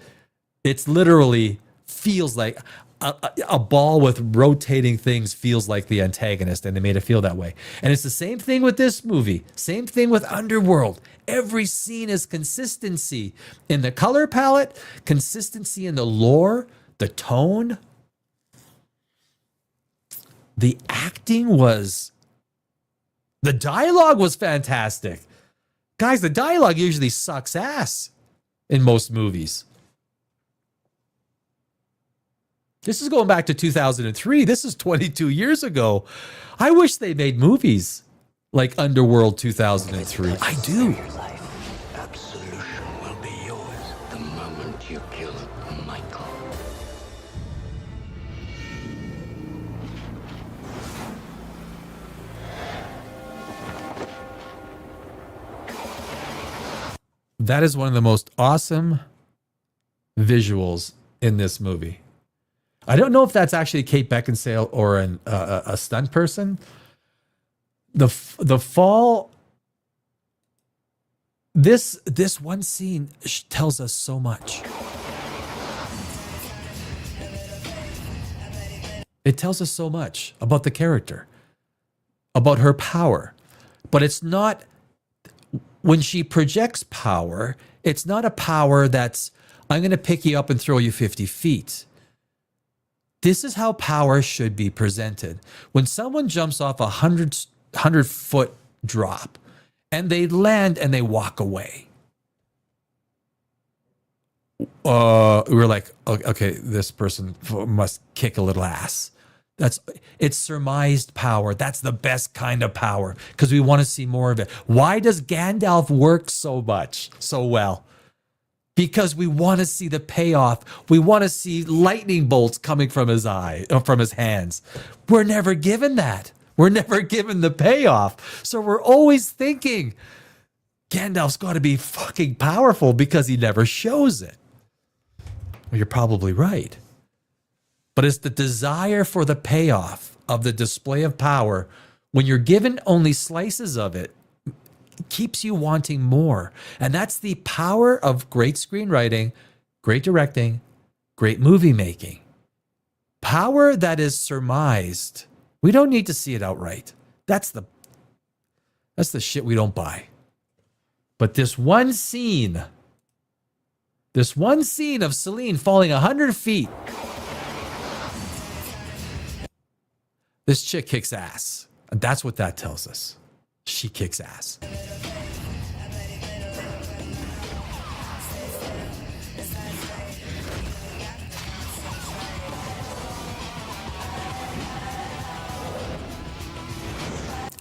It's literally feels like a ball with rotating things feels like the antagonist, and they made it feel that way. And it's the same thing with this movie. Same thing with Underworld. Every scene is consistency in the color palette, consistency in the lore, the tone. The acting was... The dialogue was fantastic. Guys, the dialogue usually sucks ass in most movies. This is going back to 2003. This is 22 years ago. I wish they made movies like Underworld 2003. I do. Absolution will be yours the moment you kill Michael. That is one of the most awesome visuals in this movie. I don't know if that's actually Kate Beckinsale or a stunt person. The fall. This one scene tells us so much. It tells us so much about the character, about her power. But it's not, when she projects power, it's not a power that's, I'm going to pick you up and throw you 50 feet. This is how power should be presented. When someone jumps off a 100-foot drop and they land and they walk away, we're like, okay, this person must kick a little ass. It's surmised power. That's the best kind of power because we want to see more of it. Why does Gandalf work so well? Because we want to see the payoff. We want to see lightning bolts coming from his hands. We're never given that. We're never given the payoff. So we're always thinking Gandalf's got to be fucking powerful because he never shows it. Well, you're probably right. But it's the desire for the payoff of the display of power when you're given only slices of it keeps you wanting more. And that's the power of great screenwriting, great directing, great movie making. Power that is surmised. We don't need to see it outright. That's the shit we don't buy. But this one scene of Celine falling 100 feet, this chick kicks ass. And that's what that tells us. She kicks ass.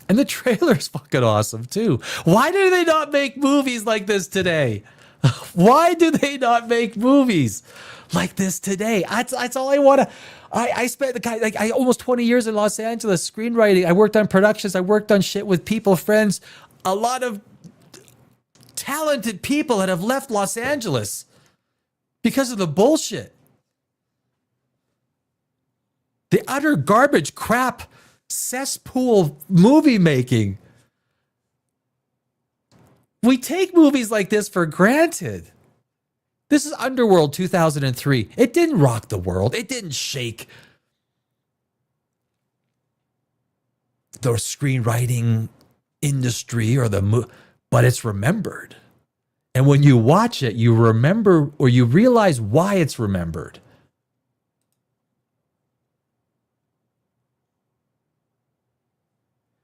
And the trailer's fucking awesome too. Why do they not make movies like this today? Why do they not make movies like this today? That's all I want to. I spent almost 20 years in Los Angeles screenwriting. I worked on productions. I worked on shit with people, friends. A lot of talented people that have left Los Angeles because of the bullshit. The utter garbage, crap, cesspool movie making. We take movies like this for granted. This is Underworld 2003. It didn't rock the world. It didn't shake the screenwriting industry but it's remembered. And when you watch it, you remember or you realize why it's remembered.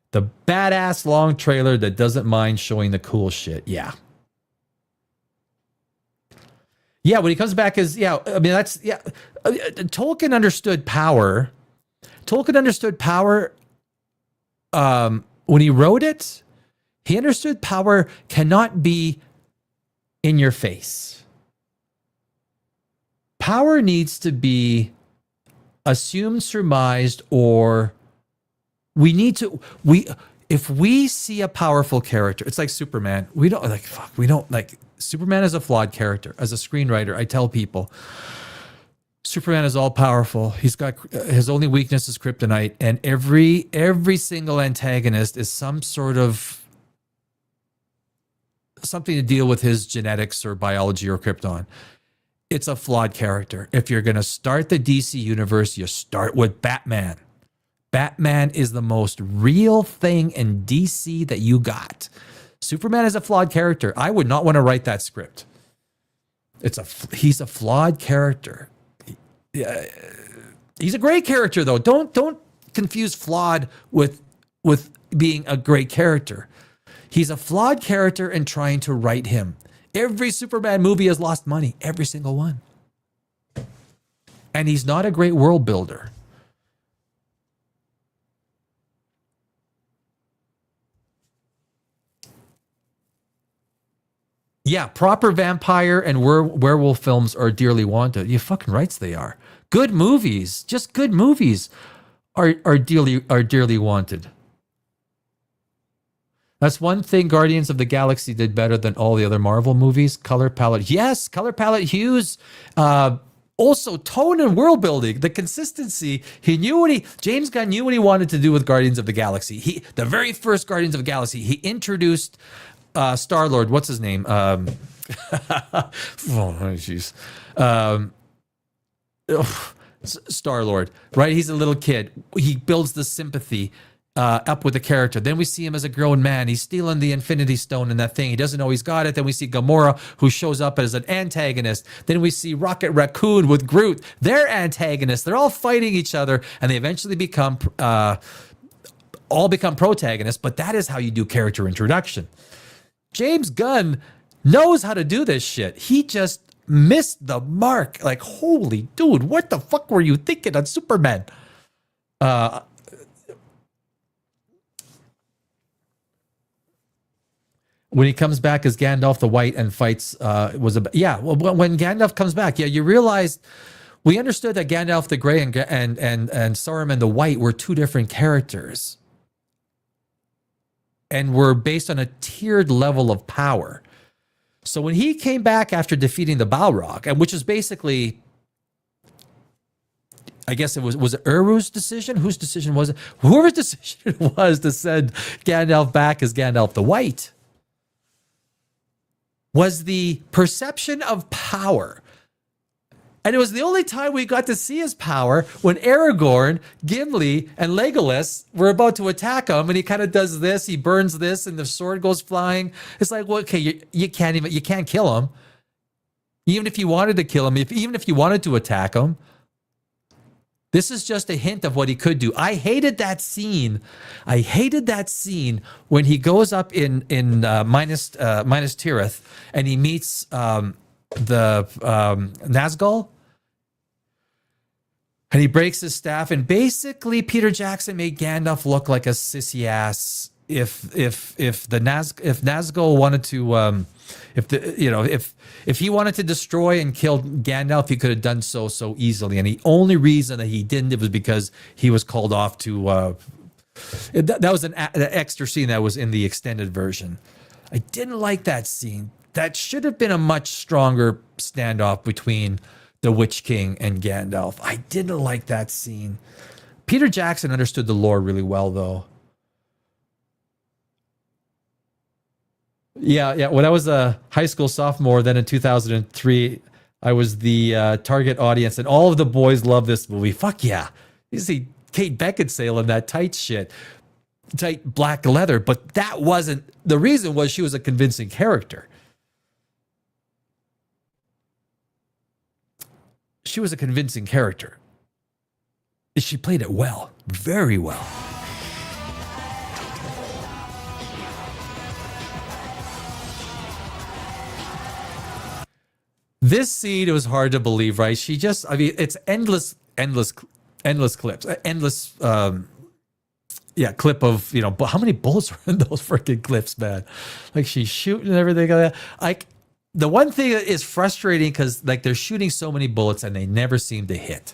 The badass long trailer that doesn't mind showing the cool shit. Yeah. Yeah, when he comes back as, Tolkien understood power. Tolkien understood power when he wrote it. He understood power cannot be in your face. Power needs to be assumed, surmised, or if we see a powerful character, it's like Superman. Superman is a flawed character. As a screenwriter, I tell people, Superman is all powerful. He's got his only weakness is kryptonite, and every single antagonist is some sort of something to deal with his genetics or biology or Krypton. It's a flawed character. If you're going to start the DC universe, you start with Batman. Batman is the most real thing in DC that you got. Superman is a flawed character. I would not want to write that script. He's a flawed character. He's a great character though. Don't confuse flawed with being a great character. He's a flawed character and trying to write him. Every Superman movie has lost money, every single one. And he's not a great world builder. Yeah, proper vampire and werewolf films are dearly wanted. You fucking rights they are. Good movies, just good movies are dearly wanted. That's one thing Guardians of the Galaxy did better than all the other Marvel movies. Color palette. Yes, color palette hues. Also, tone and world building, the consistency. He knew James Gunn knew what he wanted to do with Guardians of the Galaxy. The very first Guardians of the Galaxy, he introduced Star-Lord. What's his name? Oh, jeez. Star-Lord, right? He's a little kid. He builds the sympathy up with the character. Then we see him as a grown man. He's stealing the Infinity Stone and that thing. He doesn't know he's got it. Then we see Gamora, who shows up as an antagonist. Then we see Rocket Raccoon with Groot. They're antagonists. They're all fighting each other, and they eventually become protagonists. But that is how you do character introduction. James Gunn knows how to do this shit. He just missed the mark. Like, holy dude, what the fuck were you thinking on Superman? When he comes back as Gandalf the White and fights, when Gandalf comes back, you realize we understood that Gandalf the Grey and Saruman the White were two different characters, and were based on a tiered level of power. So when he came back after defeating the Balrog, and which is basically, I guess it was it Uru's decision? Whose decision was it? Whoever's decision it was to send Gandalf back as Gandalf the White. Was the perception of power. And it was the only time we got to see his power when Aragorn, Gimli, and Legolas were about to attack him, and he kind of does this, he burns this, and the sword goes flying. It's like, well, okay, you can't kill him. Even if you wanted to kill him, even if you wanted to attack him. This is just a hint of what he could do. I hated that scene. When he goes up in Minas Tirith and he meets the Nazgul, and he breaks his staff. And basically, Peter Jackson made Gandalf look like a sissy ass. If Nazgul wanted to, if he wanted to destroy and kill Gandalf, he could have done so easily. And the only reason that he didn't, it was because he was called off to. That was an extra scene that was in the extended version. I didn't like that scene. That should have been a much stronger standoff between the Witch King and Gandalf. I didn't like that scene. Peter Jackson understood the lore really well, though. Yeah. When I was a high school sophomore, then in 2003, I was the target audience, and all of the boys love this movie. Fuck yeah. You see Kate Beckinsale in that tight black leather, but that wasn't, the reason was she was a convincing character. She was a convincing character. She played it well, very well. This scene, it was hard to believe, right? It's endless clips, clip of, how many bullets were in those freaking clips, man? Like, she's shooting and everything like that. Like, the one thing that is frustrating, because like they're shooting so many bullets and they never seem to hit,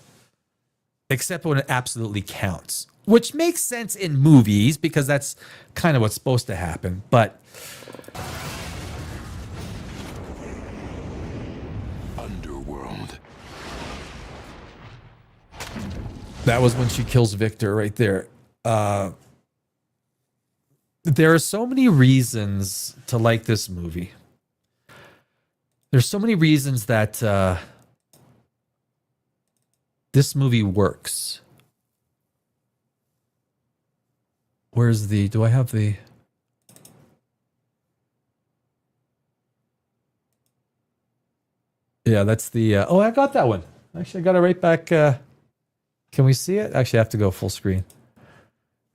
except when it absolutely counts, which makes sense in movies because that's kind of what's supposed to happen. But Underworld. That was when she kills Victor right there. There are so many reasons to like this movie. There's so many reasons that this movie works. Do I have the... Yeah, that's the... I got that one. Actually, I got it right back. Can we see it? Actually, I have to go full screen.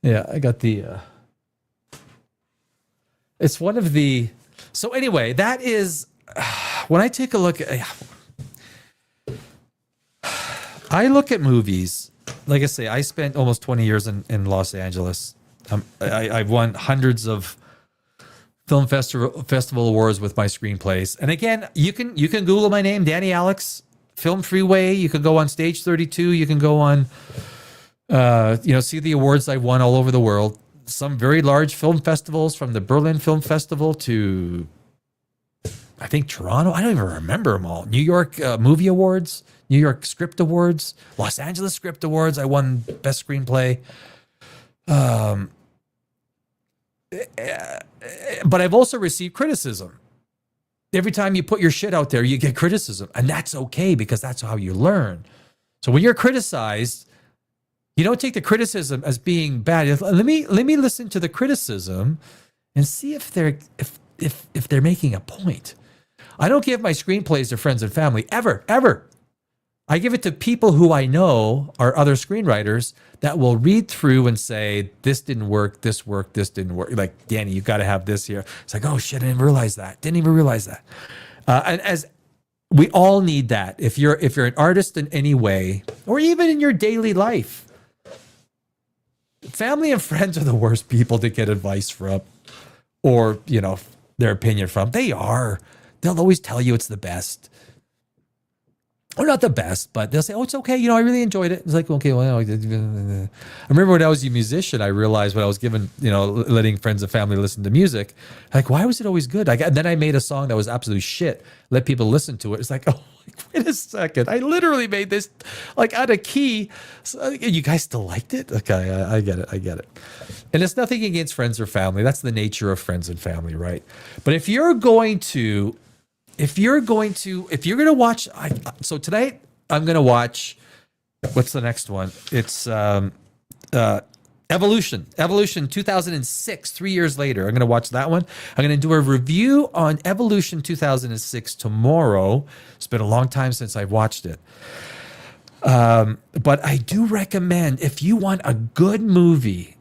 Yeah, I got the... It's one of the... So anyway, that is... When I take a look at... I look at movies. Like I say, I spent almost 20 years in Los Angeles. I've won hundreds of film festival awards with my screenplays. And again, you can Google my name, Danny Alex, Film Freeway. You can go on Stage 32. You can go on, see the awards I've won all over the world. Some very large film festivals, from the Berlin Film Festival to I think Toronto. I don't even remember them all. New York Movie Awards, New York Script Awards, Los Angeles Script Awards. I won Best Screenplay. But I've also received criticism. Every time you put your shit out there, you get criticism. And that's okay because that's how you learn. So when you're criticized, you don't take the criticism as being bad. Let me listen to the criticism and see if they're making a point. I don't give my screenplays to friends and family ever. I give it to people who I know are other screenwriters that will read through and say, this didn't work, this worked, this didn't work. Like, Danny, you got to have this here. It's like, oh shit, I didn't realize that. Didn't even realize that. And as we all need that. If you're an artist in any way, or even in your daily life, family and friends are the worst people to get advice from, or, you know, their opinion from. They'll always tell you it's the best. Or not the best, but they'll say, oh, it's okay. You know, I really enjoyed it. It's like, okay, well, I remember when I was a musician, I realized when I was given, you know, letting friends and family listen to music, like, why was it always good? Then I made a song that was absolute shit. Let people listen to it. It's like, oh, wait a second. I literally made this like out of key. So, you guys still liked it? Okay, I get it. And it's nothing against friends or family. That's the nature of friends and family, right? But if you're going to watch, so tonight I'm going to watch, what's the next one? It's Evolution 2006, 3 years later. I'm going to watch that one. I'm going to do a review on Evolution 2006 tomorrow. It's been a long time since I've watched it. But I do recommend, if you want a good movie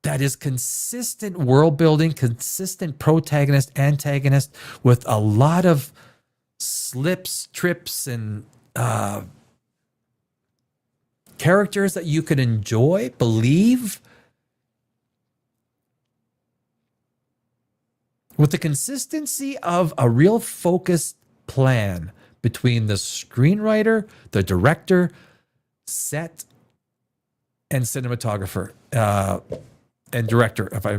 that is consistent world building, consistent protagonist, antagonist, with a lot of slips, trips, and characters that you can enjoy, believe, with the consistency of a real focused plan between the screenwriter, the director, set, and cinematographer, and director, if I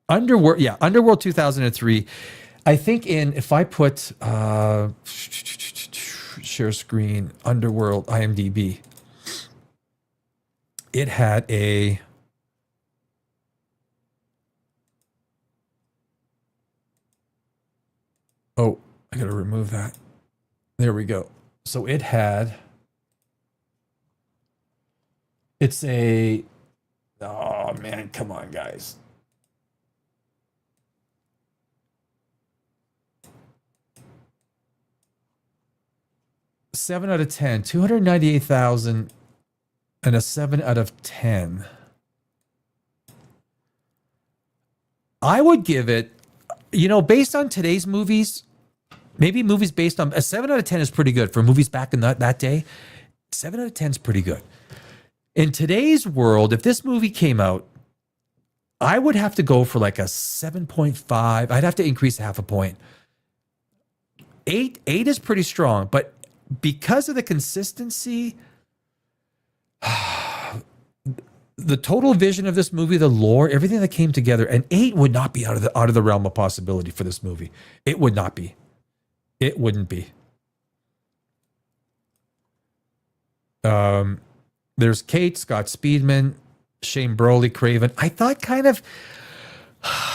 Underworld 2003. I think if I put share screen, Underworld, IMDb, it had a I gotta remove that. There we go. So oh man, come on, guys. Seven out of 10, 298,000, and a 7 out of 10. I would give it, based on today's movies, maybe movies based on a 7 out of 10 is pretty good for movies back in that day. 7 out of 10 is pretty good. In today's world, if this movie came out, I would have to go for like a 7.5. I'd have to increase half a point. 8 is pretty strong, but because of the consistency, the total vision of this movie, the lore, everything that came together, and 8 would not be out of the realm of possibility for this movie. It would not be. It wouldn't be. There's Kate, Scott Speedman, Shane Broley, Craven. I thought kind of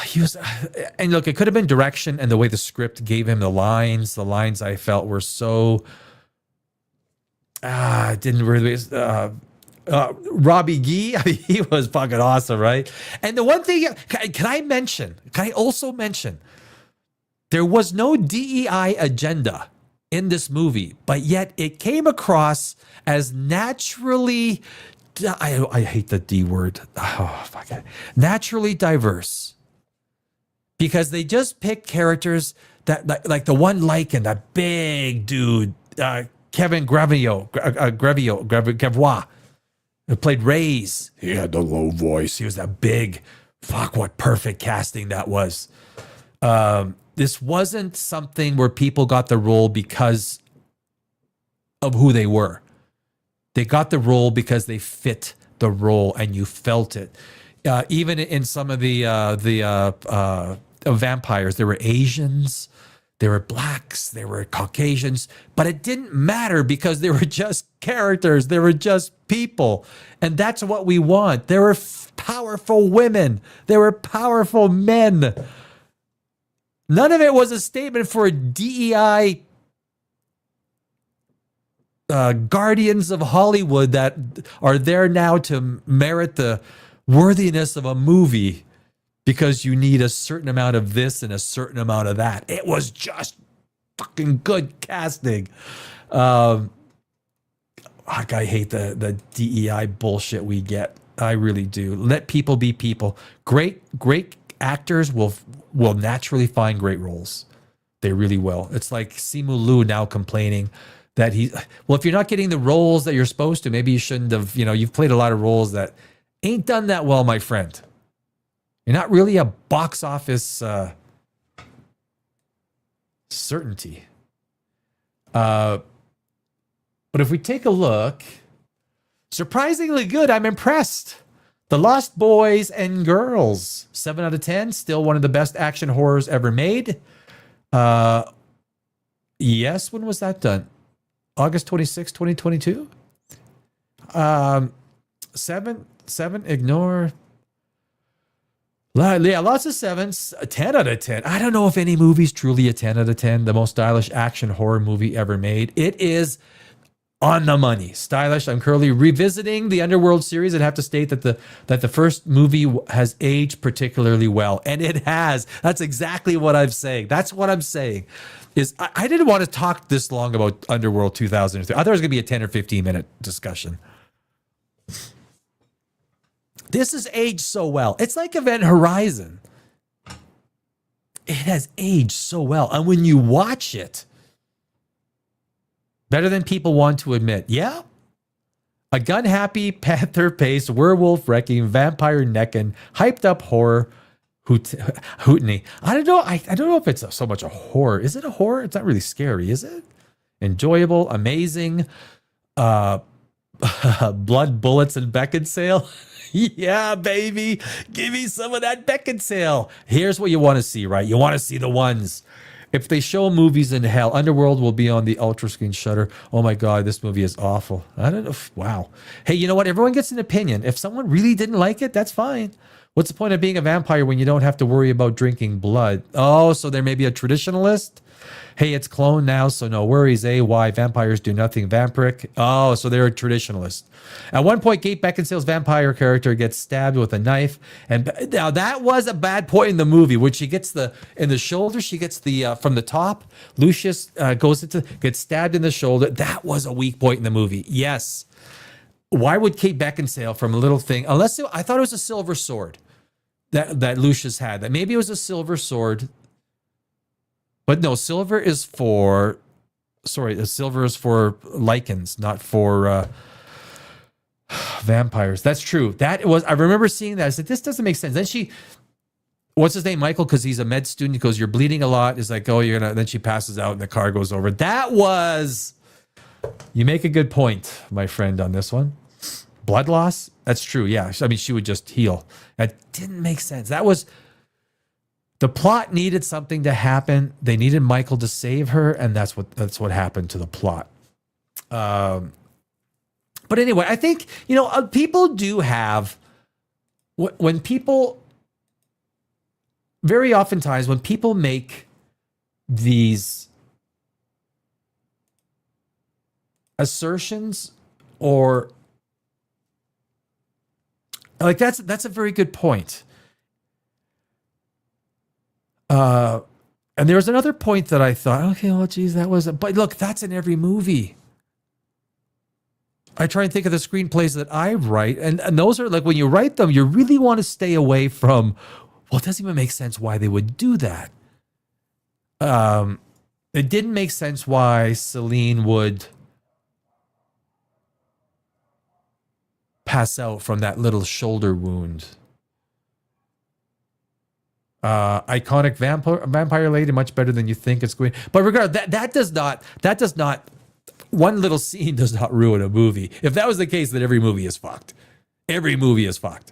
he was, and look, it could have been direction and the way the script gave him the lines. The lines I felt were so didn't really. Robbie Gee, I mean, he was fucking awesome, right? And the one thing, can I also mention, there was no DEI agenda in this movie, but yet it came across as naturally, I hate the D word, naturally diverse. Because they just picked characters that, like the one Lycan, that big dude, Kevin Grevioux, who played Ray's. He had the low voice. He was that big. Fuck, what perfect casting that was. This wasn't something where people got the role because of who they were. They got the role because they fit the role and you felt it. Even in some of the of vampires. There were Asians, there were blacks, there were Caucasians, but it didn't matter because they were just characters. They were just people. And that's what we want. There were powerful women. There were powerful men. None of it was a statement for DEI guardians of Hollywood that are there now to merit the worthiness of a movie because you need a certain amount of this and a certain amount of that. It was just fucking good casting. I hate the DEI bullshit we get. I really do. Let people be people. Great actors will naturally find great roles. They really will. It's like Simu Liu now complaining that if you're not getting the roles that you're supposed to, maybe you shouldn't have, you've played a lot of roles that ain't done that well, my friend. You're not really a box office certainty. But if we take a look, surprisingly good. I'm impressed. The Lost Boys and Girls, 7 out of 10. Still one of the best action horrors ever made. Yes, when was that done? August 26, 2022? 7, ignore. Yeah, lots of 7s. A 10 out of 10. I don't know if any movie's truly a 10 out of 10. The most stylish action horror movie ever made. It is on the money. Stylish. I'm currently revisiting the Underworld series and have to state that the first movie has aged particularly well. And it has. That's exactly what I'm saying. That's what I'm saying. I didn't want to talk this long about Underworld 2003. I thought it was going to be a 10 or 15 minute discussion. This has aged so well. It's like Event Horizon. It has aged so well. And when you watch it, better than people want to admit. Yeah. A gun-happy, panther-paced, werewolf-wrecking, vampire-necking, hyped-up horror hooteny. I don't know. I don't know if it's so much a horror. Is it a horror? It's not really scary, is it? Enjoyable, amazing. Blood, bullets, and Beckinsale. Yeah, baby. Give me some of that Beckinsale. Here's what you want to see, right? You want to see the ones. If they show movies in hell, Underworld will be on the Ultra Screen Shutter. Oh my God, this movie is awful. I don't know. Wow. Hey, you know what? Everyone gets an opinion. If someone really didn't like it, that's fine. What's the point of being a vampire when you don't have to worry about drinking blood? Oh, so there may be a traditionalist? Hey, it's cloned now, so no worries. Why? Vampires do nothing vampiric. Oh, so they're a traditionalist. At one point, Kate Beckinsale's vampire character gets stabbed with a knife. And now that was a bad point in the movie, when she gets in the shoulder, she gets from the top. Lucius gets stabbed in the shoulder. That was a weak point in the movie. Yes. Why would Kate Beckinsale from a little thing, I thought it was a silver sword that Lucius had. That maybe it was a silver sword. But no, silver is for lichens, not for vampires. That's true. I remember seeing that. I said, this doesn't make sense. Then what's his name? Michael, because he's a med student. He goes, you're bleeding a lot. It's like, oh, then she passes out and the car goes over. You make a good point, my friend, on this one. Blood loss? That's true. Yeah. I mean, she would just heal. That didn't make sense. The plot needed something to happen. They needed Michael to save her, and that's what happened to the plot. But anyway, I think, people do have, when people, very oftentimes when people make these assertions, or like that's a very good point. And there was another point that I thought, okay, well, geez, but look, that's in every movie. I try and think of the screenplays that I write, and those are like, when you write them, you really want to stay away from, well, it doesn't even make sense why they would do that. It didn't make sense why Celine would pass out from that little shoulder wound. Iconic vampire lady, much better than you think it's going. But regardless, that does not. One little scene does not ruin a movie. If that was the case, then every movie is fucked. Every movie is fucked.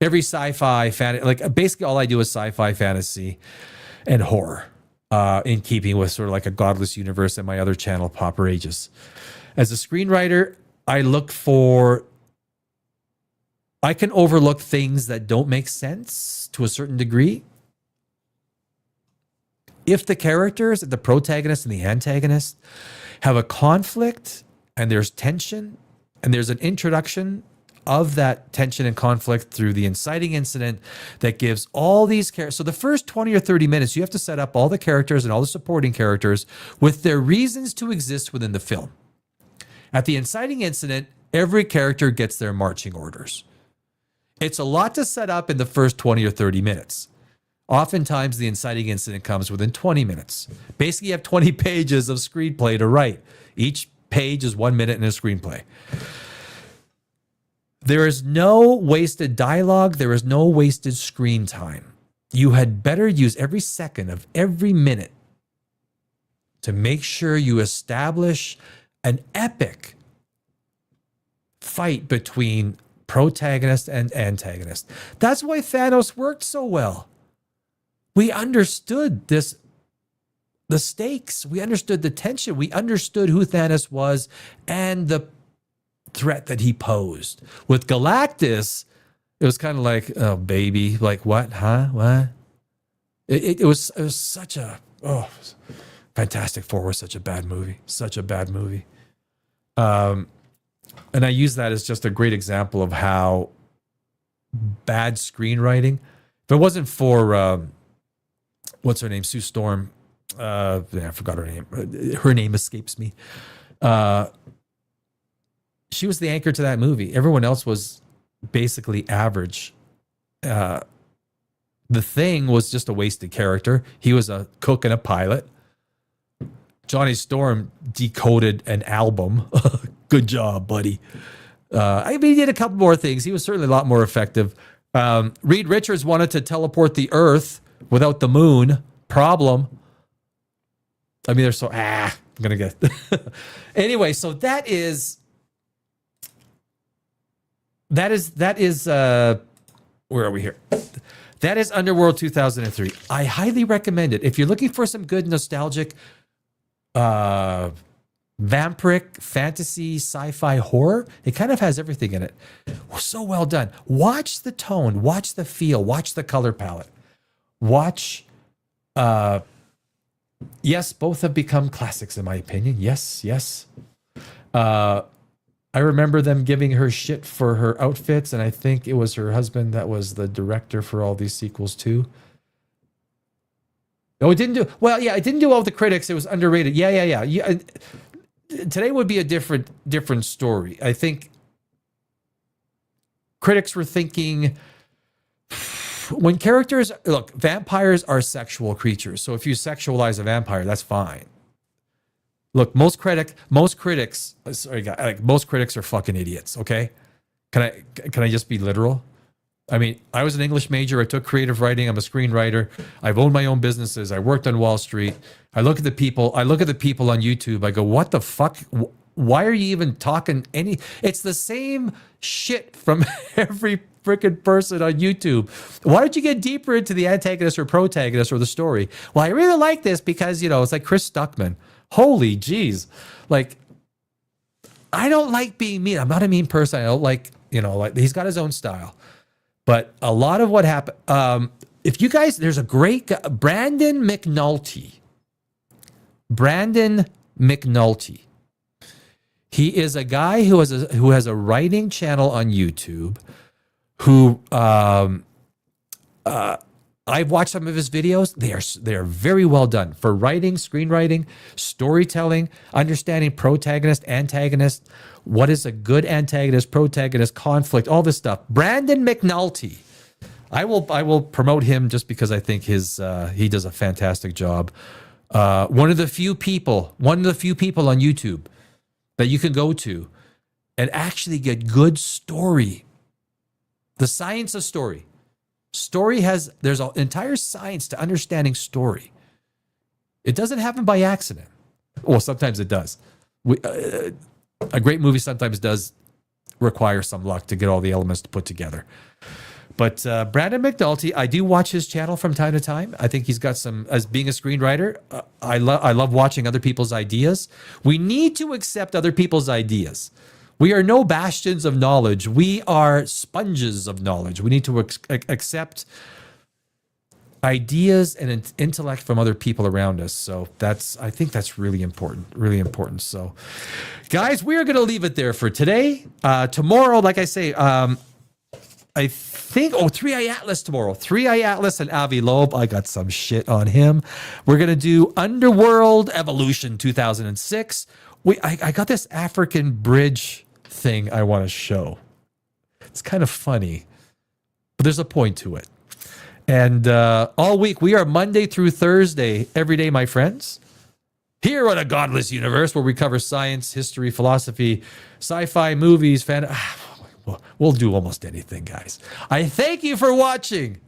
every sci-fi fan, like basically all I do is sci-fi, fantasy, and horror, in keeping with sort of like a godless universe and my other channel, Pauper Ages. As a screenwriter, I can overlook things that don't make sense to a certain degree. If the characters, the protagonist and the antagonist, have a conflict and there's tension and there's an introduction of that tension and conflict through the inciting incident that gives all these characters. So the first 20 or 30 minutes, you have to set up all the characters and all the supporting characters with their reasons to exist within the film. At the inciting incident, every character gets their marching orders. It's a lot to set up in the first 20 or 30 minutes. Oftentimes, the inciting incident comes within 20 minutes. Basically, you have 20 pages of screenplay to write. Each page is 1 minute in a screenplay. There is no wasted dialogue. There is no wasted screen time. You had better use every second of every minute to make sure you establish an epic fight between protagonist and antagonist. That's why Thanos worked so well. We understood the stakes. We understood the tension. We understood who Thanos was and the threat that he posed. With Galactus, it was kind of like, oh, baby, like what? Huh? What? It was such a, Fantastic Four was such a bad movie. Such a bad movie. And I use that as just a great example of how bad screenwriting, if it wasn't for, what's her name? Sue Storm. I forgot her name. Her name escapes me. She was the anchor to that movie. Everyone else was basically average. The Thing was just a wasted character. He was a cook and a pilot. Johnny Storm decoded an album. Good job, buddy. I mean, he did a couple more things. He was certainly a lot more effective. Reed Richards wanted to teleport the Earth without the moon. Problem. I mean, they're so, I'm going to get. Anyway, so that is, where are we here? That is Underworld 2003. I highly recommend it. If you're looking for some good nostalgic, vampiric fantasy sci-fi horror, it kind of has everything in it. So well done. Watch the tone, watch the feel, watch the color palette. Watch, yes, both have become classics in my opinion. Yes. I remember them giving her shit for her outfits, and I think it was her husband that was the director for all these sequels too. No, it didn't do well. Yeah, it didn't do well with the critics. It was underrated. Yeah. Today would be a different story. I think critics were thinking, when characters look, vampires are sexual creatures. So if you sexualize a vampire, that's fine. Look, most critics are fucking idiots. Okay, can I just be literal? I mean, I was an English major. I took creative writing. I'm a screenwriter. I've owned my own businesses. I worked on Wall Street. I look at the people on YouTube. I go, what the fuck? Why are you even talking any? It's the same shit from every freaking person on YouTube. Why don't you get deeper into the antagonist or protagonist or the story? Well, I really like this because, it's like Chris Stuckman. Holy jeez. Like, I don't like being mean. I'm not a mean person. I don't like, he's got his own style. But a lot of what happened, if you guys, there's a great guy, Brandon McNulty. He is a guy who has a writing channel on YouTube. Who I've watched some of his videos. They are very well done for writing, screenwriting, storytelling, understanding protagonist, antagonist. What is a good antagonist, protagonist, conflict, all this stuff. Brandon McNulty. I will promote him just because I think he does a fantastic job. One of the few people on YouTube that you can go to and actually get good story. The science of story. There's an entire science to understanding story. It doesn't happen by accident. Well, sometimes it does. A great movie sometimes does require some luck to get all the elements to put together. But Brandon McNulty, I do watch his channel from time to time. I think he's got some, as being a screenwriter, I love watching other people's ideas. We need to accept other people's ideas. We are no bastions of knowledge. We are sponges of knowledge. We need to accept ideas and intellect from other people around us. So I think that's really important. So guys, we are going to leave it there for today. Tomorrow, like I say, I think, 3i Atlas tomorrow. 3i Atlas and Avi Loeb. I got some shit on him. We're going to do Underworld Evolution 2006. I got this African bridge thing I want to show. It's kind of funny, but there's a point to it. And all week, we are Monday through Thursday, every day, my friends, here on A Godless Universe, where we cover science, history, philosophy, sci-fi, movies, we'll do almost anything, guys. I thank you for watching,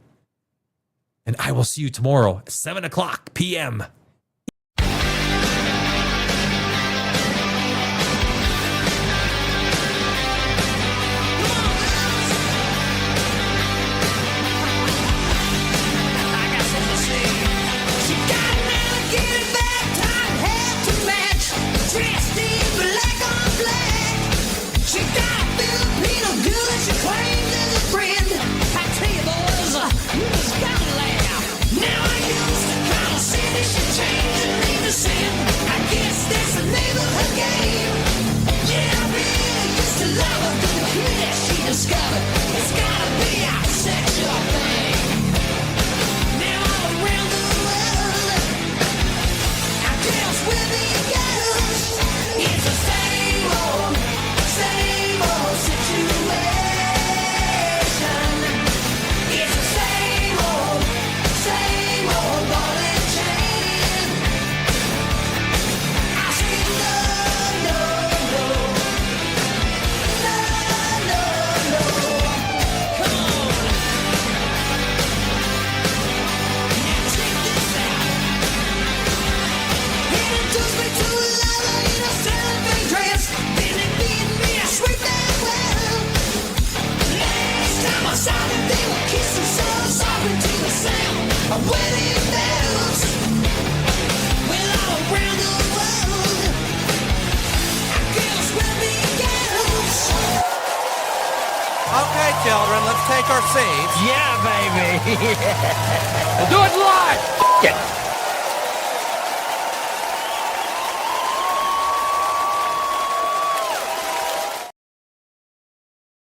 and I will see you tomorrow at 7 o'clock p.m. Okay, children, let's take our seats. Yeah, baby. We'll do it live. Get